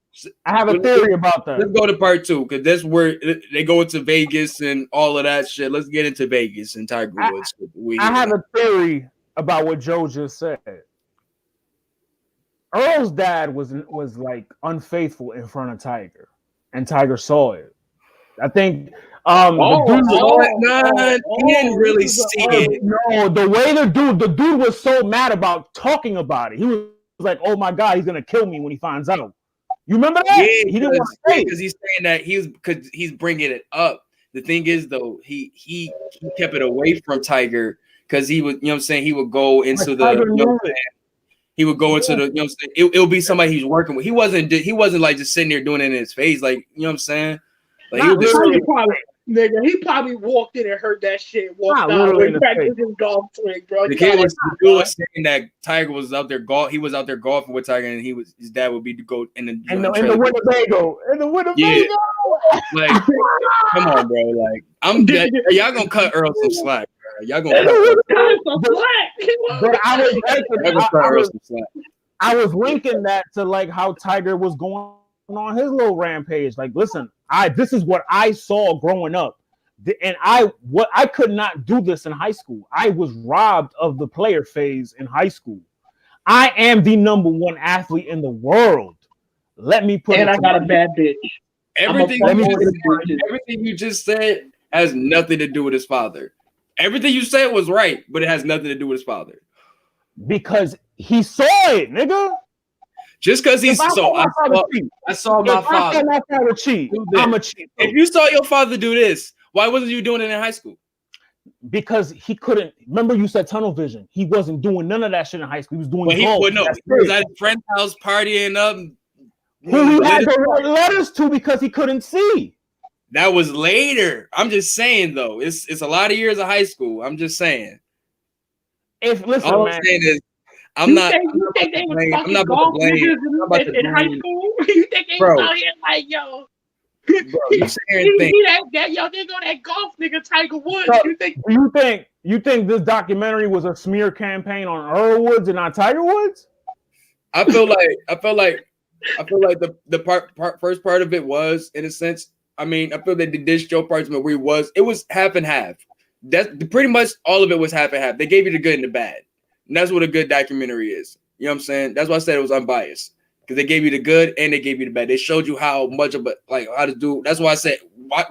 I have a theory about that. Let's go to part 2 because that's where they go into Vegas and all of that shit. Let's get into Vegas and Tiger Woods. I have a theory about what Joe just said. Earl's dad was like unfaithful in front of Tiger, and Tiger saw it. I think he didn't really see it. No, the way the dude was so mad about talking about it. He was like, "Oh my God, he's gonna kill me when he finds out." You remember that? Yeah, he didn't want to say because he's saying that because he's bringing it up. The thing is, though, he kept it away from Tiger because he would, you know what I'm saying, he would go into the, you know what I'm saying, he would go into the, you know what I'm saying, it'll be somebody he's working with. He wasn't like just sitting there doing it in his face, like, you know what I'm saying? Like he probably walked in and heard that shit, walked out and practiced his golf swing, bro. The kid was saying that Tiger was out there he was out there golfing with Tiger, and his dad would be to go in the Winnebago. Yeah. Like, come on, bro. Like, y'all gonna cut Earl some slack, bro. Y'all gonna cut some slack. But I was linking that to like how Tiger was going on his little rampage. Like, listen, this is what I saw growing up, and I could not do this in high school. I was robbed of the player phase in high school. I am the number one athlete in the world. Let me put. And I got a bad bitch. Everything you just said has nothing to do with his father. Everything you said was right, but it has nothing to do with his father. Because he saw it, nigga. Just because I saw my father. My father cheat. I'm a cheat. If you saw your father do this, why wasn't you doing it in high school? Because he couldn't. Remember, you said tunnel vision. He wasn't doing none of that shit in high school. He was doing. He was at his friend's house partying up. Who he had to write letters to because he couldn't see. That was later. I'm just saying, though, it's a lot of years of high school. I'm just saying. All I'm saying is, I'm not about to blame. In high school? You think they was out here like, yo? Bro, you that golf nigga Tiger Woods. So, you think this documentary was a smear campaign on Earl Woods and not Tiger Woods? I feel like the first part of it was, in a sense. I mean, I feel that the dish show parts where it was half and half. That's pretty much all of it was half and half. They gave you the good and the bad. And that's what a good documentary is. You know what I'm saying? That's why I said it was unbiased. Because they gave you the good and they gave you the bad. They showed you how much of how to do. That's why I said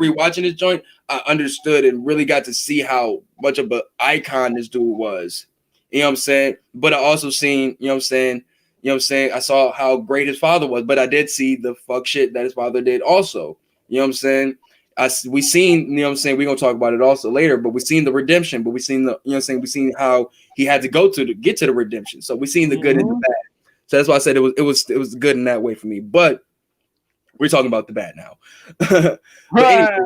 rewatching this joint, I understood and really got to see how much of an icon this dude was. You know what I'm saying? But I also seen, you know what I'm saying? I saw how great his father was, but I did see the fuck shit that his father did also. You know what I'm saying? We seen, you know what I'm saying? We're gonna talk about it also later, but we seen the redemption, but we seen the, you know what I'm saying? We seen how he had to go to get to the redemption. So we seen the good and the bad. So that's why I said it was good in that way for me. But we're talking about the bad now. But anyway,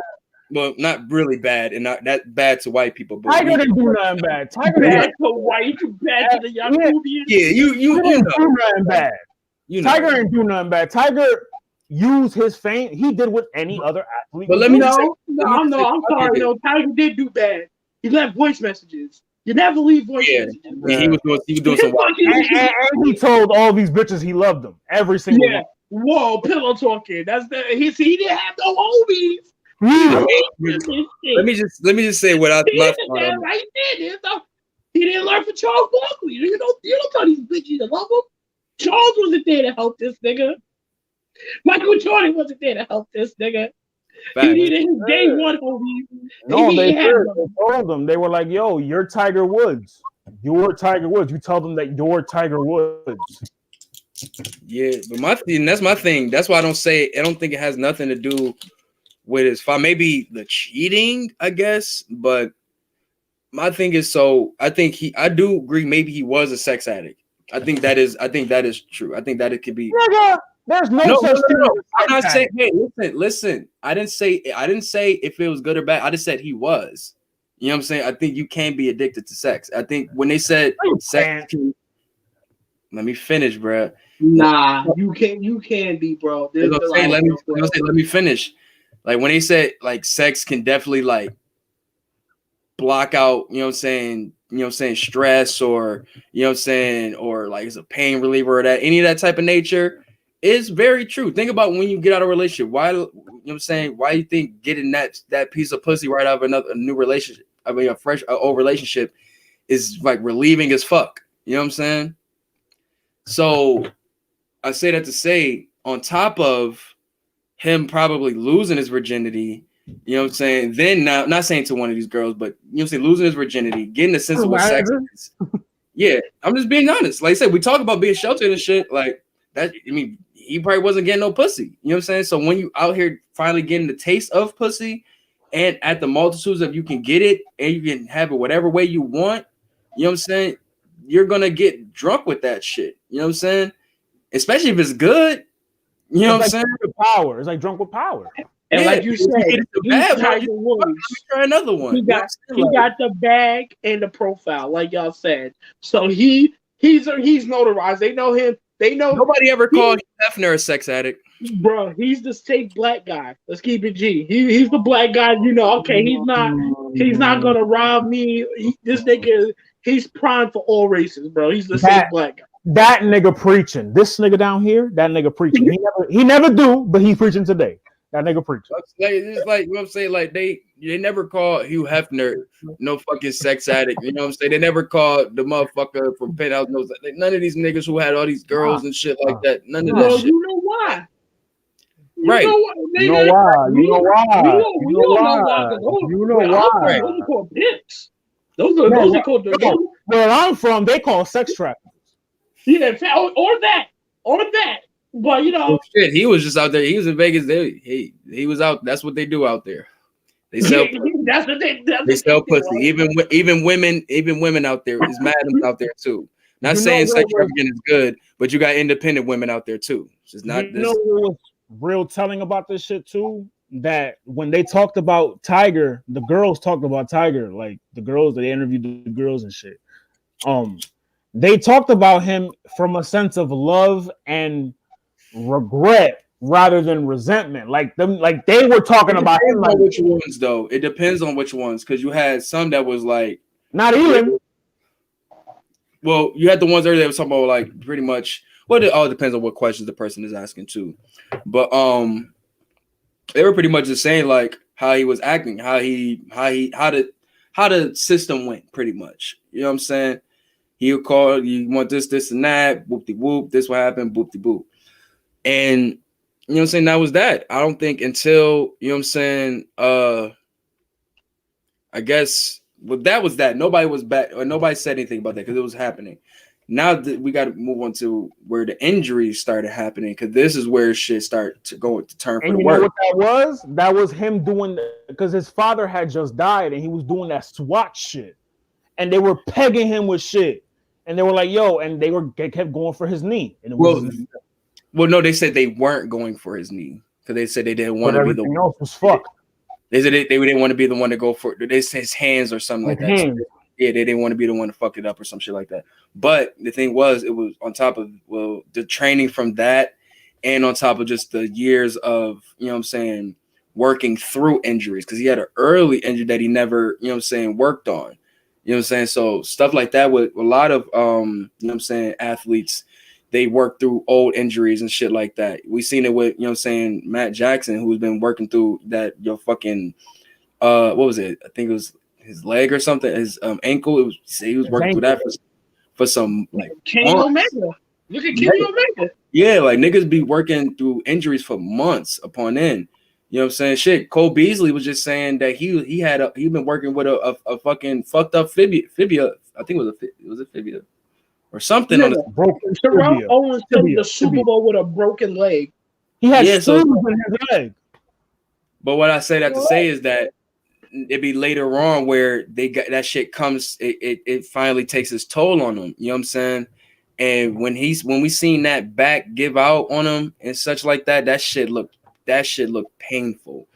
well, not really bad, and not that bad to white people. But Tiger didn't do nothing bad. Tiger bad to white, bad to the young movie. Yeah, you didn't do nothing bad. Tiger didn't do nothing bad. Tiger used his fame. He did what any other athlete. But let me I'm sorry. No, Tiger did do bad. He left voice messages. You never leave voice messages. Yeah, he was doing some wild. And he told all these bitches he loved them. Every single one. Whoa, pillow talking. He didn't have no homies. Let me just say what I left. Right there. He didn't learn from Charles Barkley. You don't tell these bitches to love him. Charles wasn't there to help this nigga. Michael Jordan wasn't there to help this nigga. Fact. He needed his day one movie. No, they told them. They were like, yo, you're Tiger Woods. You're Tiger Woods. You tell them that you're Tiger Woods. Yeah, but that's my thing. That's why I don't think it has nothing to do with his father. Maybe the cheating, I guess. But my thing is, I do agree. Maybe he was a sex addict. I think that is true. I think that it could be. Nigga, there's no such thing. I'm not saying. Hey, listen. I didn't say if it was good or bad. I just said he was. You know what I'm saying? I think you can be addicted to sex. I think when they said sex, let me finish, bro. Nah, you can be, bro. Let me finish. Like when they said like sex can definitely like block out, you know what I'm saying, stress or you know what I'm saying, or like it's a pain reliever or that any of that type of nature is very true. Think about when you get out of a relationship. Why, you know what I'm saying? Why you think getting that piece of pussy right out of a new relationship, a fresh old relationship is like relieving as fuck. You know what I'm saying? So I say that to say, on top of him probably losing his virginity, you know what I'm saying? Then now, not saying to one of these girls, but you know what I'm saying, losing his virginity, getting a sense of what sex is. Yeah, I'm just being honest. Like I said, we talk about being sheltered and shit. Like that, I mean, he probably wasn't getting no pussy. You know what I'm saying? So when you out here finally getting the taste of pussy and at the multitudes of you can get it and you can have it whatever way you want, you know what I'm saying? You're gonna get drunk with that shit. You know what I'm saying? Especially if it's good. You know what I'm saying? Power. It's like drunk with power. And like you said, try another one. He got the bag and the profile, like y'all said. So he's notarized. They know him. They know nobody ever called Hefner a sex addict. Bro, he's the safe black guy. Let's keep it G. He's the black guy. You know, okay, he's not gonna rob me. This nigga, he's prime for all races, bro. He's the safe black guy. That nigga preaching. This nigga down here, that nigga preaching. He never do, but he's preaching today. That nigga preaching. It's like you know what I'm saying. Like they never call Hugh Hefner no fucking sex addict. You know what I'm saying? They never called the motherfucker from Penthouse. None of these niggas who had all these girls and shit like that. None of that shit. You know why? Right. You know why? You know why? Those are called pimps. Those are called. Where I'm from, they call sex traffickers. Yeah, or that. But you know, shit, he was just out there. He was in Vegas. He was out. That's what they do out there. They sell. They sell pussy. Even women out there. There's madams out there too. Not saying sex trafficking is good, but you got independent women out there too. It's just not. You know what was real telling about this shit too? That when they talked about Tiger, the girls talked about Tiger, like the girls that they interviewed the girls and shit. They talked about him from a sense of love and regret rather than resentment. Like they were talking about him. Like which ones though? It depends on which ones, because you had some that was like not even. Well, you had the ones earlier that was talking about like pretty much. Well, it all depends on what questions the person is asking too. But they were pretty much just saying like how he was acting, how the system went, pretty much. You know what I'm saying? He would call, you want this, and that, whoop-de-whoop, this what happened, boop-de-boop. And, you know what I'm saying, that was that. I don't think until, you know what I'm saying, I guess, well, that was that. Nobody was back, or nobody said anything about that because it was happening. Now that we got to move on to where the injuries started happening, because this is where shit started to go to turn for the worse. And you know what that was? That was him doing, because his father had just died and he was doing that SWAT shit. And they were pegging him with shit. And they were like, yo, and they kept going for his knee. And it was well, no, they said they weren't going for his knee because they said they didn't want to be the one. Else was fucked. They said they didn't want to be the one to go for it. They said his hands or something like that. So yeah, they didn't want to be the one to fuck it up or some shit like that. But the thing was, it was on top of the training from that, and on top of just the years of, you know what I'm saying, working through injuries, because he had an early injury that he never, you know what I'm saying, worked on. You know what I'm saying? So stuff like that with a lot of, you know what I'm saying, athletes, they work through old injuries and shit like that. We seen it with, you know what I'm saying, Matt Jackson, who's been working through that, fucking, what was it? I think it was his leg or something, his ankle. He was working through that for some, like, Kenny Omega. Look at Kenny Omega. Yeah, like niggas be working through injuries for months upon end. You know what I'm saying? Shit, Cole Beasley was just saying that he been working with a fucking fucked up fibia. I think it was a fibia or something on his broken. Terrell Owens took the Super Bowl with a broken leg. He had screws in his leg. But what I say that to say is that it be later on where they got that shit comes. It finally takes its toll on them. You know what I'm saying? And when we seen that back give out on him and such like that, that shit looked painful,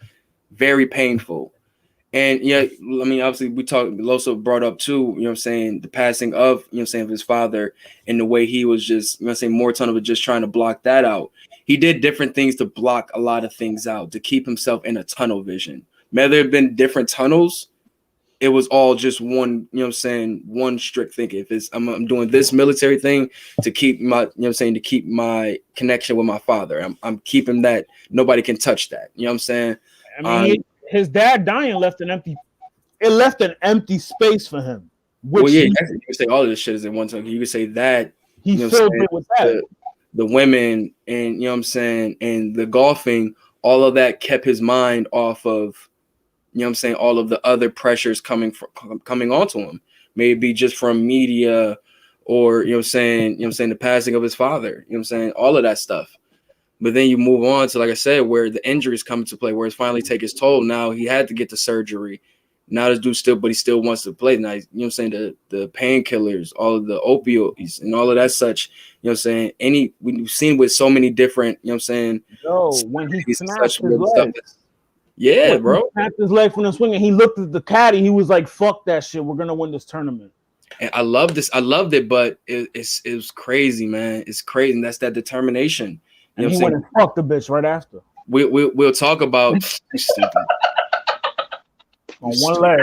very painful. And yeah, I mean, obviously we talked, Loso brought up too, you know what I'm saying, the passing of, you know what I'm saying, of his father and the way he was just, you know what I'm saying, Morton was just trying to block that out. He did different things to block a lot of things out, to keep himself in a tunnel vision. May there have been different tunnels, it was all just one, you know what I'm saying, one strict thinking. If it's I'm doing this military thing to keep my, you know what I'm saying, to keep my connection with my father. I'm keeping that, nobody can touch that. You know what I'm saying? I mean, his dad dying left an empty space for him. Well, yeah, you can say all of this shit is in one time. You can say that he filled it with that. The women and, you know what I'm saying, and the golfing, all of that kept his mind off of, you know what I'm saying, all of the other pressures coming onto him. Maybe just from media or, you know what I'm saying, the passing of his father, you know what I'm saying, all of that stuff. But then you move on to, like I said, where the injuries come into play, where it's finally take its toll. Now he had to get the surgery. Now this dude but he still wants to play. Now, you know what I'm saying, the painkillers, all of the opioids and all of that such, you know what I'm saying, we've seen with so many different, you know what I'm saying. Yo, when he snapped his leg. Yeah, bro. He snapped his leg from the swing and he looked at the caddy. He was like, fuck that shit. We're going to win this tournament. And I love this. I loved it, but it was crazy, man. It's crazy. And that's that determination. You and he went and fucked the bitch right after. We'll talk about on one leg.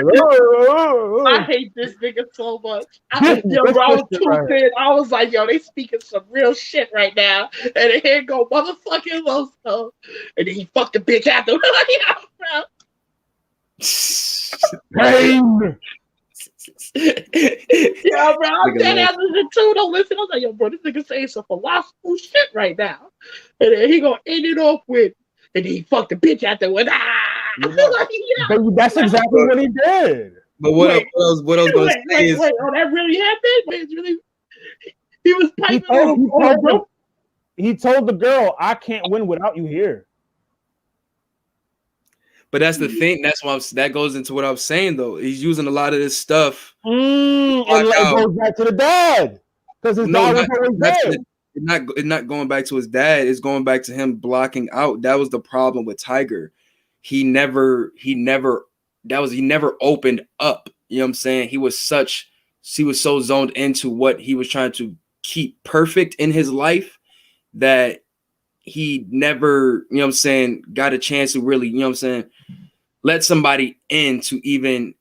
I hate this nigga so much. I was tuned in. I was like, yo, they speaking some real shit right now. And then here go motherfucking Loso. And then he fucked the bitch after. Pain. Yeah, bro, I'm dead after the two. Don't listen. I was like, yo, bro, this nigga saying some philosophical shit right now. And then he gonna end it off with, and then he fucked the bitch afterwards. That's exactly what he did. But what I was gonna say is, oh, that really happened? Wait, really? He was piping he told the girl, I can't win without you here. But that's the thing. That's why that goes into what I was saying, though. He's using a lot of this stuff. And it goes back to the dad. Because his dad was always dead. It's not going back to his dad. It's going back to him blocking out. That was the problem with Tiger. He never opened up. You know what I'm saying? He was so zoned into what he was trying to keep perfect in his life that he never, you know what I'm saying, got a chance to really, you know what I'm saying, let somebody in to even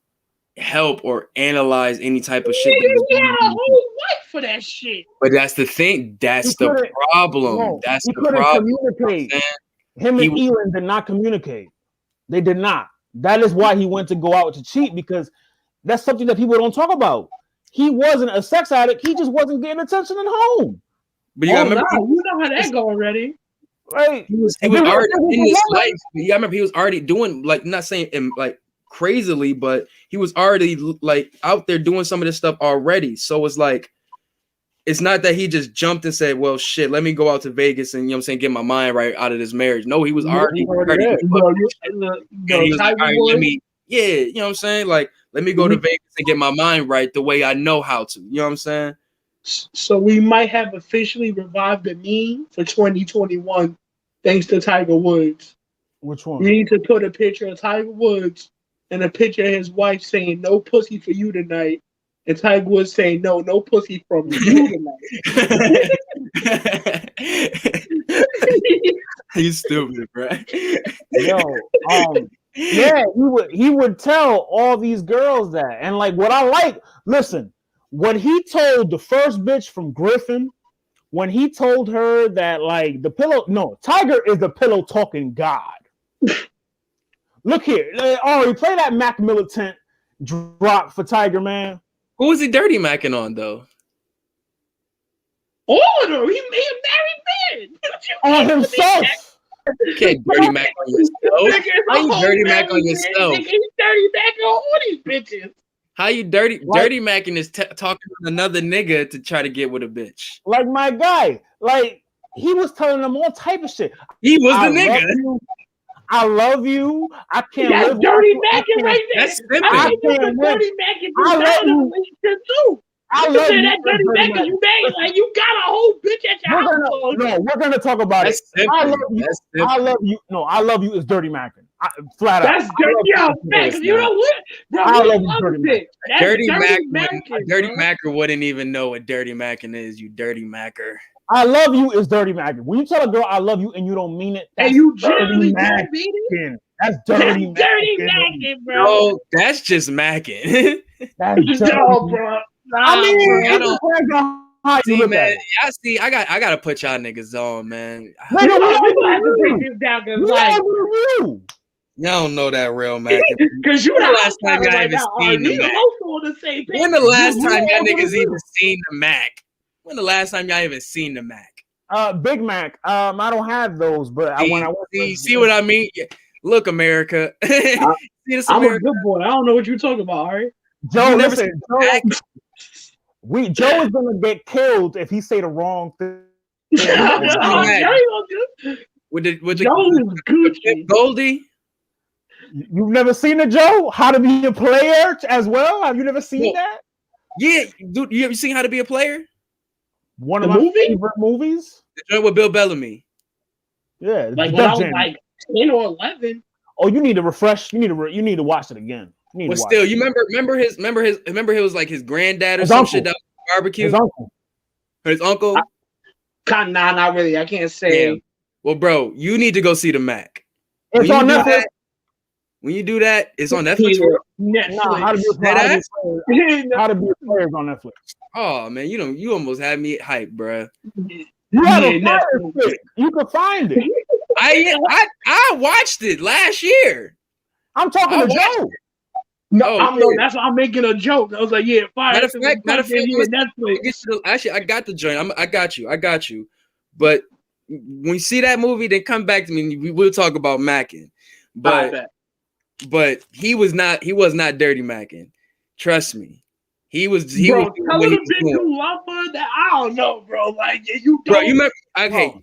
help or analyze any type of shit. Yeah, a whole wife for that shit. But that's the thing. That's the problem. That's the problem. Communicate. Him and Elon did not communicate. They did not. That is why he went to go out to cheat, because that's something that people don't talk about. He wasn't a sex addict. He just wasn't getting attention at home. But you remember, you know how that go already. Right. He was already in his life. Yeah, I remember he was already doing, like, not saying like crazily, but he was already like out there doing some of this stuff already. So it's like, it's not that he just jumped and said, well, shit, let me go out to Vegas and, you know what I'm saying, get my mind right out of this marriage. No, he was already you know what I'm saying? Like, let me go to Vegas and get my mind right the way I know how to. You know what I'm saying? So we might have officially revived the meme for 2021 thanks to Tiger Woods. Which one? We need to put a picture of Tiger Woods and a picture of his wife saying, no pussy for you tonight. And Tiger Woods saying, no pussy from you tonight. He's stupid, bro. Yo, yeah, he would tell all these girls that. And like what I like, listen, what he told the first bitch from Griffin, when he told her that like Tiger is the pillow talking god. Look here. Arri, play that Mac Militant drop for Tiger, man. Who was he dirty macking on, though? All of them. He married men. On himself. You can't dirty Mac on yourself. How you dirty Mac on yourself? Nigga, he dirty Mac on all these bitches. How you dirty Macking is talking to another nigga to try to get with a bitch? Like my guy, like he was telling them all type of shit. He was the nigga. I love you. I can't That's live dirty with you. Macking right there. That's simple. I think you dirty Macking I love you. too. I You love say you. that dirty Macking you made like you got a whole bitch at your house. We're gonna talk about That's it. simple. I love you. That's simple. I love you. No, I love you is dirty Mackin. Flat out. That's dirty. Yo, Mac, you know what? Bro, I love love dirty bitch. That's Dirty Mac, Mackin, Dirty bro. Macker wouldn't even know what Dirty Mackin is. You dirty Macker. I love you is dirty Mackin. When you tell a girl I love you and you don't mean it, that's And you dirty generally don't mean it. Mackin. That's dirty That's dirty Mackin. Mackin, bro. No, that's just Mackin. That's dirty. No, bro. I mean, I it don't- depends on how you See, look man, at it. I gotta put y'all niggas on, man. We Nigga, gonna have to break this down because like, you. Y'all don't know that real Mackin. because you When the the last time y'all right even now. seen the We Mac? also on the same page. When the last time y'all You niggas know even seen the Mac? When the last time y'all even seen the Mac? Big Mac. I don't have those, but when I See what I mean? Yeah. Look, America. See this, I'm a America? good boy. I don't know what you're talking about, all right? Joe, You never listen, seen the Mac? Joe is gonna get killed if he say the wrong thing. With Joe is the Gucci. Goldie? You've never seen it, Joe? How to Be a Player as well? Have you never seen that? Yeah, dude. You ever seen How to Be a Player? One The of my movie? favorite movies. The joint with Bill Bellamy. Yeah, Like the when I was Jam. like 10 or 11. Oh, you need to refresh. You need to watch it again. You need But to watch still, it. you remember he was like his granddad or His some uncle. shit that was barbecue. His uncle. His uncle. Nah, not really. I can't say. Yeah. Well, bro, you need to go see the Mac. It's on Netflix. When you do that, it's on Netflix. Netflix. Nah, How to Be a Player. How to Be a Player is on Netflix. Oh man, you almost had me hyped, bro. You have a Yeah, Fire Netflix. Stick. You can find it. I watched it last year. I'm talking I to watched Joe. No, Oh, I'm yeah. no, that's why I'm making a joke. I was like, yeah, fire. Matter of fact, yeah, Netflix. Actually, I got the joint. I got you. But when you see that movie, then come back to me. And we'll talk about Mackin. But he was not dirty Mackin. Trust me. He was Bro, doing tell what him he a was bit doing. you love her that I don't know, bro. Like you Bro, don't. you remember? Okay,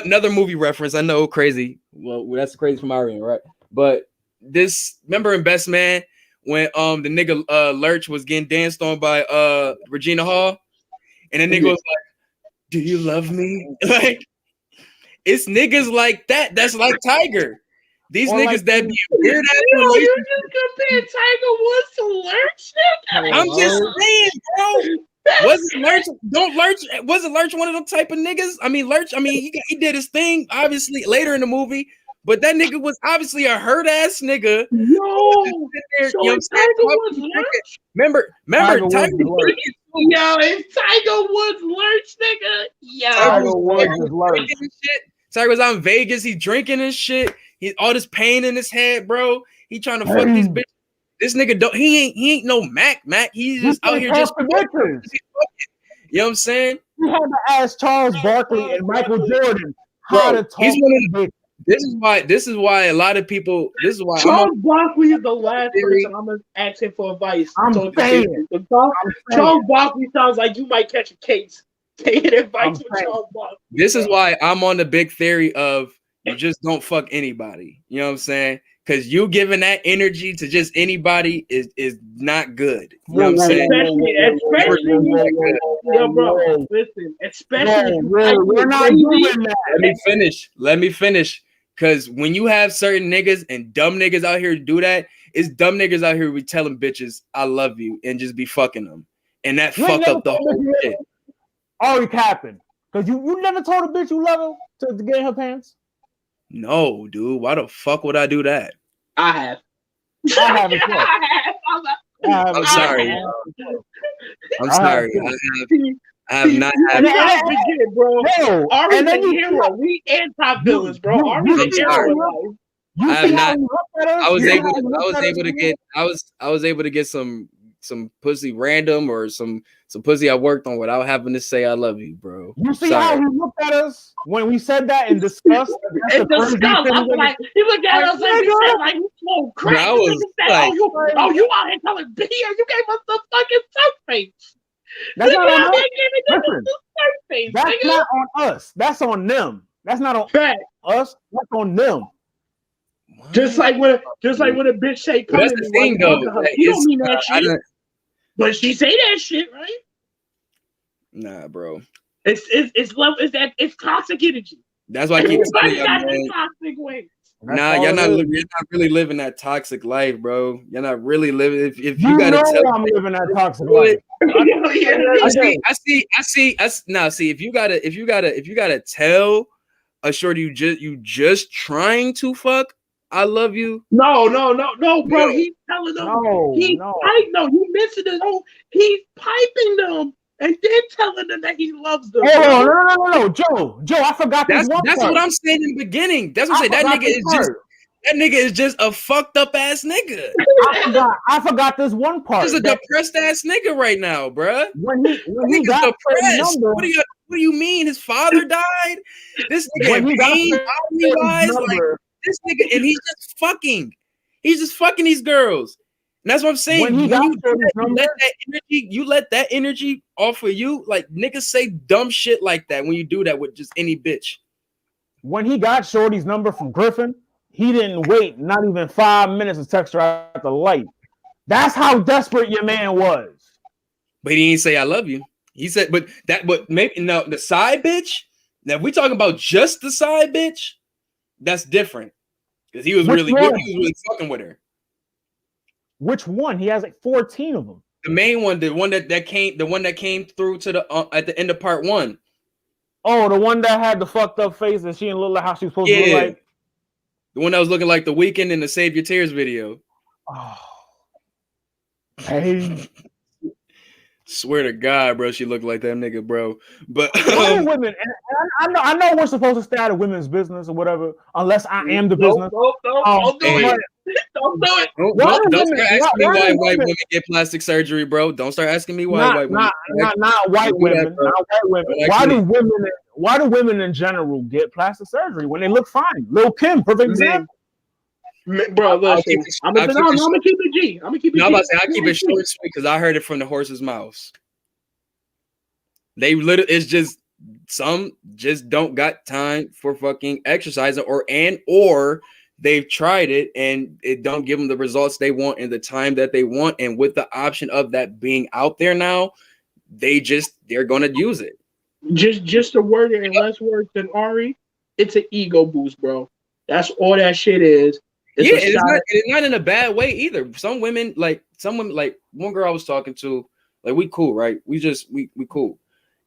another movie reference. I know, crazy. Well, that's crazy from our end, right? But remember in Best Man when the nigga Lurch was getting danced on by Regina Hall, and the nigga was like, "Do you love me?" Like, it's niggas like that. That's like Tiger. These Or niggas like that be weird ass You relationships. just compared Tiger Woods to Lurch? I'm just saying, bro. Wasn't Lurch one of them type of niggas? I mean, Lurch, he did his thing, obviously, later in the movie, but that nigga was obviously a hurt ass nigga. Yo, There, so you know is what I'm saying? Tiger Woods Lurch? Remember, Tiger Woods. Yo, is Tiger Woods Lurch, nigga? Yo, Tiger Woods is Lurch. Tiger was out in Vegas. He's drinking and shit. He's all this pain in his head, bro. He trying to fuck these bitches. This nigga don't. He ain't no Mac. He's just out here just. You know what I'm saying? You had to ask Charles Barkley and Michael Jordan how to talk. He's one of the. This is why a lot of people. This is why Charles Barkley is the last person I'm asking for advice. Charles Barkley sounds like you might catch a case. Taking advice from Charles Barkley. This is why I'm on the big theory of you just don't fuck anybody. You know what I'm saying? Because you giving that energy to just anybody is not good. You know what I'm saying? Especially, bro. Listen, especially we're not doing that. Let me finish. Because when you have certain niggas and dumb niggas out here to do that, it's dumb niggas out here who be telling bitches I love you and just be fucking them, and that fuck up the whole shit. Already capping. Because you never told a bitch you love her to get in her pants? No, dude. Why the fuck would I do that? I have. I haven't. I'm sorry. I'm sorry. I have not had. Forget, bro. Ari's a hero. We anti-villains, bro. Ari's a hero. I have not. I was able to get some pussy random or some Some pussy I worked on without having to say I love you, bro. You see how he looked at us when we said that and discussed? I'm like, he looked at us like we said, like, you smoke crack. I was Said, you out here telling B, you gave us the fucking surf face. That's not on us. Listen, that's not on us. That's on them. That's not on us. That's on them. Just like when a bitch say, "Come to me," you don't mean that shit. But she say that shit, right? Nah, bro. It's toxic energy. That's why I keep saying that, man. Toxic ways. Nah, you're not really living that toxic life, bro. You're not really living. If you gotta tell, I'm living that toxic life. I see. Now, see, if you gotta tell a shorty you just trying to fuck, I love you. No, bro. He's telling them. You missing this whole. He's piping them and then telling them that he loves them. Oh, no, Joe, I forgot this one. That's what I'm saying in the beginning. That's what I'm saying. That nigga is just a fucked up ass nigga. I forgot this one part. He's a depressed ass nigga right now, bruh. When he got depressed. What do you mean? His father died. This nigga this nigga, and he's just fucking these girls. And that's what I'm saying. You let that energy off of you. Like, niggas say dumb shit like that when you do that with just any bitch. When he got Shorty's number from Griffin, he didn't wait not even 5 minutes to text her at the light. That's how desperate your man was. But he didn't say I love you. He said, but maybe no, the side bitch. Now, if we talking about just the side bitch, that's different. Because he was really fucking with her. Which one? He has like 14 of them. The main one, the one that came through to the at the end of part 1. Oh, the one that had the fucked up face and she didn't look like how she was supposed to look like. The one that was looking like The Weeknd in the Save Your Tears video. Oh. Hey. Swear to God, bro, she looked like that nigga, bro. But women, and I know we're supposed to stay out of women's business or whatever, unless I am the business. Don't do it. Don't do it. Don't start asking me why white women get plastic surgery, bro. Don't start asking me why white women. Not white women. Not white women. Why do women in general get plastic surgery when they look fine? Lil' Kim, perfect example. Bro, listen, I'm gonna keep it G. I'm gonna keep it G. No, I'm about to say I keep it short and sweet because I heard it from the horse's mouth. It's just some just don't got time for fucking exercising or they've tried it and it don't give them the results they want in the time that they want. And with the option of that being out there now, they're gonna use it. Just a word in less words than Arri, it's an ego boost, bro. That's all that shit is. It's not in a bad way either. Some women like one girl I was talking to, like, we cool, right? We cool.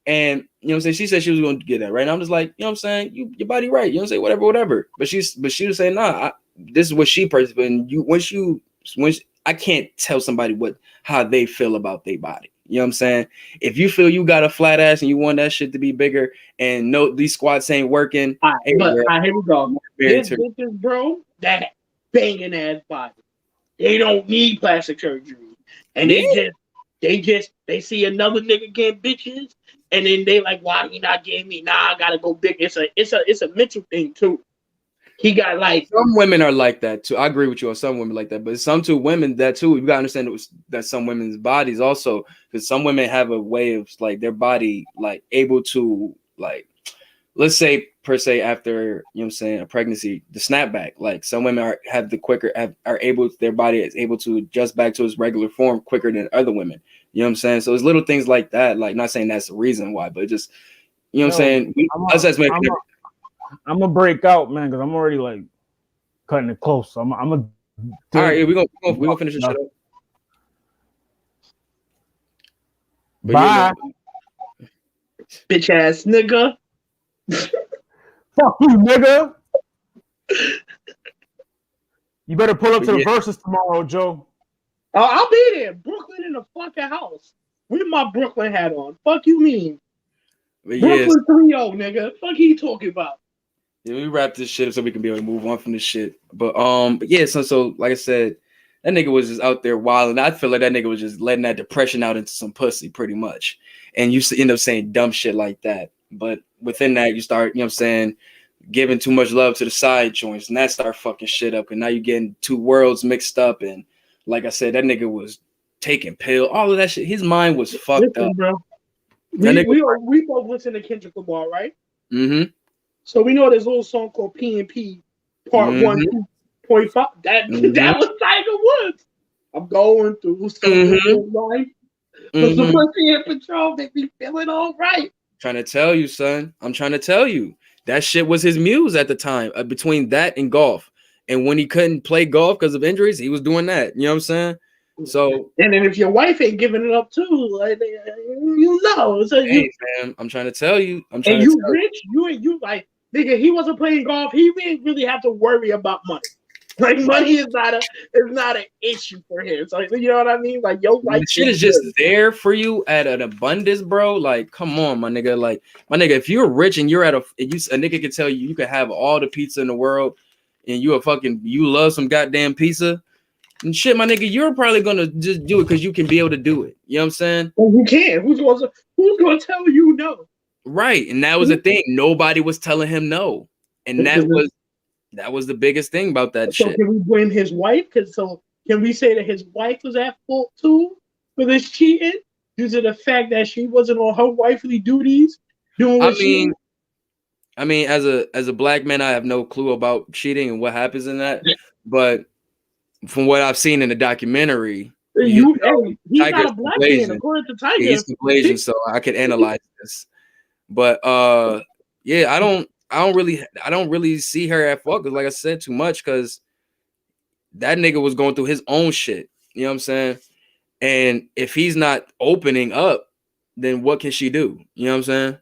And you know what I'm saying? She said she was going to get that, right? And I'm just like, you know what I'm saying? Your body right. You know what I'm saying? Whatever. But she was saying, nah, this is what she personally, once I can't tell somebody how they feel about their body. You know what I'm saying? If you feel you got a flat ass and you want that shit to be bigger and no, these squats ain't working. Here we go. This bitches, bro, that banging ass body. They don't need plastic surgery. And they see another nigga getting bitches, and then they like, why he not getting me? Nah, I gotta go big. It's a mental thing too. He got like some women are like that too. I agree with you on some women like that, but some too women that too. You gotta understand that some women's bodies also, because some women have a way of like their body like able to like, let's say per se after, you know what I'm saying, a pregnancy, the snapback. Like some women their body is able to adjust back to its regular form quicker than other women. You know what I'm saying? So it's little things like that. Like, not saying that's the reason why, but just, you know what I'm saying? I'm gonna break out, man, because I'm already like cutting it close. So I'm gonna. All right, we're gonna finish the shit up. Bye, bitch ass nigga. Fuck you, nigga. You better pull up to the verses tomorrow, Joe. I'll be there. Brooklyn in the fucking house with my Brooklyn hat on. Fuck you mean? But Brooklyn 3-0, nigga. Fuck you talking about? Yeah, we wrap this shit up so we can be able to move on from this shit. But yeah, so like I said, That nigga was just out there wilding. I feel like that nigga was just letting that depression out into some pussy pretty much. And you end up saying dumb shit like that. But within that, you start, you know what I'm saying, giving too much love to the side joints, and that start fucking shit up. And now you're getting two worlds mixed up. And like I said, that nigga was taking pills, all of that shit. His mind was fucked up. Bro. We both listen to Kendrick Lamar, right? Mm-hmm. So we know there's a little song called P&P Part 1.5. That was Tiger Woods. I'm going through something in life. But the pussy and Patrol make me feeling all right. Trying to tell you, son. I'm trying to tell you. That shit was his muse at the time, between that and golf. And when he couldn't play golf because of injuries, he was doing that. You know what I'm saying? So, and then if your wife ain't giving it up too, like, you know. So hey, fam, I'm trying to tell you. I'm trying and to you tell rich, you like, nigga, he wasn't playing golf. He didn't really have to worry about money. Like, money is not an issue for him. So you know what I mean? Like, your life shit is just there for you at an abundance, bro. Like, come on, my nigga. Like, my nigga, if you're rich and you're a nigga can tell you can have all the pizza in the world, and you love some goddamn pizza. And shit, my nigga, you're probably gonna just do it because you can be able to do it. You know what I'm saying? Well, you can. Who's gonna tell you no? Right, and that was the thing. Nobody was telling him no, and that was the biggest thing about that so shit. Can we blame his wife? Can we say that his wife was at fault too for this cheating due to the fact that she wasn't on her wifely duties doing what she? I mean, as a black man, I have no clue about cheating and what happens in that, but from what I've seen in the documentary, he's not a black man, according to Tiger. He's Caucasian, so I could analyze this. But yeah, I don't really see her at fault because, like I said, too much because that nigga was going through his own shit. You know what I'm saying? And if he's not opening up, then what can she do? You know what I'm saying?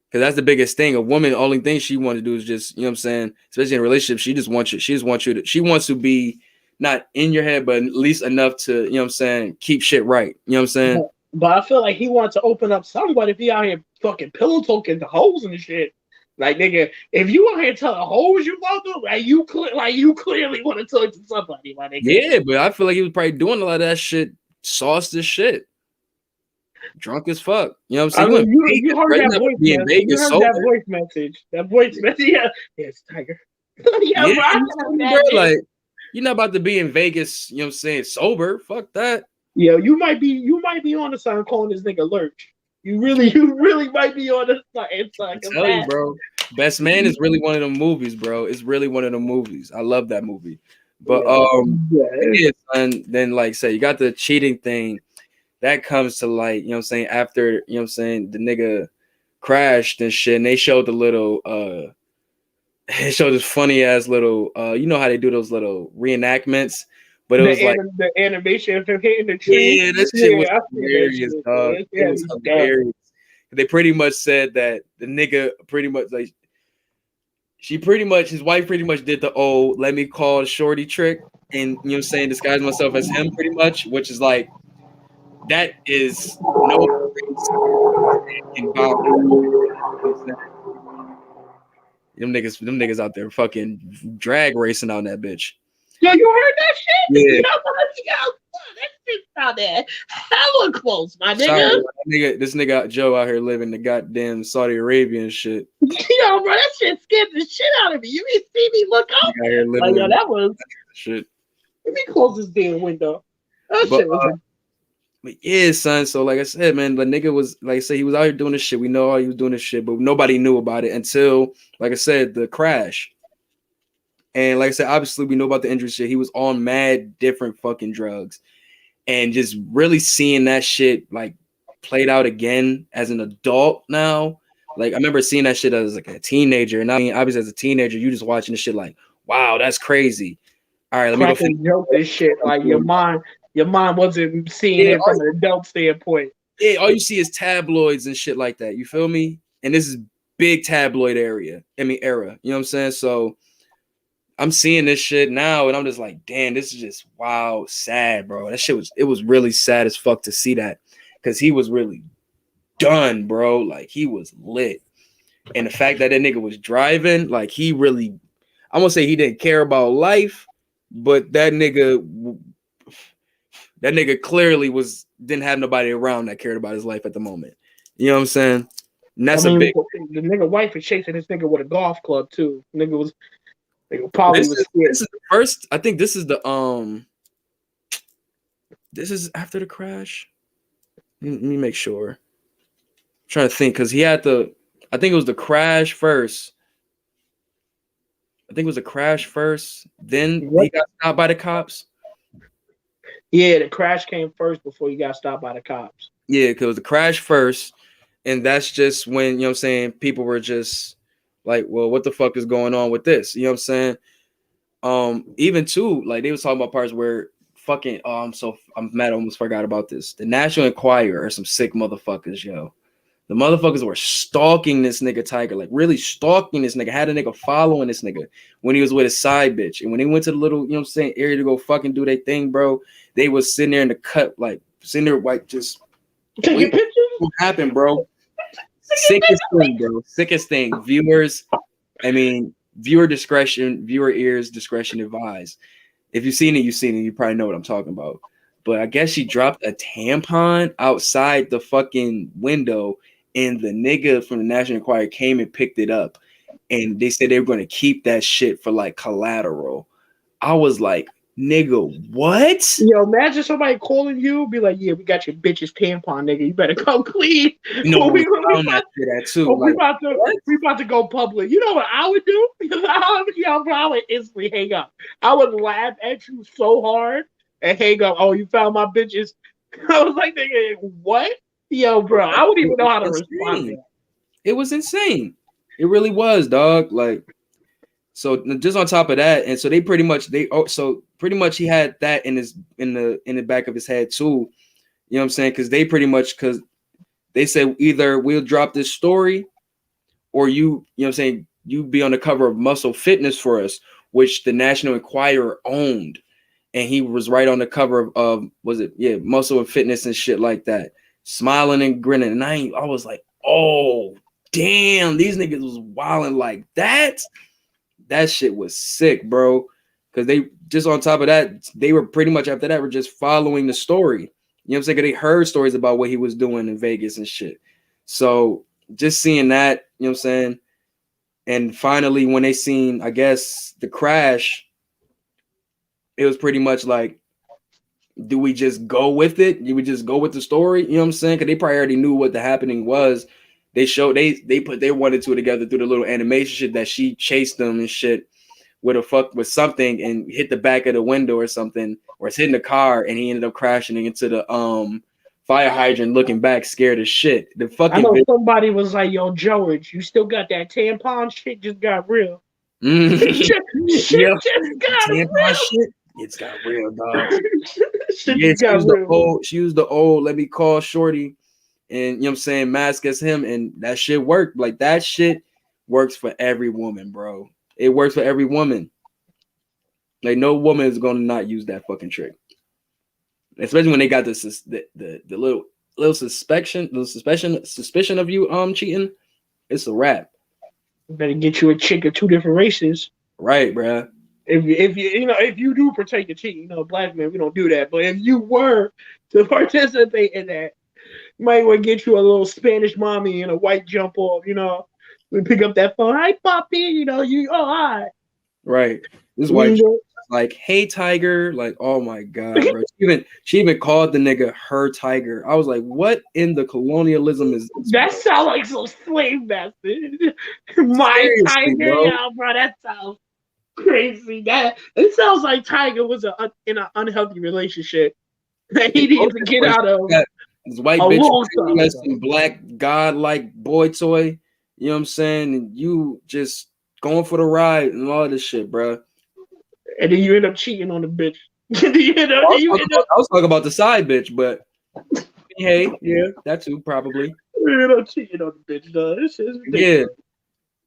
Because that's the biggest thing. A woman, the only thing she wants to do is just, you know what I'm saying, especially in a relationship, she wants to be not in your head, but at least enough to, you know what I'm saying, keep shit right. You know what I'm saying? But I feel like he wants to open up somebody if he out here fucking pillow talking to hoes and shit. Like, nigga, if you out here telling hoes you want to, you clearly want to talk to somebody, my nigga. Yeah, but I feel like he was probably doing a lot of that shit, sauced as shit. Drunk as fuck. You know what I'm saying? You heard that voice message. You heard that voice message. That voice message. Yeah, it's Tiger. Bro, like, you're not about to be in Vegas, you know what I'm saying, sober. Fuck that. Yeah, you might be on the side calling this nigga Lurch. You really might be on the side. I tell you, bro. Best Man is really one of them movies, bro. It's really one of them movies. I love that movie. But and then, like, say you got the cheating thing that comes to light, you know what I'm saying, after, you know what I'm saying, the nigga crashed and shit, and they showed the little they showed this funny ass little you know how they do those little reenactments, but it was like the animation of him hitting the tree. Yeah, this shit was hilarious, dog. It was hilarious. They pretty much said that the nigga pretty much like his wife pretty much did the old let me call shorty trick and, you know what I'm saying, disguise myself as him pretty much, which is like that is no them niggas out there fucking drag racing on that bitch. Yo, you heard that shit? Yeah. That shit sounded hella close, my nigga. Sorry, this nigga Joe out here living the goddamn Saudi Arabian shit. Yo, bro, that shit scared the shit out of me. You didn't see me look up. Like, yo, that was shit. Let me close this damn window. That shit was but yeah, son. So like I said, man, the nigga was, like I said, he was out here doing this shit. We know he was doing this shit, but nobody knew about it until, like I said, the crash. And like I said, obviously we know about the injury shit. He was on mad different fucking drugs, and just really seeing that shit like played out again as an adult now. Like I remember seeing that shit as like a teenager, and I mean, obviously as a teenager, you just watching this shit like, wow, that's crazy. All right, let me go joke this shit. Like your mind wasn't seeing it from an adult standpoint. Yeah, all you see is tabloids and shit like that. You feel me? And this is big tabloid era. You know what I'm saying? So I'm seeing this shit now, and I'm just like, damn, this is just wild, sad, bro. That shit was really sad as fuck to see that, because he was really done, bro. Like he was lit, and the fact that nigga was driving, like he really, I'm gonna say he didn't care about life, but that nigga That nigga clearly didn't have nobody around that cared about his life at the moment. You know what I'm saying? And that's a big. The nigga wife is chasing this nigga with a golf club too. Nigga probably was scared. This is the first. I think this is the This is after the crash. Let me make sure. I'm trying to think because he had I think it was the crash first. I think it was a crash first. Then he got stopped by the cops. Yeah, the crash came first before he got stopped by the cops. Yeah, because it was the crash first. And that's just when, you know what I'm saying, people were just like, well, what the fuck is going on with this? You know what I'm saying? Even too, like they was talking about parts where fucking I'm mad I almost forgot about this. The National Enquirer are some sick motherfuckers, yo. The motherfuckers were stalking this nigga Tiger, like really stalking this nigga, had a nigga following this nigga when he was with his side bitch. And when they went to the little, you know what I'm saying, area to go fucking do their thing, bro, they was sitting there in the cut, like sitting there like just what happened, bro? Sickest thing, bro. Sickest thing. Viewers, I mean, viewer ears, discretion advised. If you've seen it, you've seen it. You probably know what I'm talking about. But I guess she dropped a tampon outside the fucking window, and the nigga from the National Enquirer came and picked it up. And they said they were going to keep that shit for like collateral. I was like, nigga, what? Yo, imagine somebody calling you, be like, yeah, we got your bitch's tampon, nigga. You better come clean. No, we about to go public. You know what I would do? I would instantly hang up. I would laugh at you so hard and hang up. Oh, you found my bitches. I was like, nigga, what? Yo, bro, I wouldn't even know how to respond to that. It was insane. It really was, dog. Like, so just on top of that, and so they pretty much he had that in the back of his head too. You know what I'm saying? Because they said either we'll drop this story, or you know what I'm saying, you be on the cover of Muscle Fitness for us, which the National Enquirer owned, and he was right on the cover of Muscle and Fitness and shit like that, smiling and grinning. And I was like, oh damn, these niggas was wilding like that. That shit was sick, bro. Because they just on top of that, they were pretty much after that, were just following the story. You know what I'm saying? They heard stories about what he was doing in Vegas and shit. So just seeing that, you know what I'm saying? And finally, when they seen, I guess, the crash, it was pretty much like, do we just go with it? Do we just go with the story? You know what I'm saying? Because they probably already knew what the happening was. They put their one and two together through the little animation shit that she chased them and shit with something and hit the back of the window or something, or it's hitting the car and he ended up crashing into the fire hydrant, looking back, scared as shit. I know somebody was like, "Yo, George, you still got that tampon shit? Just got real." Shit just got real. Shit. It's got real, dog. She used the old. Let me call Shorty. And you know what I'm saying, mask as him, and that shit worked. Like that shit works for every woman, bro. It works for every woman. Like no woman is gonna not use that fucking trick. Especially when they got the little suspicion of you cheating. It's a wrap. You better get you a chick of two different races. Right, bro. If you do partake in cheating, black men, we don't do that. But if you were to participate in that, you might want to get you a little Spanish mommy and a white jump off, we pick up that phone. Hi, Poppy, hi. Right. This white like, hey, Tiger. Like, oh my God, bro. She even called the nigga her Tiger. I was like, what in the colonialism is this? That sounds like some slave message. My Tiger, bro. That sounds crazy. It sounds like Tiger was in an unhealthy relationship that he needed to get out of. This white bitch, some black godlike boy toy, you know what I'm saying? And you just going for the ride and all this shit, bro. And then you end up cheating on the bitch. I was talking about the side bitch, but hey, yeah, that too, probably. You end up cheating on the bitch, though. This is ridiculous.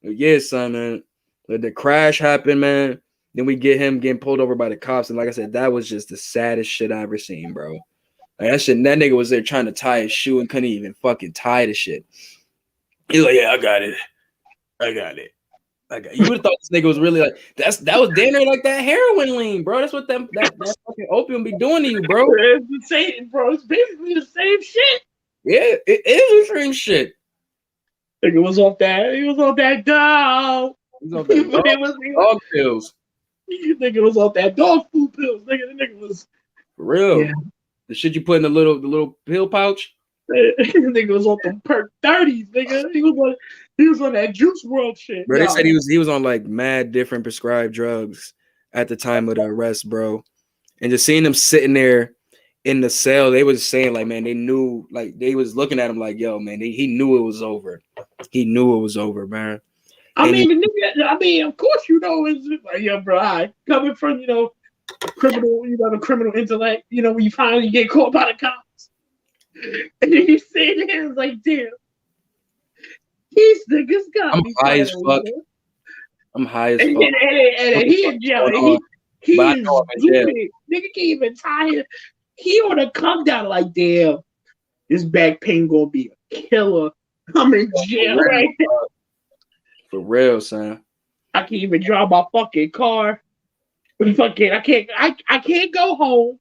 Yeah, son, man. Let the crash happen, man. Then we get him getting pulled over by the cops, and like I said, that was just the saddest shit I ever seen, bro. Like that nigga was there trying to tie his shoe and couldn't even fucking tie the shit. He's like, yeah, I got it. Like you would have thought this nigga was really like that was damn near like that heroin lean, bro. That's what that fucking opium be doing to you, bro. It's the same, bro. It's basically the same shit. Yeah, it is the same shit. Nigga was off that. He was off that dog. He was off that dog pills. Nigga was off that dog food pills. Nigga, the nigga was for real. Yeah. The shit you put in the little pill pouch. Nigga was on the perk 30s, nigga. He was on that Juice World shit. Bro, they said he was on like mad different prescribed drugs at the time of the arrest, bro. And just seeing him sitting there in the cell, they was saying like, man, they knew, like they was looking at him like, yo, man, he knew it was over. He knew it was over, man. I mean, of course, it's like, yo, bro, coming from, criminal, the criminal intellect, when you finally get caught by the cops. And then you say there, it's like, damn, these niggas got I'm me. High as fuck. I'm high as fuck. And he in jail. He is stupid. Nigga can't even tie him. He on to come down like, damn, this back pain gonna be a killer. I'm in jail right now. For real, son. I can't even drive my fucking car. I can't go home.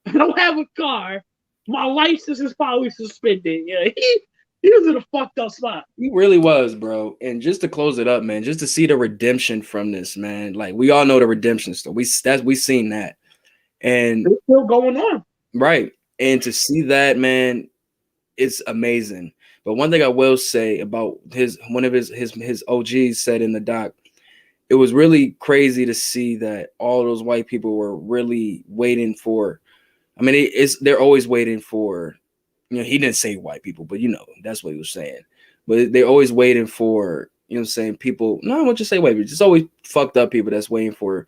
I don't have a car. My license is probably suspended. Yeah, he was in a fucked up spot. He really was, bro. And just to close it up, man, just to see the redemption from this, man. Like we all know the redemption story. We seen that, and it's still going on, right? And to see that, man, it's amazing. But one thing I will say about one of his OGs said in the doc, it was really crazy to see that all those white people were really waiting for. I mean, they're always waiting for, he didn't say white people, but that's what he was saying. But they're always waiting for, people. No, I won't just say white people. Just always fucked up people that's waiting for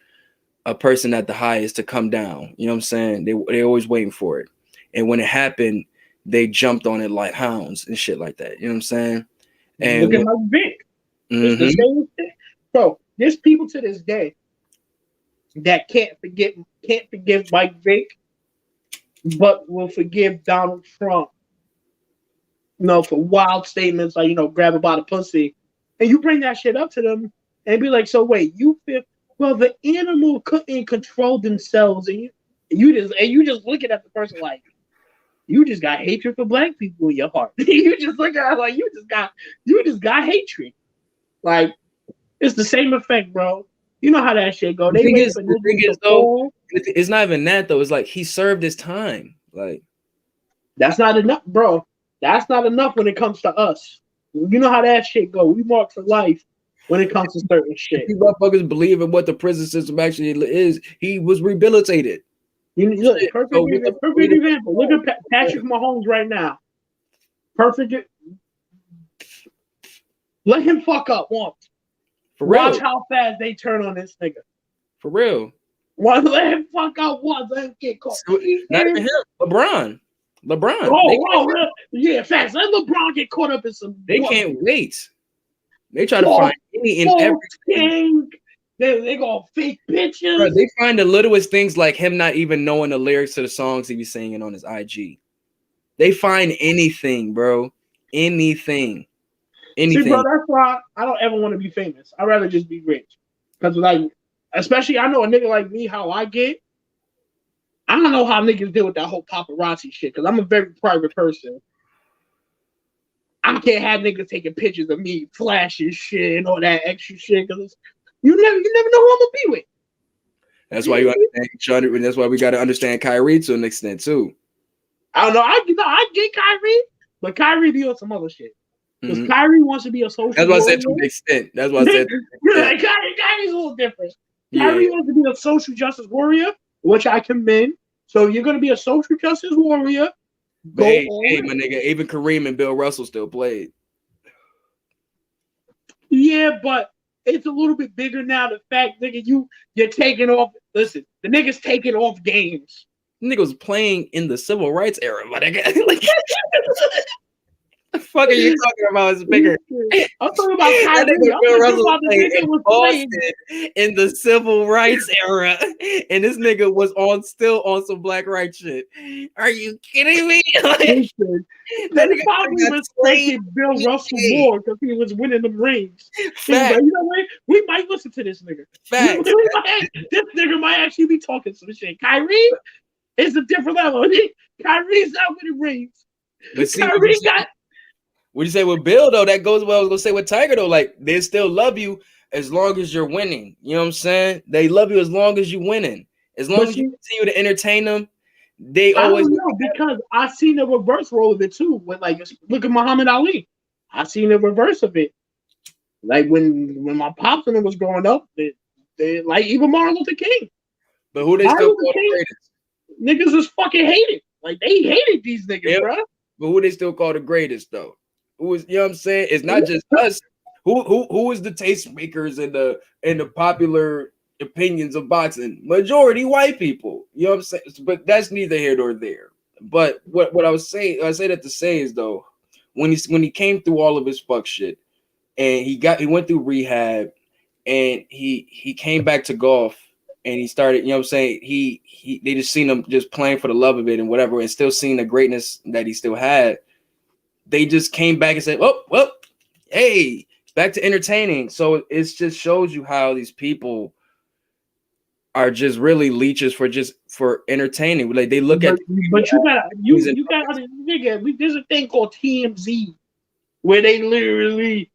a person at the highest to come down. You know what I'm saying? They're always waiting for it. And when it happened, they jumped on it like hounds and shit like that. You know what I'm saying? And look at Mike Vick. It's the same thing. Bro, there's people to this day that can't forgive Mike Vick, but will forgive Donald Trump, for wild statements like, grab her by the pussy. And you bring that shit up to them and be like, so wait, you feel, well, the animal couldn't control themselves. And you just looking at the person like, you just got hatred for black people in your heart. You just look at it like, you just got hatred. Like, it's the same effect, bro. You know how that shit go. The thing is, though, it's not even that though. It's like he served his time. Like that's not enough, bro. That's not enough when it comes to us. You know how that shit go. We mark for life when it comes to certain shit. You motherfuckers believe in what the prison system actually is. He was rehabilitated. Look, perfect example. Look at Patrick Mahomes right now. Perfect. Let him fuck up once. For real. Watch how fast they turn on this nigga. For real. Let him fuck out once. Let him get caught. Not even him. LeBron. Oh, yeah, facts. Let LeBron get caught up in some. They can't wait. They try to find any and everything. They gonna fake pictures. Bro, they find the littlest things like him not even knowing the lyrics to the songs he be singing on his IG. They find anything, bro. Anything. See, bro, that's why I don't ever want to be famous. I'd rather just be rich. Because, especially I know a nigga like me, how I get. I don't know how niggas deal with that whole paparazzi shit. Because I'm a very private person. I can't have niggas taking pictures of me, flashing shit and all that extra shit. Because you never know who I'm gonna be with. That's why you understand each other, and that's why we got to understand Kyrie to an extent too. I don't know. I get Kyrie, but Kyrie be on some other shit. Because Kyrie wants to be a social. That's what I said to an extent. That's what I said. Kyrie's a little different. Yeah. Kyrie wants to be a social justice warrior, which I commend. So you're gonna be a social justice warrior. Hey, my nigga, even Kareem and Bill Russell still played. Yeah, but it's a little bit bigger now. The fact, nigga, you're taking off. Listen, the nigga's taking off games. The nigga was playing in the civil rights era, my nigga. The fuck are you talking about? It's bigger. I'm talking about Kyrie. I'm Bill talking Russell about the played nigga in was Boston playing. in the civil rights era, and this nigga was still on some black rights shit. Are you kidding me? Listen, they probably respected Bill Russell more because he was winning them rings. He was like, you know what? We might listen to this nigga. This nigga might actually be talking some shit. Kyrie is a different level. Kyrie's not winning rings. But see, Kyrie got. What you say with Bill though? That goes what I was gonna say with Tiger though. Like they still love you as long as you're winning. You know what I'm saying? They love you as long as you're winning. As long as you continue to entertain them, they always. I don't know because I seen the reverse role of it too. When like look at Muhammad Ali, I seen the reverse of it. Like when my pops and them was growing up, they like even Martin Luther King. But who they still call the greatest? Niggas is fucking hated. Like they hated these niggas, bro. But who they still call the greatest though? Who is, you know what I'm saying? It's not just us. Who is the tastemakers and the popular opinions of boxing? Majority white people. You know what I'm saying? But that's neither here nor there. But what I say that to say is though, when he came through all of his fuck shit and he went through rehab and he came back to golf and he started, you know what I'm saying? They just seen him just playing for the love of it and whatever, and still seeing the greatness that he still had. They just came back and said, well, hey, back to entertaining. So it just shows you how these people are just really leeches for entertaining. Like they look at, but you got nigga. There's a thing called TMZ where they literally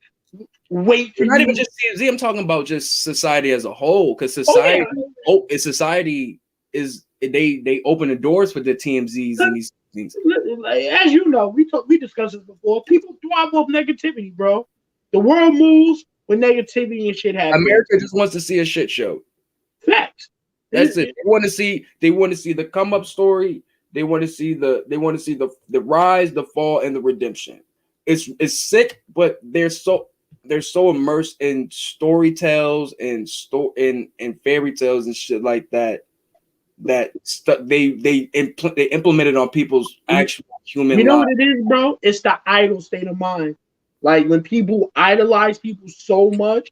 wait for not even just TMZ. I'm talking about just society as a whole, because society, they open the doors for the TMZs and these things. As you know, we discussed this before. People thrive off negativity, bro. The world moves when negativity and shit happens. America just wants to see a shit show. Facts. That's it. They want to see the come up story. They want to see the rise, the fall, and the redemption. It's sick, but they're so immersed in story tales and fairy tales and shit like that. They implement it on people's actual human lives. You know what it is, bro? It's the idle state of mind. Like when people idolize people so much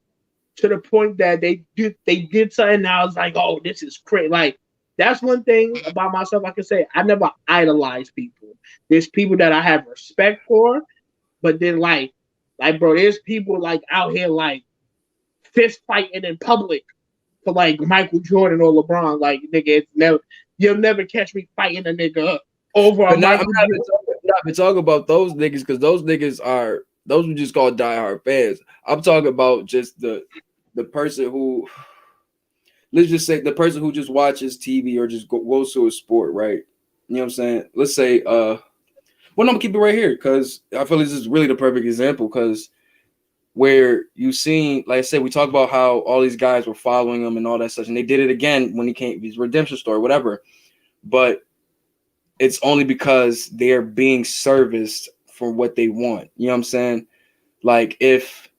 to the point that they did something. Now it's like, oh, this is crazy. Like that's one thing about myself. I can say I never idolize people. There's people that I have respect for, but then like bro, there's people like out here like fist fighting in public for like Michael Jordan or LeBron. Like nigga, you'll never catch me fighting a nigga over a Michael Jordan. I'm not talking about those niggas because those niggas are we just call diehard fans. I'm talking about just the person who, let's just say the person who just watches TV or just goes to a sport, right? You know what I'm saying? Let's say, I'm gonna keep it right here because I feel this is really the perfect example because where you seen, like I said, we talked about how all these guys were following him and all that stuff, and they did it again when he came, his redemption story, whatever. But it's only because they're being serviced for what they want. You know what I'm saying? Like if,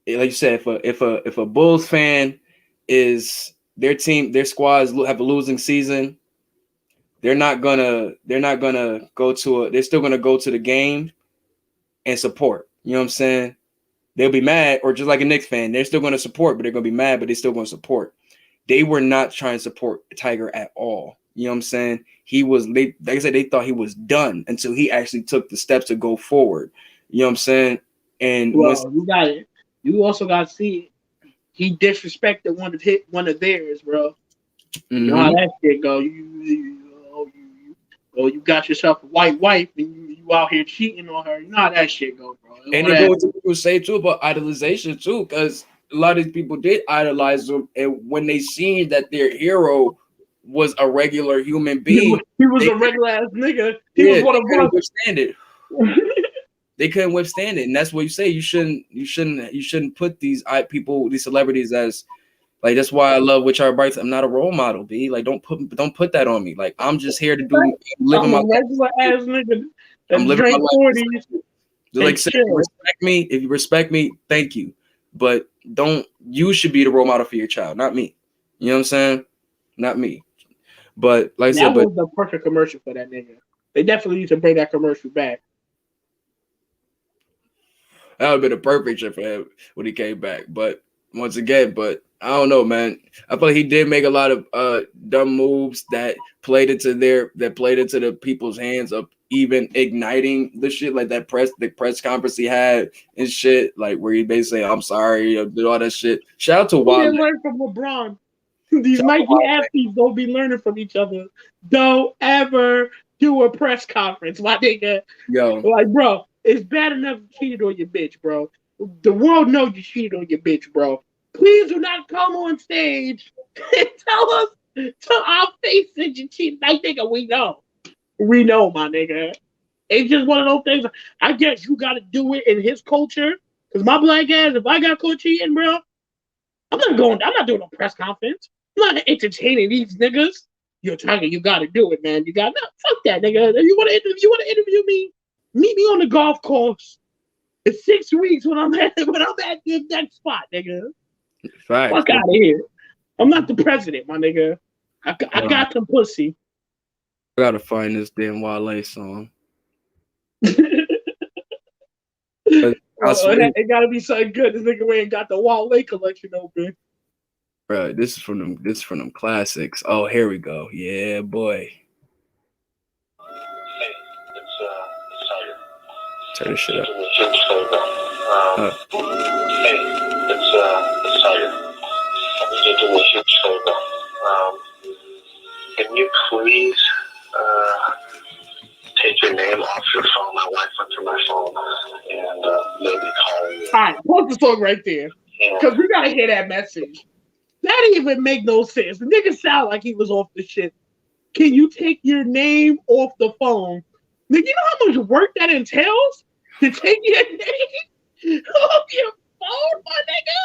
like you said, if a Bulls fan is their squads have a losing season, they're not gonna go to they're still gonna go to the game and support. You know what I'm saying? They'll be mad, or just like a Knicks fan, they're still gonna support, but they're gonna be mad, but they're still gonna support. They were not trying to support Tiger at all. You know what I'm saying? Like I said, they thought he was done until he actually took the steps to go forward. You know what I'm saying? And you got it. You also got to see he disrespected one of theirs, bro. Mm-hmm. You know how that shit go. You got yourself a white wife and you out here cheating on her. You know how that shit go, bro. And they go what people say too about idolization too, because a lot of these people did idolize them, and when they seen that their hero was a regular human being, he was a regular ass nigga. He was one of us. Withstand it. They couldn't withstand it, and that's what you say. You shouldn't put these people, these celebrities, as like. That's why I love Richard Bright. I'm not a role model, B. Like, don't put that on me. Like, I'm just here to live my regular ass nigga. I'm living my life. Like, say, respect me. If you respect me, thank you. But you should be the role model for your child, not me. You know what I'm saying? Not me. But like I said, that was the perfect commercial for that nigga. They definitely need to bring that commercial back. That would have been a perfect shit for him when he came back. But once again, I don't know, man. I feel like he did make a lot of dumb moves that played into the people's hands of even igniting the shit, like the press conference he had and shit, like where he basically say, I'm sorry, did all that shit. Shout out to Wale. Wale. Learn from LeBron. These Nike athletes don't be learning from each other. Don't ever do a press conference, my nigga. Yo. Like, bro, it's bad enough you cheated on your bitch, bro. The world knows you cheated on your bitch, bro. Please do not come on stage and tell us to our face that you cheated. Like, nigga, we know. We know, my nigga. It's just one of those things. I guess you got to do it in his culture. Because my black ass, if I got caught cheating, bro, I'm not doing a press conference. I'm not entertaining these niggas. Yo, Tiger, you got to do it, man. Fuck that, nigga. If you want to interview me, meet me on the golf course in 6 weeks when I'm at the next spot, nigga. Facts. Fuck out of here. I'm not the president, my nigga. I got some pussy. I gotta find this damn Wale song. It gotta be something good. This nigga ain't got the Wale collection open. Bro, this is from them classics. Oh, here we go. Yeah, boy. Hey, it's Tiger. Turn this shit up. Hey, it's Tiger. I need you to do me a huge favor. Can you please take your name off your phone? My wife went through my phone and maybe call you. All right, pause the song right there. Because we gotta hear that message. That didn't even make no sense. The nigga sound like he was off the shit. Can you take your name off the phone? Nigga, you know how much work that entails? To take your name off your phone, my nigga?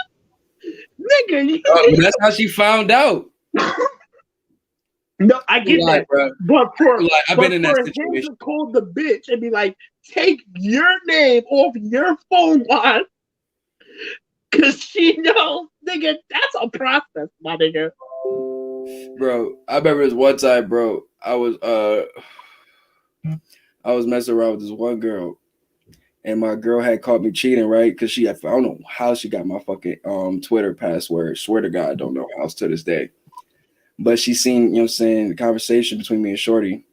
Nigga, that's how she found out. No, I get that. Bro. But I've been in that him situation. to call the bitch and be like, take your name off your phone line. Cause she knows, nigga, that's a process, my nigga. Bro, I remember this one time, bro. I was messing around with this one girl, and my girl had caught me cheating, right? Because I don't know how she got my fucking Twitter password. Swear to God, I don't know how to this day. But she seen, you know what I'm saying, the conversation between me and Shorty.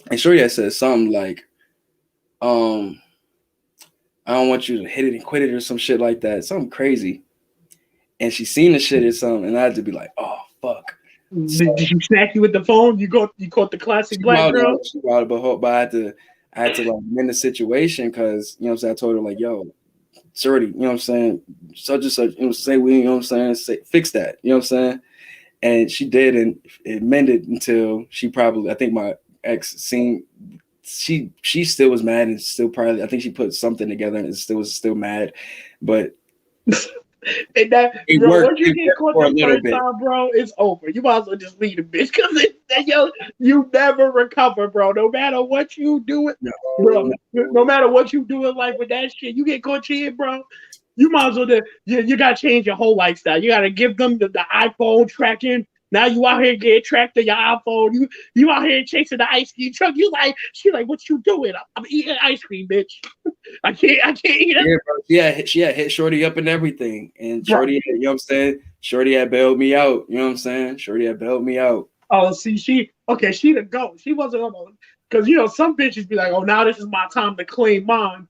And Shorty had said something like, I don't want you to hit it and quit it or some shit like that. Something crazy. And she seen the shit or something, and I had to be like, oh, fuck. Did she snack you with the phone? You caught the classic black girl? But I had to like mend the situation because, you know what I'm saying, I told her, like, yo, Shorty, you know what I'm saying, such and such, you know, say we, you know what I'm saying, fix that, you know what I'm saying? And she did, and it mended until she probably, I think my ex seen, she still was mad and still probably, I think she put something together and was still mad, but and that, it bro, worked. once you get caught the first time, bro, it's over. You might as well just leave the bitch because you never recover, bro. No matter what you do it, bro. No matter what you do in life with that shit, you get caught cheating, bro. You might as well you gotta change your whole lifestyle. You gotta give them the iPhone tracking. Now you out here getting tracked on your iPhone. You out here chasing the ice cream truck. She like, what you doing? I'm eating ice cream, bitch. I can't eat it. Yeah, bro. She had hit Shorty up and everything. And Shorty, you know what I'm saying? Shorty had bailed me out. You know what I'm saying? Shorty had bailed me out. Oh, see, she the GOAT. She wasn't on because you know some bitches be like, oh, now this is my time to claim mine.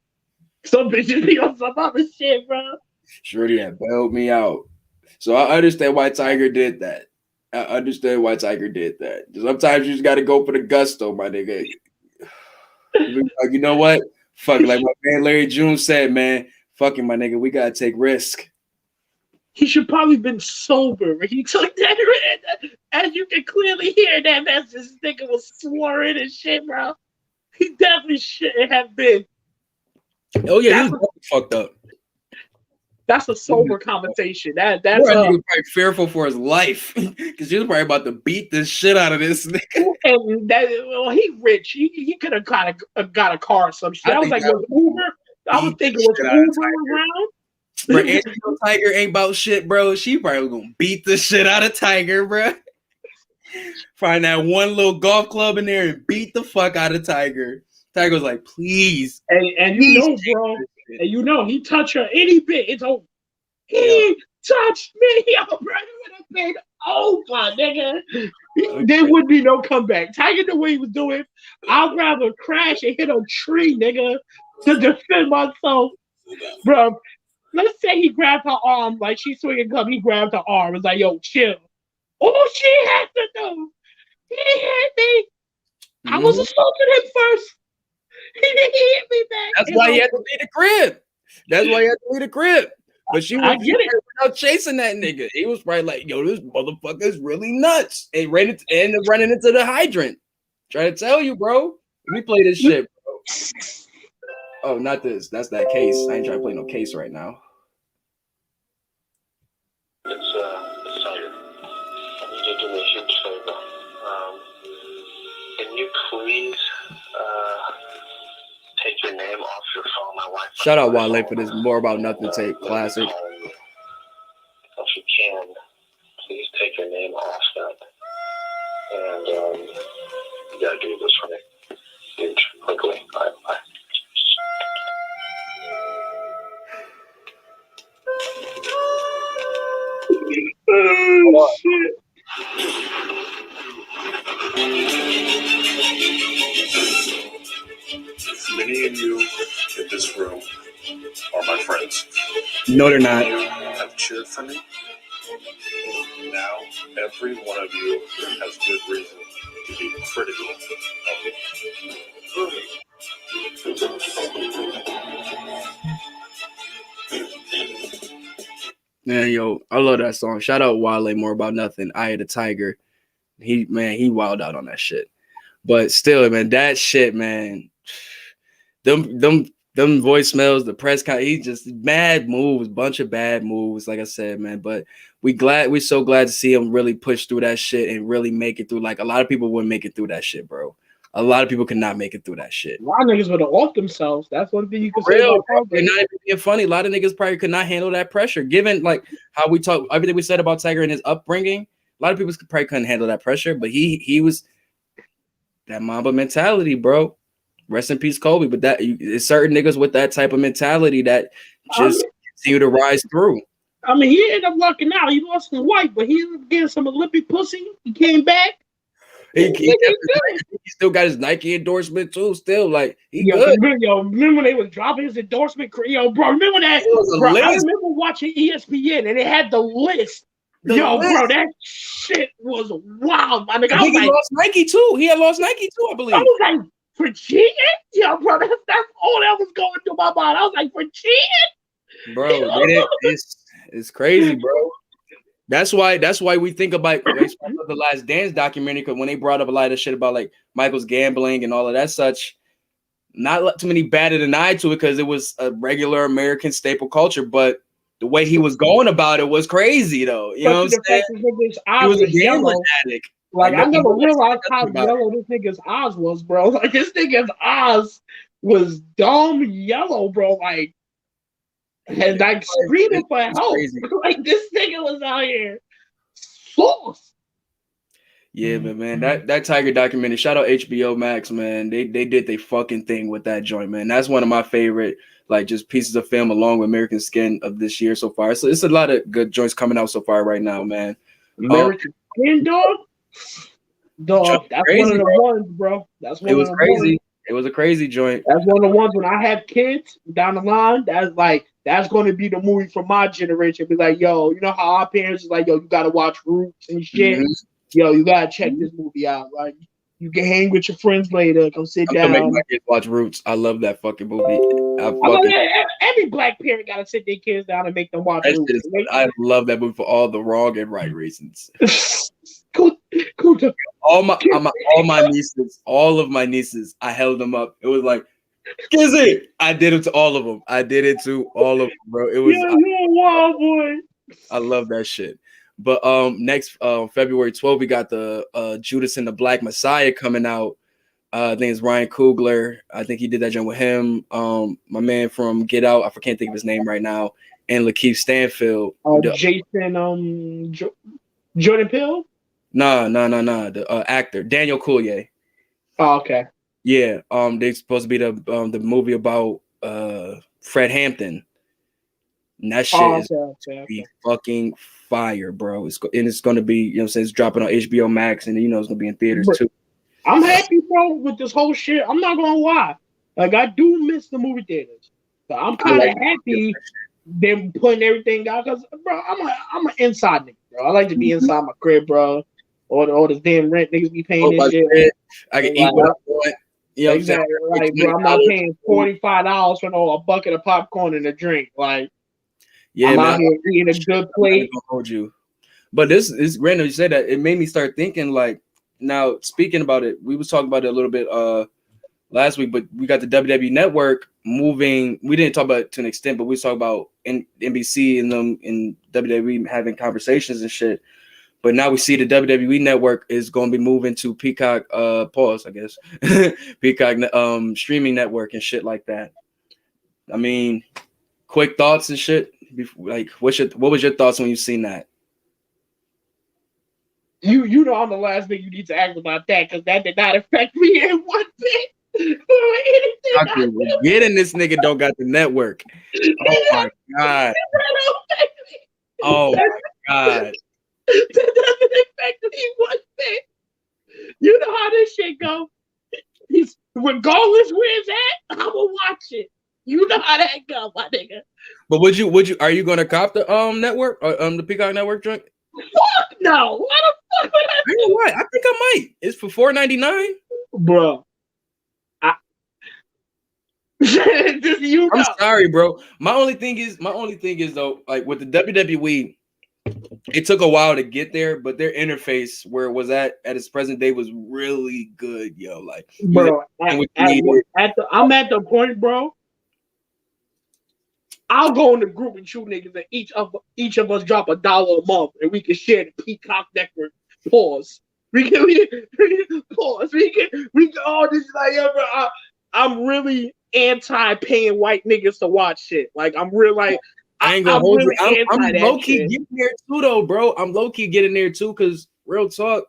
Some bitches be on some other shit, bro. Shorty had bailed me out. So I understand why Tiger did that. Sometimes you just got to go for the gusto, my nigga. Like, you know what? Fuck, like my man Larry June said, man, fucking my nigga, we got to take risk. He should probably been sober when he took that. As you can clearly hear, that message, this nigga was slurring and shit, bro. He definitely shouldn't have been. Oh, yeah, he was fucked up. That's a sober conversation. That's he was probably fearful for his life because he was probably about to beat the shit out of this nigga. And he rich. He could have got a car or some shit. I was like, was Uber? I was thinking, was Uber around? Bro, Angel Tiger ain't about shit, bro. She probably gonna beat the shit out of Tiger, bro. Find that one little golf club in there and beat the fuck out of Tiger. Tiger was like, please. And you know, bro, And you know, he touched her any bit, it's over. He touched me, yo, bro. It would have been over, nigga. There would be no comeback. Tiger, the way he was doing, I'd rather crash and hit a tree, nigga, to defend myself. Bro, let's say he grabbed her arm, like she's swinging cup, he grabbed her arm. It's like, yo, chill. All she had to do, he hit me. I was assaulting him first. He hit me back. That's why he had to leave the crib. That's why he had to leave the crib. But she was out chasing that nigga. He was probably like, yo, this motherfucker is really nuts. And running into the hydrant. Trying to tell you, bro. Let me play this shit, bro. Oh, not this. That's that case. I ain't trying to play no case right now. It's Tiger. You did do me a huge favor. Can you please take your name off your phone? My wife. Shout out Wale for this More About Nothing tape. Classic. If you can, please take your name off that. And you gotta do this for me. Huge. Quickly. All right, bye. Oh, shit. Many of you in this room are my friends. No, they're not. You have cheered for me. Now, every one of you has good reason to be critical of me. Man, yo, I love that song. Shout out Wale, More About Nothing. Eye of the Tiger. He wilded out on that shit. But still, man, that shit, man. Them voicemails, the press con, he just mad moves, bunch of bad moves, like I said, man. But we're so glad to see him really push through that shit and really make it through. Like a lot of people wouldn't make it through that shit, bro. A lot of people could not make it through that shit. A lot of niggas would have off themselves. That's one thing you can say. Real, bro. They're not even being funny. A lot of niggas probably could not handle that pressure. Given like how we talk, everything we said about Tiger and his upbringing, a lot of people probably couldn't handle that pressure. But he was that Mamba mentality, bro. Rest in peace, Kobe. But that it's certain niggas with that type of mentality that just continue to rise through. I mean, he ended up lucking out. He lost some white, but he was getting some Olympic pussy. He came back. He still got his Nike endorsement too. Still, like he good. Remember when they was dropping his endorsement? Yo, bro, remember that? Bro, I remember watching ESPN and they had the list. Bro, that shit was wild. My nigga, he lost Nike too. He had lost Nike too, I believe. I was like, for cheating? Yo, bro, that's all that was going through my mind. I was like, for cheating? Bro, it's crazy, bro. That's why we think about the Last Dance documentary, because when they brought up a lot of shit about like Michael's gambling and all of that such, not too many batted an eye to it because it was a regular American staple culture, but the way he was going about it was crazy though. You know what I'm saying? He was a gambling addict. Like I never realized how yellow this nigga's eyes was, bro. Like this nigga's eyes was dumb yellow, bro. Like and like screaming for help. Like this nigga was out here sauce. Yeah, but man, that Tiger documentary, shout out HBO Max, man. They did their fucking thing with that joint, man. That's one of my favorite, like, just pieces of film along with American Skin of this year so far. So it's a lot of good joints coming out so far right now, man. American Skin, dog. That's crazy, one of the ones, bro. That's one. It was crazy. It was a crazy joint. That's one of the ones when I have kids down the line. That's going to be the movie for my generation. Be like, yo, you know how our parents is like, yo, you got to watch Roots and shit. Mm-hmm. Yo, you gotta check this movie out. Like, you can hang with your friends later. Come sit down. Make my kids watch Roots. I love that fucking movie. Every black parent gotta sit their kids down and make them watch Roots. I love that movie for all the wrong and right reasons. Cool. All of my nieces, I held them up. It was like, Kizzy. I did it to all of them. Bro. It was. Yeah, you're a wild boy. I love that shit. But next February 12th, we got the Judas and the Black Messiah coming out. I think it's Ryan Coogler. I think he did that joint with him. My man from Get Out, I can't think of his name right now, and Lakeith Stanfield. Jason Jordan Peele? No. The actor Daniel Coulier. Oh, okay. Yeah. They're supposed to be the movie about Fred Hampton. And that shit is be fucking fire, bro. It's gonna be, you know what I'm saying, it's dropping on HBO Max, and you know it's gonna be in theaters too. I'm happy, bro, with this whole shit. I'm not gonna lie. Like, I do miss the movie theaters. So I'm kind of happy them putting everything out, because, bro, I'm an inside nigga, bro. I like to be inside my crib, bro. All this damn rent niggas be paying this shit. I can eat what I want. You know exactly. Like, bro, I'm not paying $45 for a bucket of popcorn and a drink. Like, yeah, I'm man, out here eating a good plate. Hold you. But this is random. You said that, it made me start thinking, like, now speaking about it, we was talking about it a little bit last week, but we got the WWE Network moving. We didn't talk about it to an extent, but we talked about NBC and them in WWE having conversations and shit. But now we see the WWE Network is going to be moving to Peacock, pause, I guess, Peacock streaming network and shit like that. I mean, quick thoughts and shit. Like, what was your thoughts when you seen that? You know I'm the last thing you need to ask about that, because that did not affect me in one bit. Getting this nigga don't got the network. Oh my god. Oh my god. That doesn't affect me one bit. You know how this shit go. Regardless where it's at, I'm gonna watch it. You know how that go, my nigga. But are you gonna cop the network or the Peacock Network drink? Fuck no. What the fuck? You know what? I think I might. It's for $4.99, bro. I'm sorry, bro. My only thing is though, like with the WWE, it took a while to get there, but their interface where it was at its present day was really good, yo. Like, bro, I'm at the point, bro. I'll go in the group and shoot niggas, and each of us drop $1 a month, and we can share the Peacock Network. Pause. We can pause. We can all this, like, bro, I'm really anti-paying white niggas to watch shit. Like, I'm real, like, I ain't gonna hold you. I'm low key getting there too, though, bro. I'm low key getting there too, because real talk,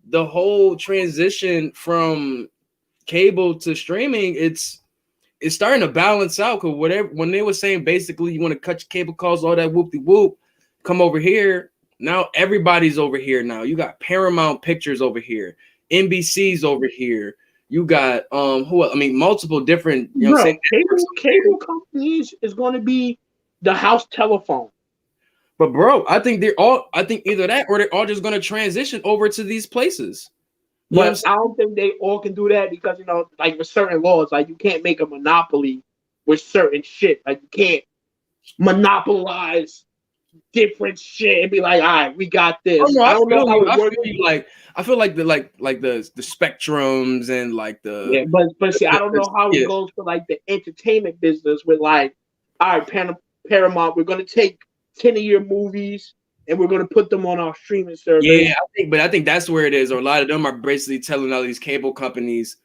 the whole transition from cable to streaming, it's starting to balance out. Because when they were saying basically you want to cut your cable calls, all that whoop de whoop, come over here. Now everybody's over here. Now you got Paramount Pictures over here, NBC's over here. You got multiple different. You know what I'm saying? Cable companies is going to be the house telephone. But bro, I think either that or they're all just going to transition over to these places. But I don't think they all can do that, because, you know, like with certain laws, like you can't make a monopoly with certain shit. Like you can't monopolize different shit and be like, all right, we got this. I don't know how it works. I feel like the spectrums and like the but see, I don't know how it goes for like the entertainment business with like, all right, Paramount, we're gonna take 10-year movies and we're gonna put them on our streaming service. Yeah, I think that's where it is. Or a lot of them are basically telling all these cable companies,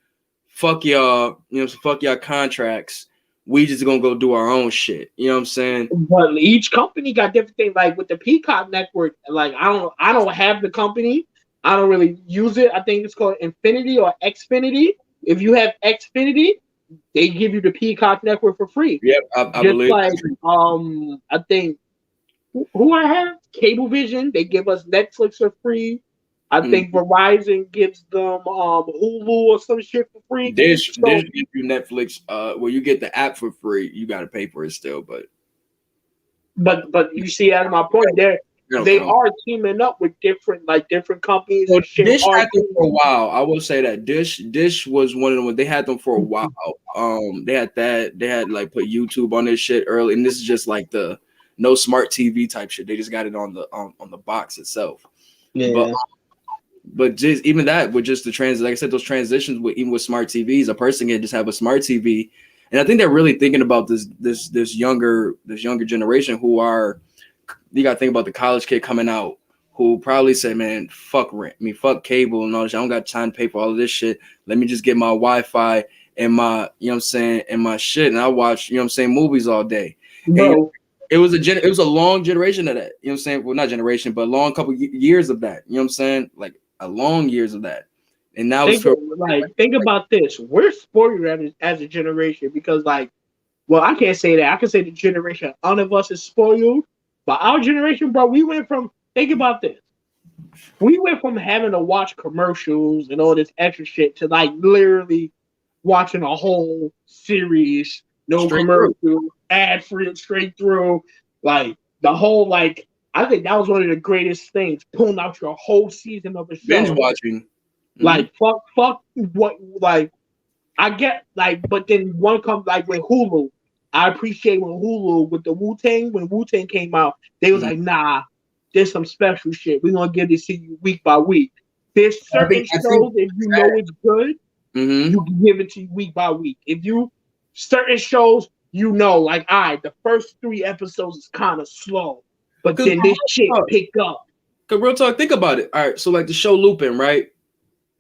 fuck y'all, fuck y'all contracts. We just gonna go do our own shit. You know what I'm saying? But each company got different things. Like with the Peacock Network, like I don't have the company. I don't really use it. I think it's called Infinity or Xfinity. If you have Xfinity, they give you the Peacock Network for free. Yep, I believe. Like I think who I have Cablevision, they give us Netflix for free. I think Verizon gives them Hulu or some shit for free. Dish gives you Netflix. Well, you get the app for free. You got to pay for it still, but you see, that's my point. They are teaming up with different companies. So Dish had them for a while. I will say that Dish was one of them. They had them for a while. They had that. They had like put YouTube on this shit early, and this is just like the no smart TV type shit. They just got it on the box itself. Yeah. But just even that with just the like I said, those transitions even with smart TVs, a person can just have a smart TV, and I think they're really thinking about this younger generation who are. You got to think about the college kid coming out who probably said, man, fuck rent, fuck cable and all this shit. I don't got time to pay for all of this shit. Let me just get my Wi-Fi and my, you know what I'm saying, and my shit. And I watch, you know what I'm saying, movies all day. And it was a long generation of that. You know what I'm saying? Well, not generation, but a long couple years of that. You know what I'm saying? Like a long years of that. And now think about this. We're spoiled as a generation because like well, I can't say that. I can say the generation under us is spoiled. But our generation, bro, we went from, think about this. We went from having to watch commercials and all this extra shit to like literally watching a whole series, no commercial, ad free, straight through. Like the whole, like, I think that was one of the greatest things, pulling out your whole season of a show. Binge watching. Like, fuck what, like, I get, like, but then one comes, like, with Hulu. I appreciate when Hulu, with the Wu-Tang, when Wu-Tang came out, they was like, nah, there's some special shit. We're going to give this to you week by week. There's certain shows, if you know it's good, you can give it to you week by week. If you, certain shows, you know, like, all right, the first 3 episodes is kind of slow, but then this shit pick up. Because real talk, think about it. All right, so like the show Lupin, right?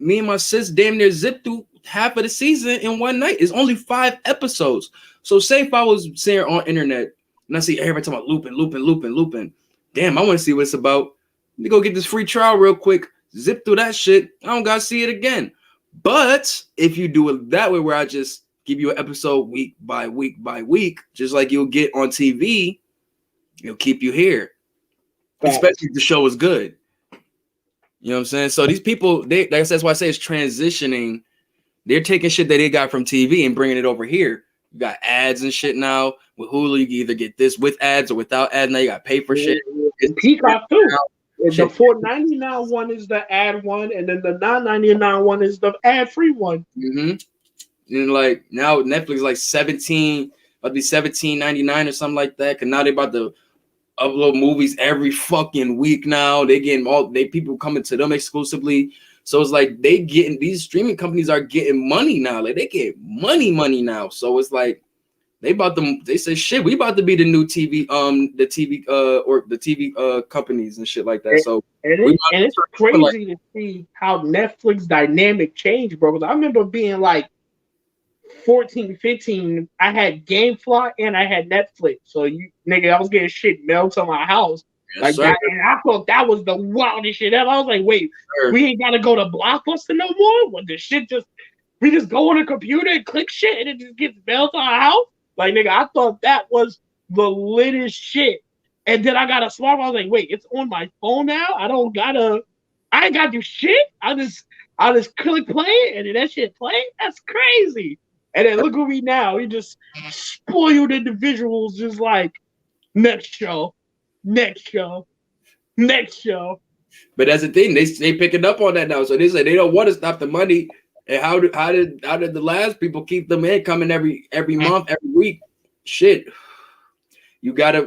Me and my sis damn near zipped through half of the season in one night. It's only 5 episodes. So say if I was sitting on internet and I see everybody talking about Lupin. Damn, I want to see what it's about. Let me go get this free trial real quick. Zip through that shit. I don't got to see it again. But if you do it that way, where I just give you an episode week by week, just like you'll get on TV, it'll keep you here. Especially if the show is good. You know what I'm saying? So these people, that's why I say it's transitioning. They're taking shit that they got from TV and bringing it over here. You got ads and shit now. With Hulu, you can either get this with ads or without ads. Now you got to pay for shit. It's Peacock too. The $4.99 one is the ad one, and then the $9.99 one is the ad-free one. And like now Netflix is like about to be $17.99 or something like that. Cause now they're about to upload movies every fucking week now. They getting people coming to them exclusively. So it's like these streaming companies are getting money now. Like they get money now. So it's like they say shit, we about to be the new TV, the TV companies and shit like that. So it's crazy to see how Netflix dynamic changed, bro. Because I remember being like 14, 15, I had GameFly and I had Netflix. So I was getting shit mailed to my house. Like that, and I thought that was the wildest shit ever. I was like, wait, we ain't gotta go to Blockbuster no more? What the shit we just go on a computer and click shit and it just gets mailed to our house? Like, nigga, I thought that was the littest shit. And then I got a smartphone. I was like, wait, it's on my phone now? I ain't gotta do shit. I just click play and then that shit play? That's crazy. And then look at me now. We just spoiled individuals, just like next show. But that's the thing. They picking up on that now. So they say they don't want to stop the money. And how did the last people keep them in coming every month, every week? Shit. You gotta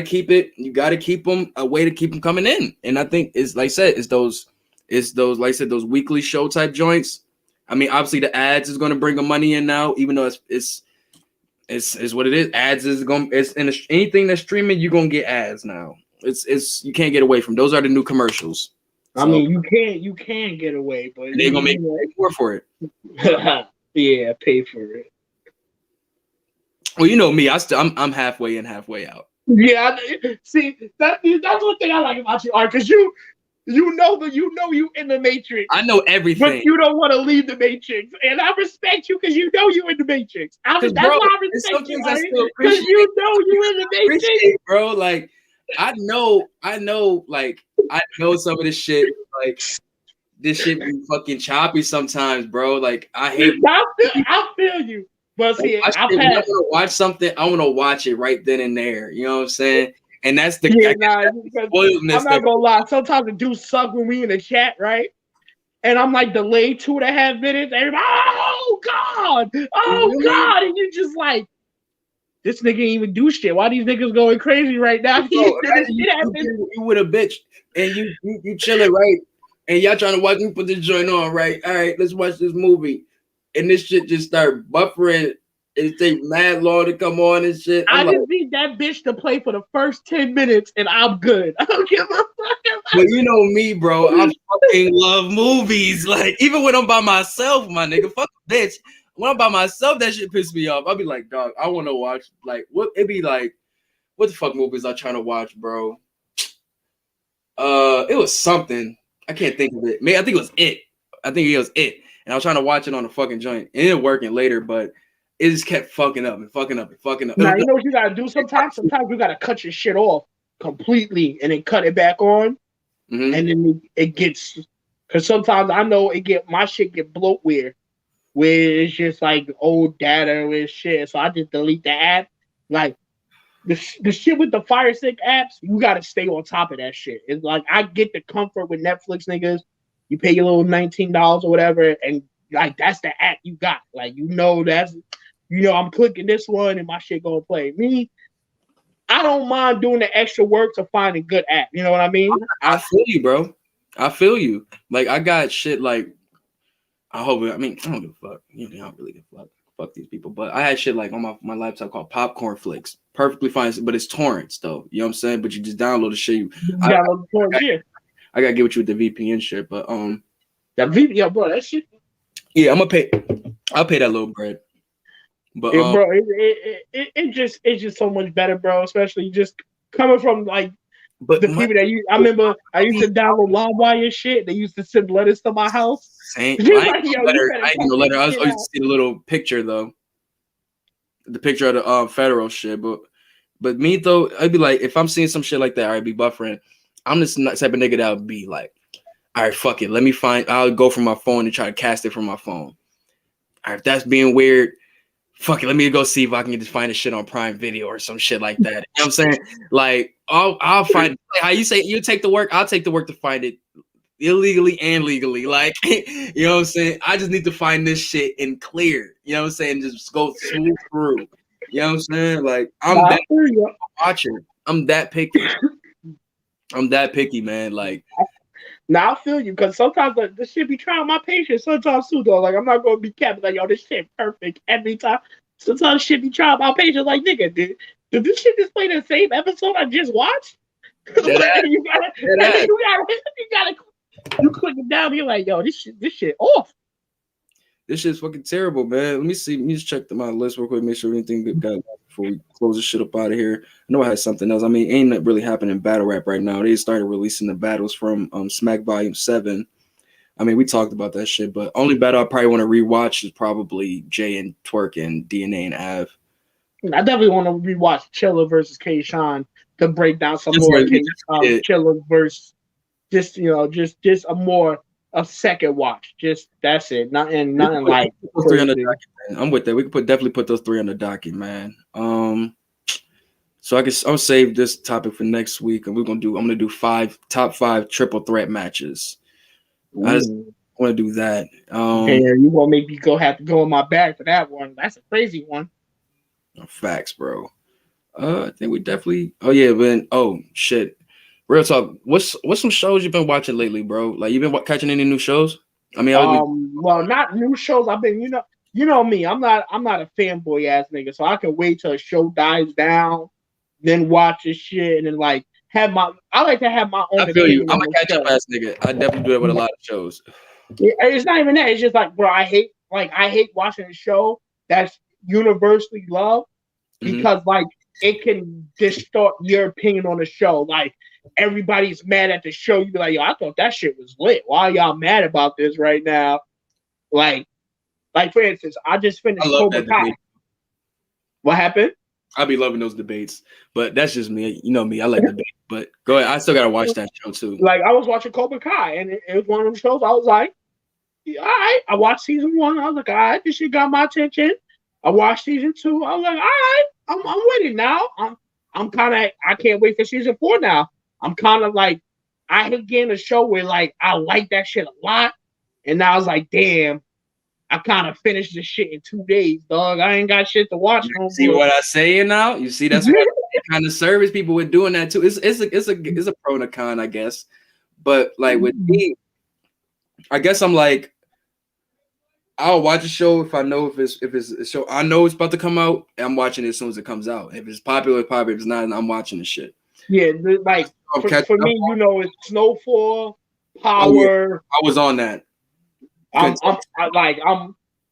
keep it. You gotta keep them a way to keep them coming in. And I think it's like I said, it's those like I said, those weekly show type joints. I mean, obviously the ads is going to bring the money in now, even though it's what it is. Ads is anything that's streaming, you're gonna get ads now. It's you can't get away from. Those are the new commercials. I mean, you can get away, but they're gonna make you pay more for it. Yeah, pay for it. Well, you know me, I'm halfway in, halfway out. Yeah, see that's one thing I like about you, Art, because you know you in the Matrix. I know everything, but you don't want to leave the Matrix, and I respect you because you know you in the Matrix. That's why I respect you, because you know you in the Matrix, bro. Like I know, like I know some of this shit. Like this shit be fucking choppy sometimes, bro. Like I hate. I feel you, but see, I want to watch something. I want to watch it right then and there. You know what I'm saying? And that's the I'm not gonna lie. Sometimes it do suck when we in the chat, right? And I'm like delayed 2.5 minutes. Everybody, oh God, and you just like, this nigga ain't even do shit. Why these niggas going crazy right now? You with a bitch and you chilling, right? And y'all trying to watch me put this joint on, right? All right, let's watch this movie. And this shit just start buffering. It take mad long to come on and shit. I just need that bitch to play for the first 10 minents and I'm good. I don't give a fuck. But you know me, bro. I fucking love movies. Like, even when I'm by myself, my nigga, fuck a bitch. When I'm by myself, that shit piss me off. I'll be like, dog, I want to watch, like, it be like, what the fuck movies I trying to watch, bro? It was something. I can't think of it. Man, I think it was It. And I was trying to watch it on the fucking joint. It ended up working later, but it just kept fucking up and fucking up and fucking up. Now you know what you gotta do sometimes? Sometimes you gotta cut your shit off completely and then cut it back on. Mhm. And then it gets, because sometimes I know my shit get bloatware where it's just like old data and shit. So I just delete the app. Like the shit with the Fire Stick apps, you gotta stay on top of that shit. It's like I get the comfort with Netflix niggas. You pay your little $19 or whatever, and like that's the app you got. Like I'm clicking this one and my shit gonna play. Me, I don't mind doing the extra work to find a good app. You know what I mean? I feel you, bro. I feel you. Like I got shit like I don't give a fuck. You know, I don't really give a fuck. Fuck these people. But I had shit like on my laptop called Popcorn Flicks. Perfectly fine, but it's torrents though. You know what I'm saying? But you just download the shit. I gotta get with you with the VPN shit. But that VPN, bro, that shit. Yeah, I'll pay that little bread. But yeah, bro, it's just so much better, bro. Especially just coming from like the people that I remember I used to download LimeWire shit. They used to send letters to my house. I ain't gonna let her. I used to see the little picture though, the picture of the federal shit. But me though, I'd be like, if I'm seeing some shit like that, I'd be buffering. I'm this type of nigga that would be like, all right, fuck it. I'll go from my phone and try to cast it from my phone. All right, if that's being weird, fuck it. Let me go see if I can just find a shit on Prime Video or some shit like that. You know what I'm saying? Like, I'll find how you say you take the work. I'll take the work to find it illegally and legally. Like, you know what I'm saying? I just need to find this shit and clear. You know what I'm saying? Just go smooth through. You know what I'm saying? Like, I'm that watcher. I'm that picky. I'm that picky, man. Like, now I feel you because sometimes the shit be trying my patience. Sometimes too, though. Like I'm not gonna be capping like, yo, this shit perfect every time. Sometimes shit be trying my patience. Like nigga, did this shit just play the same episode I just watched? You click it down. You're like, yo, this shit off. This shit's fucking terrible, man. Let me see. Let me just check my list real quick. Make sure anything good got before we close this shit up out of here. I know I had something else. I mean, ain't that really happening in battle rap right now. They started releasing the battles from Smack Volume 7. I mean, we talked about that shit, but only battle I probably want to rewatch is probably Jay and Twerk and DNA and Av. I definitely want to rewatch Chilla versus K-Shine to break down some more Chilla versus just a second watch. Just that's it. Nothing like 300 docket, man. I'm with that. We could definitely put those 300 docket, man. So I'll save this topic for next week, and I'm gonna do top five triple threat matches. I just want to do that. You gonna make me have to go in my bag for that one. That's a crazy one. Facts, bro. I think we definitely. Oh yeah, man. Oh shit. Real talk. What's some shows you've been watching lately, bro? Like, you been catching any new shows? I mean, well, not new shows. I've been, you know me. I'm not a fanboy ass nigga, so I can wait till a show dies down, then watch this shit, and then like I like to have my own. I feel you. I'm a catch up ass nigga. I definitely do that with a lot of shows. Yeah, it's not even that. It's just like, bro, I hate watching a show that's universally loved because like it can distort your opinion on the show. Like, everybody's mad at the show. You be like, yo, I thought that shit was lit. Why are y'all mad about this right now? Like for instance, I just finished Cobra Kai. What happened? I be loving those debates, but that's just me. You know me, I like debate. But go ahead. I still gotta watch that show too. Like, I was watching Cobra Kai, and it was one of them shows. I was like, all right. I watched season 1. I was like, all right, this shit got my attention. I watched season 2. I was like, all right, I'm with it now. I'm kind of. I can't wait for season 4 now. I'm kind of like, I hate getting a show where like I like that shit a lot, and now I was like, damn, I kind of finished this shit in 2 days, dog. I ain't got shit to watch. See what I say now? You see, that's what kind of service people were doing that too. It's a pro and a con, I guess. But like with me, I guess I'm like, I'll watch a show if I know if it's a show I know it's about to come out. And I'm watching it as soon as it comes out. If it's popular, it's popular. If it's not, I'm watching the shit. Yeah, like for me, it's Snowfall, Power. I was on that. I'm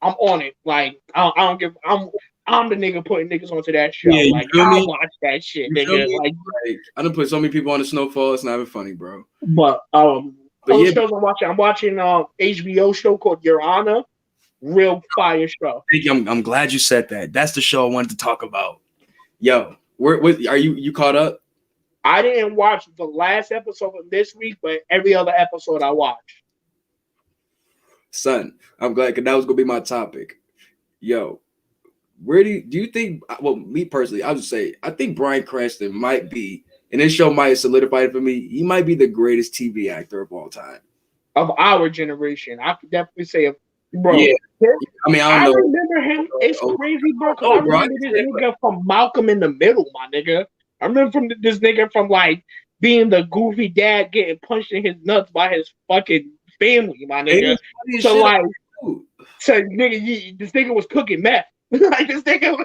on it. Like I don't give. I'm the nigga putting niggas onto that show. Yeah, like I watch that shit, nigga. Like I done put so many people on the Snowfall. It's not even funny, bro. But shows I'm watching. I'm watching HBO show called Your Honor. real fire show. I'm glad you said that. That's the show I wanted to talk about. Yo, where are you caught up? I didn't watch the last episode of this week, but every other episode I watched. Son, I'm glad, because that was gonna be my topic. Yo, where do you think? Well, me personally, I'll just say I think Bryan Cranston might be, and this show might solidify it for me. He might be the greatest TV actor of all time, of our generation. I could definitely say, bro. Yeah. I mean, I don't know. remember him. It's crazy, bro. Cause I remember this nigga from Malcolm in the Middle, my nigga. I remember from this nigga from like being the goofy dad getting punched in his nuts by his fucking family, my nigga. So like, nigga, this nigga was cooking meth. Like this nigga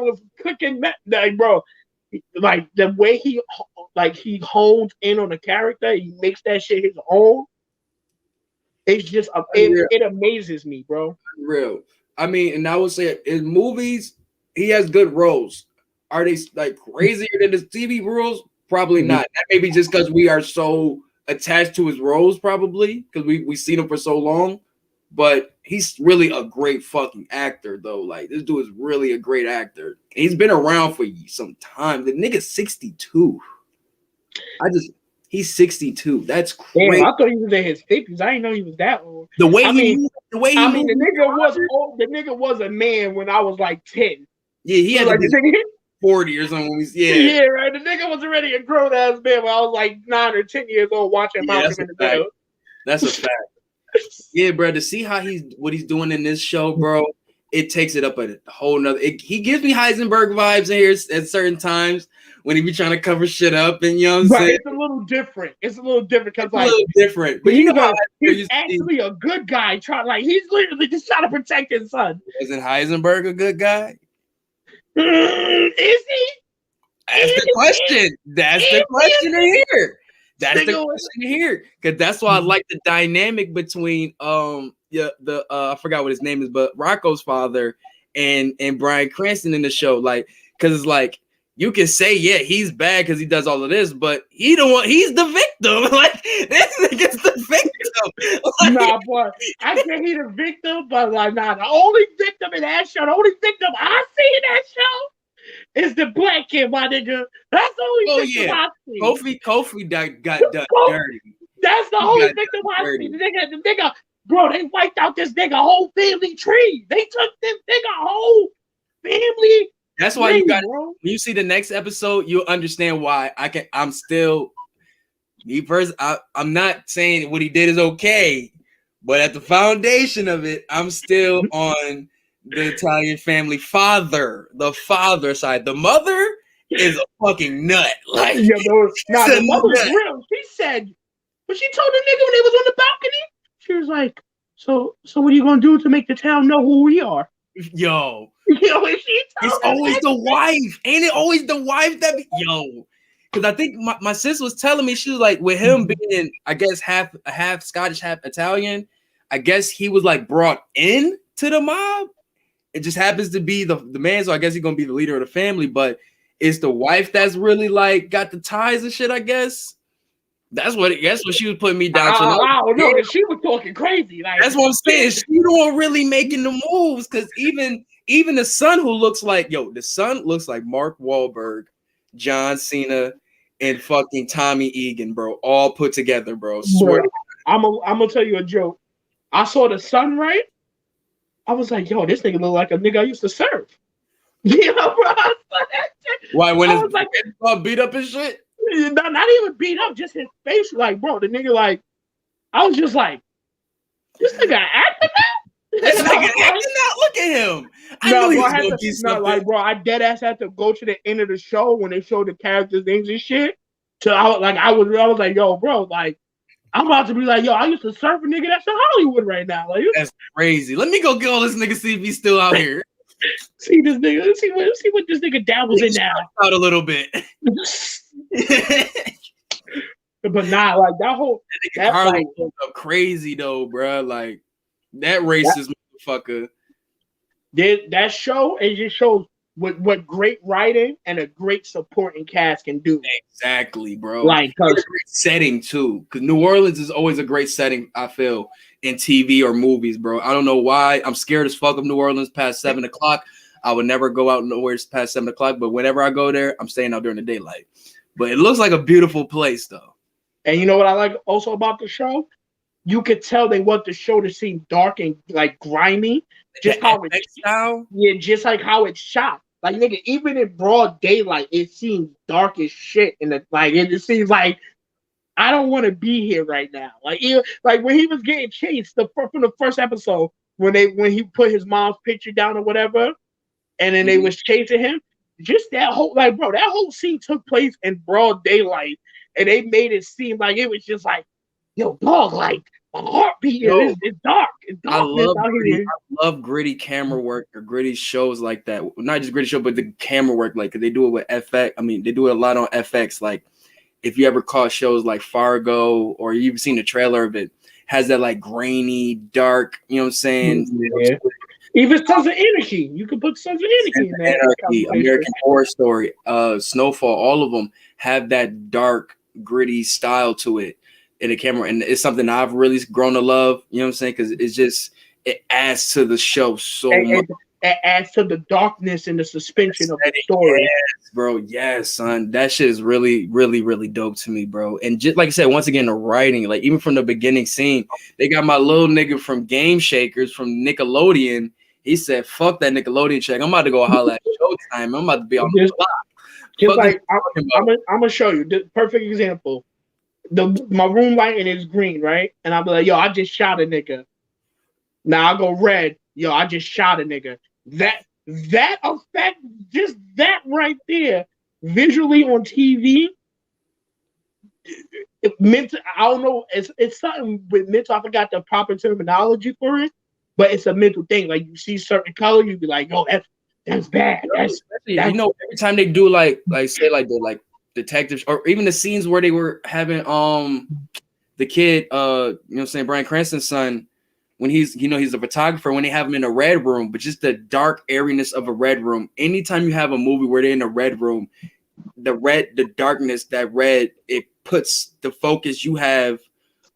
was cooking meth. Like, bro, like the way he hones in on the character, he makes that shit his own. It's just it amazes me, bro. Real. I mean, and I would say in movies, he has good roles. Are they like crazier than his TV roles? Probably not. That may be just because we are so attached to his roles, probably because we seen him for so long. But he's really a great fucking actor, though. Like this dude is really a great actor. And he's been around for some time. The nigga's 62. He's 62. That's crazy. Damn, I thought he was in his 50s. I didn't know he was that old. The nigga was a man when I was like 10. Yeah, he had like 40 or something. Yeah, right. The nigga was already a grown ass man when I was like 9 or 10 years old watching Malcolm in the Middle. That's a fact. Yeah, bro. To see how what he's doing in this show, bro, it takes it up a whole nother. He gives me Heisenberg vibes in here at certain times when he be trying to cover shit up, and you know what I'm saying. It's a little different. It's a little different because like but he's actually a good guy. He's literally just trying to protect his son. Isn't Heisenberg a good guy? Is he? That's the question. That's the question here. That's the question here, because that's why I like the dynamic between I forgot what his name is, but Rocco's father and Bryan Cranston in the show, like, because it's like you can say he's bad because he does all of this, but he's the victim. Like this nigga's the victim. Like, nah, boy, I can't be the victim, but like the only victim in that show, the only victim I see in that show is the black kid, my nigga. That's the only victim I see. Kofi got done dirty. That's the only victim I see. The nigga, bro, they wiped out this nigga whole family tree. They took this nigga whole family. That's why you got. When you see the next episode, you'll understand why I'm still. Me first, I'm not saying what he did is okay, but at the foundation of it, I'm still on the Italian family the father side. The mother is a fucking nut. Like, the mother was real. She said, but she told the nigga when they was on the balcony, she was like, so what are you gonna do to make the town know who we are? Yo, it's always the wife. Ain't it always the wife that be Because I think my sis was telling me, she was like, with him being, I guess, half Scottish, half Italian, I guess he was like brought in to the mob. It just happens to be the man, so I guess he's gonna be the leader of the family. But it's the wife that's really like got the ties and shit. I guess that's what she was putting me down. No, she was talking crazy. Like that's what I'm saying. She don't really making the moves, because even the son who looks like the son looks like Mark Wahlberg, John Cena, and fucking Tommy Egan, bro, all put together, bro. Swear. I'm gonna tell you a joke. I saw the son, right? I was like, yo, this nigga look like a nigga I used to serve. You know, bro? Why, when his like beat up his shit? Not even beat up, just his face. Like, bro, the nigga, like, I was just like, this nigga acting now? This nigga acting now? Look at him. I dead ass had to go to the end of the show when they showed the characters' names and shit. So I was like, yo, bro, like, I'm about to be like, yo, I used to surf a nigga that's in Hollywood right now. Like, that's crazy. Let me go get all this nigga, see if he's still out here. See this nigga. Let's see what this nigga dabbles in now. Out a little bit. But nah, like that Harley goes up crazy though, bro. Like that racist motherfucker. That show, it just shows what great writing and a great supporting cast can do. Exactly, bro. Like, great setting too, because New Orleans is always a great setting. I feel in TV or movies, bro. I don't know why. I'm scared as fuck of New Orleans past 7 o'clock. I would never go out nowhere past 7 o'clock, but whenever I go there, I'm staying out during the daylight. But it looks like a beautiful place, though. And you know what I like also about the show? You could tell they want the show to seem dark and like grimy. Just how it's just like how it's shot. Like nigga, even in broad daylight, it seems dark as shit. And it seems like I don't want to be here right now. Like when he was getting chased from the first episode, when he put his mom's picture down or whatever, and then they was chasing him. Just that whole that whole scene took place in broad daylight, and they made it seem like it was just like, yo, dog, like my heartbeat is dark. I love gritty camera work or gritty shows like that. Not just gritty show, but the camera work. Like they do it with FX. I mean, they do it a lot on FX. Like if you ever caught shows like Fargo or you've seen the trailer of it, has that like grainy, dark. You know what I'm saying? Yeah. Even Sons of Anarchy, you can put Sons of Anarchy in there. American Horror Story, Snowfall, all of them have that dark, gritty style to it in the camera, and it's something I've really grown to love. You know what I'm saying? Because it adds to the show so much. It adds to the darkness and the suspension of the story. Yes, bro. Yes, son. That shit is really, really, really dope to me, bro. And just like I said, once again, the writing, like even from the beginning scene, they got my little nigga from Game Shakers from Nickelodeon. He said, fuck that Nickelodeon check. I'm about to go holler at Showtime. I'm about to be on the block. Just like, I'm going to show you. The perfect example. My room lighting is green, right? And I'll be like, yo, I just shot a nigga. Now I go red. Yo, I just shot a nigga. That effect, just that right there, visually on TV, mental, I don't know, it's something with mental. I forgot the proper terminology for it. But it's a mental thing. Like you see certain color, you be like, "Yo, that's bad." That's you know, every time they do like say like the like detectives or even the scenes where they were having the kid, you know what I'm saying, Bryan Cranston's son, when he's a photographer, when they have him in a red room, but just the dark airiness of a red room. Anytime you have a movie where they're in a red room, the darkness, that red, it puts the focus you have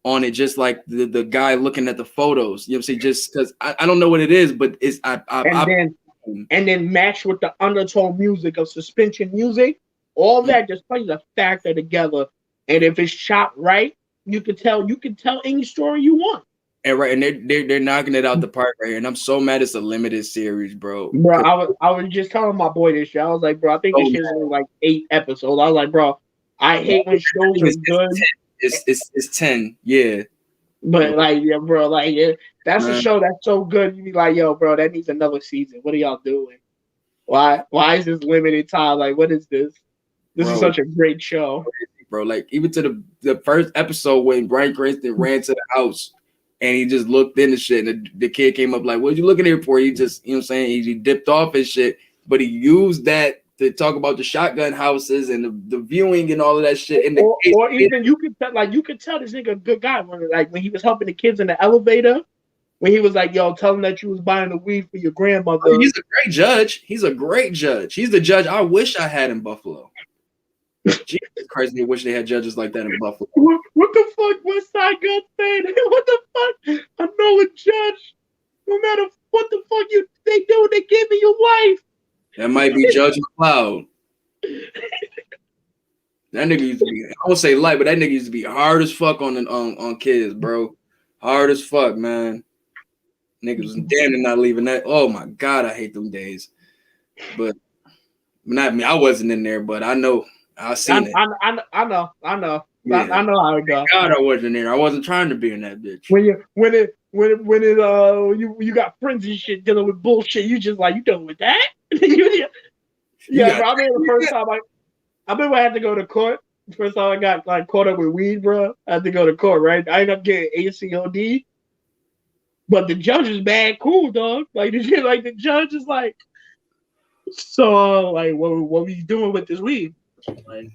on it, just like the guy looking at the photos. You know what I'm saying? Just because I don't know what it is, but it's and then match with the undertone music of suspension music, all that just plays a factor together. And if it's shot right, you can tell any story you want. And they're knocking it out the park right here. And I'm so mad it's a limited series, bro. Bro, I was just telling my boy this shit. I was like, bro, I think this shit is only like 8 episodes. I was like, bro, I hate when shows are good. It's 10, yeah. But like, yeah, bro, like that's a show that's so good. You be like, yo, bro, that needs another season. What are y'all doing? Why is this limited time? Like, what is this? This is such a great show, bro. Like even to the first episode when Bryan Cranston ran to the house and he just looked in the shit, and the kid came up like, "What you looking here for?" He just, you know what I'm saying, he dipped off his shit, but he used that to talk about the shotgun houses and the viewing and all of that shit. And or even you could tell this nigga a good guy when he was helping the kids in the elevator, when he was like, "Yo, tell him that you was buying the weed for your grandmother." Oh, he's a great judge. He's the judge I wish I had in Buffalo. Jesus Christ, I wish they had judges like that in Buffalo. What the fuck West Side Gun saying? What the fuck? I know a judge. No matter what the fuck they do, they give me your life. That might be Judge McLeod. That nigga used to be, I won't say light, but that nigga used to be hard as fuck on kids, bro. Hard as fuck, man. Niggas was damn to not leaving that. Oh my God, I hate them days. But not me. I wasn't in there, but I know. I seen it. I know. Yeah. I know how it goes. God, I wasn't there. I wasn't trying to be in that bitch. When you got friends and shit dealing with bullshit, you just like, you dealing with that? Yeah, bro. I remember the first time I remember I had to go to court. The first time I got like caught up with weed, bro. I had to go to court, right? I ended up getting ACOD. But the judge is bad cool, dog. Like the judge is like, so like what we doing with this weed? Like,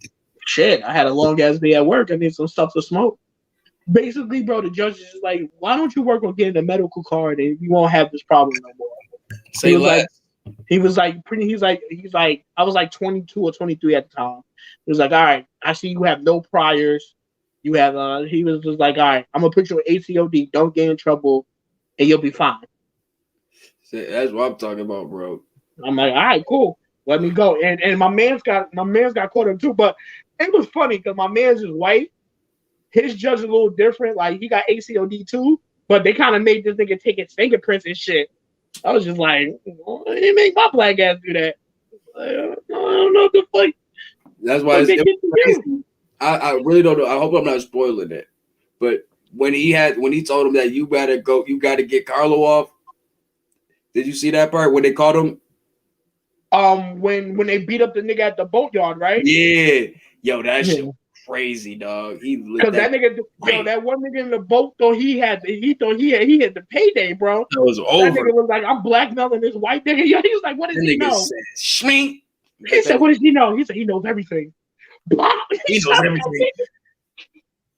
shit, I had a long ass day at work. I need some stuff to smoke. Basically, bro, the judge is just like, why don't you work on getting a medical card and you won't have this problem no more? He was like, I was like 22 or 23 at the time. He was like, all right, I see you have no priors. You have he was just like, all right, I'm gonna put you on ACOD. Don't get in trouble, and you'll be fine. That's what I'm talking about, bro. I'm like, all right, cool. Let me go. And my man's got caught up too. But it was funny because my man's is white. His judge is a little different. Like he got ACOD too, but they kind of made this nigga take his fingerprints and shit. I was just like, they make my black ass do that. I don't know what the fuck. That's why I really don't know. I hope I'm not spoiling it. But when he told him that you gotta get Carlo off. Did you see that part when they caught him? When they beat up the nigga at the boatyard, right? Yeah, yo, that shit was crazy, dog. Because that nigga, that one nigga in the boat thought he had the payday, bro. It was over. That nigga was like, I'm blackmailing this white nigga. Yo, he was like, what does he know? Schmink. He said, what does he know? He said, he knows everything. He knows everything.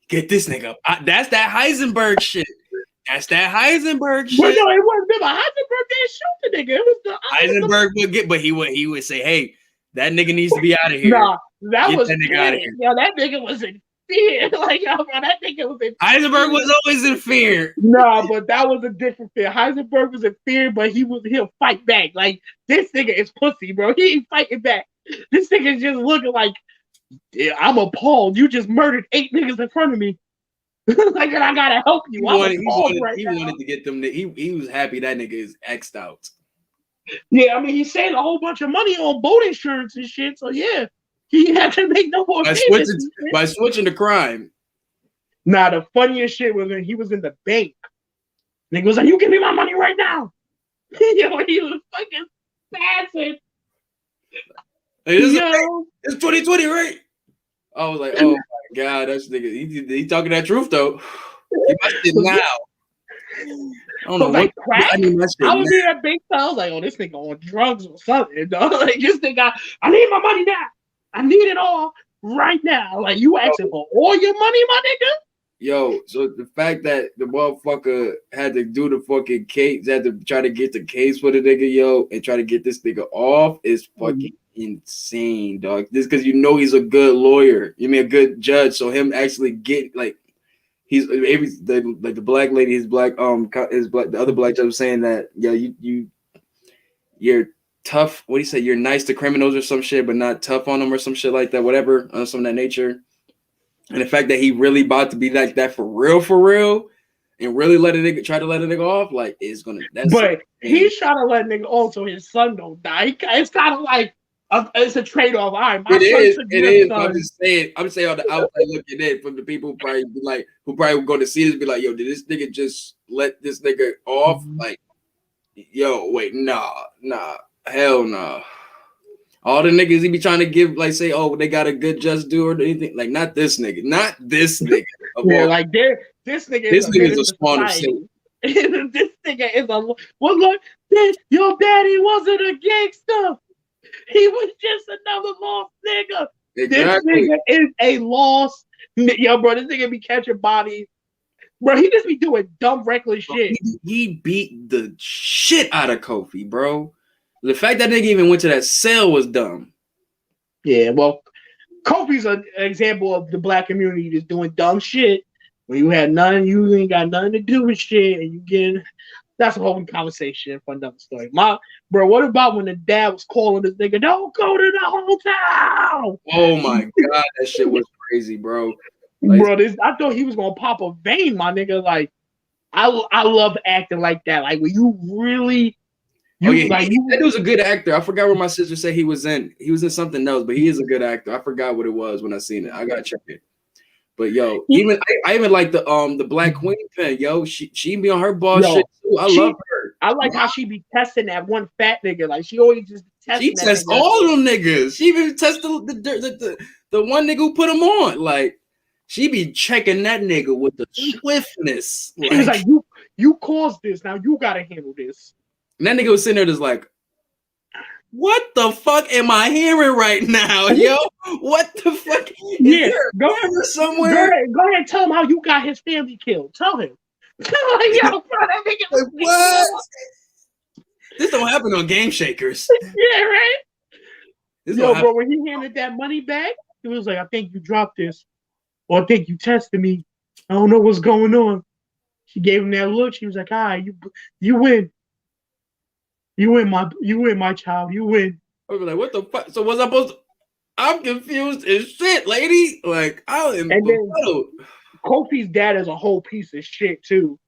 Get this nigga. That's that Heisenberg shit. That's that Heisenberg shit. Well, no, it wasn't. Heisenberg didn't shoot the nigga. It was the Heisenberg would get, but he would say, "Hey, that nigga needs to be out of here." Nah, that was that nigga out of here. Yo, that nigga was in fear. Like, yo, bro, that nigga was in fear. Heisenberg was always in fear. Nah, but that was a different fear. Heisenberg was in fear, but he'll fight back. Like, this nigga is pussy, bro. He ain't fighting back. This nigga's just looking like, yeah, I'm appalled. You just murdered 8 niggas in front of me. Like, and I gotta help you. He wanted to get them. He was happy that nigga is X'd out. Yeah, I mean, he saved a whole bunch of money on boat insurance and shit. So yeah, he had to make no more payments. By switching to crime. Nah, the funniest shit was when he was in the bank. Nigga was like, "You give me my money right now." Yo, he was fucking spazzing. It's 2020, right? I was like, oh my god, that's nigga. He talking that truth though. He must it now. I don't know like what crack. I was in that big time. I was like, oh, this nigga on drugs or something. Dog. Like this nigga, I need my money now. I need it all right now. Like you asking for all your money, my nigga. Yo, so the fact that the motherfucker had to do the fucking case, had to try to get the case for the nigga, yo, and try to get this nigga off is fucking insane, dog. This because he's a good lawyer. You mean a good judge. So him actually get like he's the black lady, the other black judge was saying that you're tough. What do you say? You're nice to criminals or some shit, but not tough on them or some shit like that. Whatever, some of that nature. And the fact that he really about to be like that for real, and really try to let a nigga off, like is gonna. But he's trying to let a nigga off so his son don't die. It's kind of like it's a trade off. All right, my it is. Son. I'm saying on the outside looking in from the people who probably going to see this, be like, yo, did this nigga just let this nigga off? Like, yo, wait, nah, hell nah. All the niggas he be trying to give, like, say, oh, they got a good just do or anything. Like, not this nigga. Yeah, like this nigga is a spawn of Satan. This nigga is well, look, your daddy wasn't a gangster. He was just another lost nigga. Exactly. This nigga is a lost yo, bro. This nigga be catching bodies. Bro, he just be doing dumb, reckless shit. He beat the shit out of Kofi, bro. The fact that nigga even went to that cell was dumb. Yeah, well, Kofi's an example of the black community just doing dumb shit. When you ain't got nothing to do with shit, and you get that's a whole conversation for another story. Bro, what about when the dad was calling this nigga, don't go to the hotel? Oh my god, that shit was crazy, bro. Like, bro, I thought he was gonna pop a vein, my nigga. Like, I love acting like that. Like when you really. That was a good actor. I forgot what my sister said he was in. He was in something else, but he is a good actor. I forgot what it was when I seen it. I gotta check it. But yo, I even like the Black Queen fan. Yo, she be on her boss shit too. I love her. I like how she be testing that one fat nigga. Like she always just testing. She tests all them niggas. She even tests the one nigga who put him on. Like she be checking that nigga with the swiftness. It was like you caused this. Now you gotta handle this. And that nigga was sitting there just like, what the fuck am I hearing right now, yo? What the fuck? Yeah, go ahead, tell him how you got his family killed. Tell him. Yo, bro, that nigga was like, what? This don't happen on Game Shakers. Yeah, right? Yo, bro, when he handed that money back, he was like, I think you dropped this. "Oh, I think you tested me. I don't know what's going on." She gave him that look. She was like, "Ah, you win. You win, my child. You win." I was like, what the fuck? So was I supposed to? I'm confused as shit, lady. Like, I am And then befuddled. Kofi's dad is a whole piece of shit too.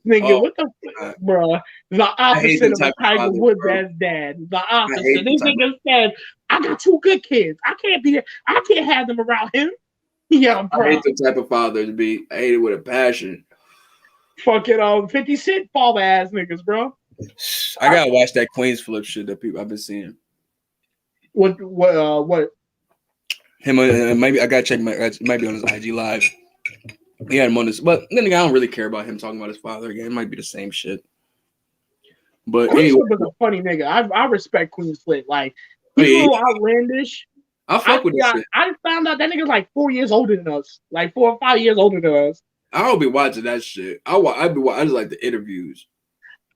Nigga, Oh, what the fuck, bruh? The I hate opposite them of a type of Tiger fathers, Woods bro. ass dad. The I opposite. hate This them type nigga said, "I got 2 good kids. I can't have them around him." Yeah, I bro. hate them type of fathers. I hate it with a passion. Fucking 50 Cent father ass niggas, bro. I gotta watch that Queens flip shit that people I've been seeing. What? Him, maybe I gotta check it might be on his IG live. He had him on this, but then again, I don't really care about him talking about his father again. It might be the same shit. But Queen anyway, Flip is a funny nigga. I respect Queen Flip. Like, he's a little outlandish. I fuck with this shit. I found out that nigga's like 4 years older than us. Like 4 or 5 years older than us. I don't be watching that shit. I just like the interviews.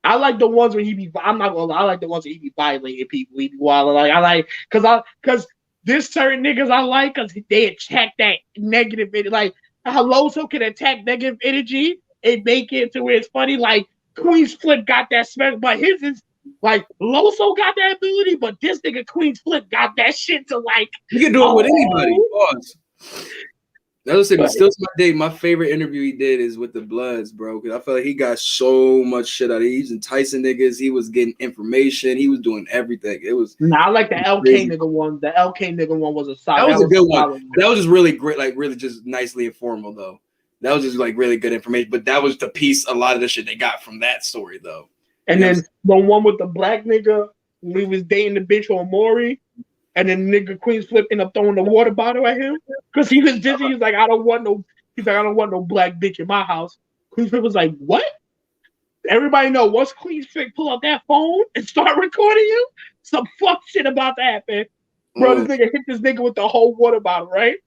I like the ones where he be. I'm not gonna lie. I like the ones where he be violating people. He be wild. Like I like because this certain niggas I like because they attack that negative energy. Like how Loso can attack negative energy and make it to where it's funny. Like Queen's Flip got that special, but his is like Loso got that ability, but this nigga Queen's Flip got that shit to like. You can do it with anybody. Pause. That was still to my day. My favorite interview he did is with the Bloods, bro. Because I felt like he got so much shit out of it. He was enticing niggas. He was getting information. He was doing everything. It was. Nah, I like the LK nigga one. The LK nigga one was a solid. That was a good one. That was just really great, like really just nicely informal though. That was just like really good information. But that was the piece. A lot of the shit they got from that story though. And then the one with the black nigga, we was dating the bitch on Maury. And then nigga Queen's Flip ended up throwing the water bottle at him because he was dizzy. He's like, I don't want no black bitch in my house. Queen's Flip was like, what? Everybody know once Queen's Flip pull out that phone and start recording you, some fuck shit about to happen. Bro, this nigga hit this nigga with the whole water bottle, right?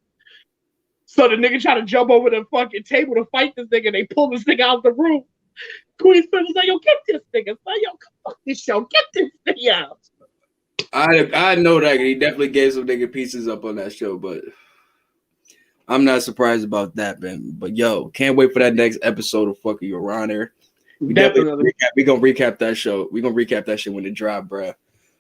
So the nigga tried to jump over the fucking table to fight this nigga. They pulled this nigga out the room. Queen's Flip was like, yo, get this nigga. Son. Yo, come on this show. Get this nigga out. I know that he definitely gave some nigga pieces up on that show, but I'm not surprised about that, man. But yo, can't wait for that next episode of Fucking You Around Here. We gonna recap that show. We gonna recap that shit when it drop, bro.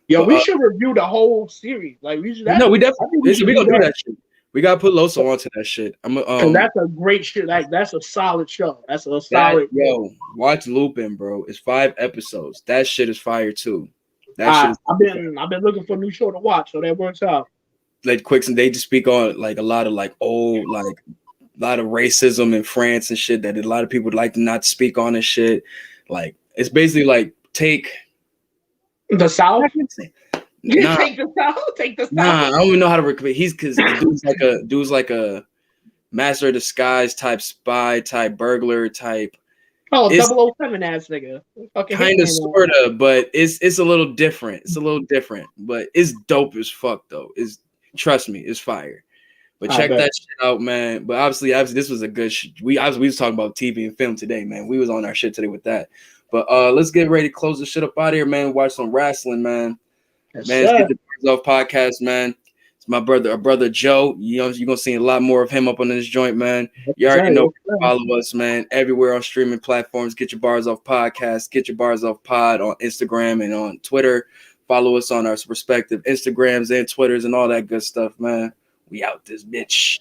Yo, we should review the whole series. Like we should. No, we definitely we gonna do that shit. We gotta put Loso onto that shit. That's a great shit. Like that's a solid show. That's a solid. Yo, watch Lupin, bro. It's 5 episodes. That shit is fire too. That I've been looking for a new show to watch, so that works out. Like quick, and they just speak on like a lot of like old, like a lot of racism in France and shit that a lot of people would like to not speak on and shit. Like it's basically like take the South. Nah, take the South. Take the South. Nah, I don't even know how to recommend. He's because dude's like a master of disguise type spy type burglar type. Oh, 007 ass nigga. Kind of, sort of, but it's a little different. It's a little different, but it's dope as fuck though. Trust me, it's fire. But check that shit out, man. But obviously, this was a good. We was talking about TV and film today, man. We was on our shit today with that. But let's get ready to close the shit up out of here, man. Watch some wrestling, man. Yes, man, let's get the Bars Off podcast, man. My brother Joe. You know, you're gonna see a lot more of him up on this joint, man. You already know. Follow us, man, everywhere on streaming platforms. Get your Bars Off podcast. Get your Bars Off pod on Instagram and on Twitter. Follow us on our respective Instagrams and Twitters and all that good stuff, man. We out this bitch.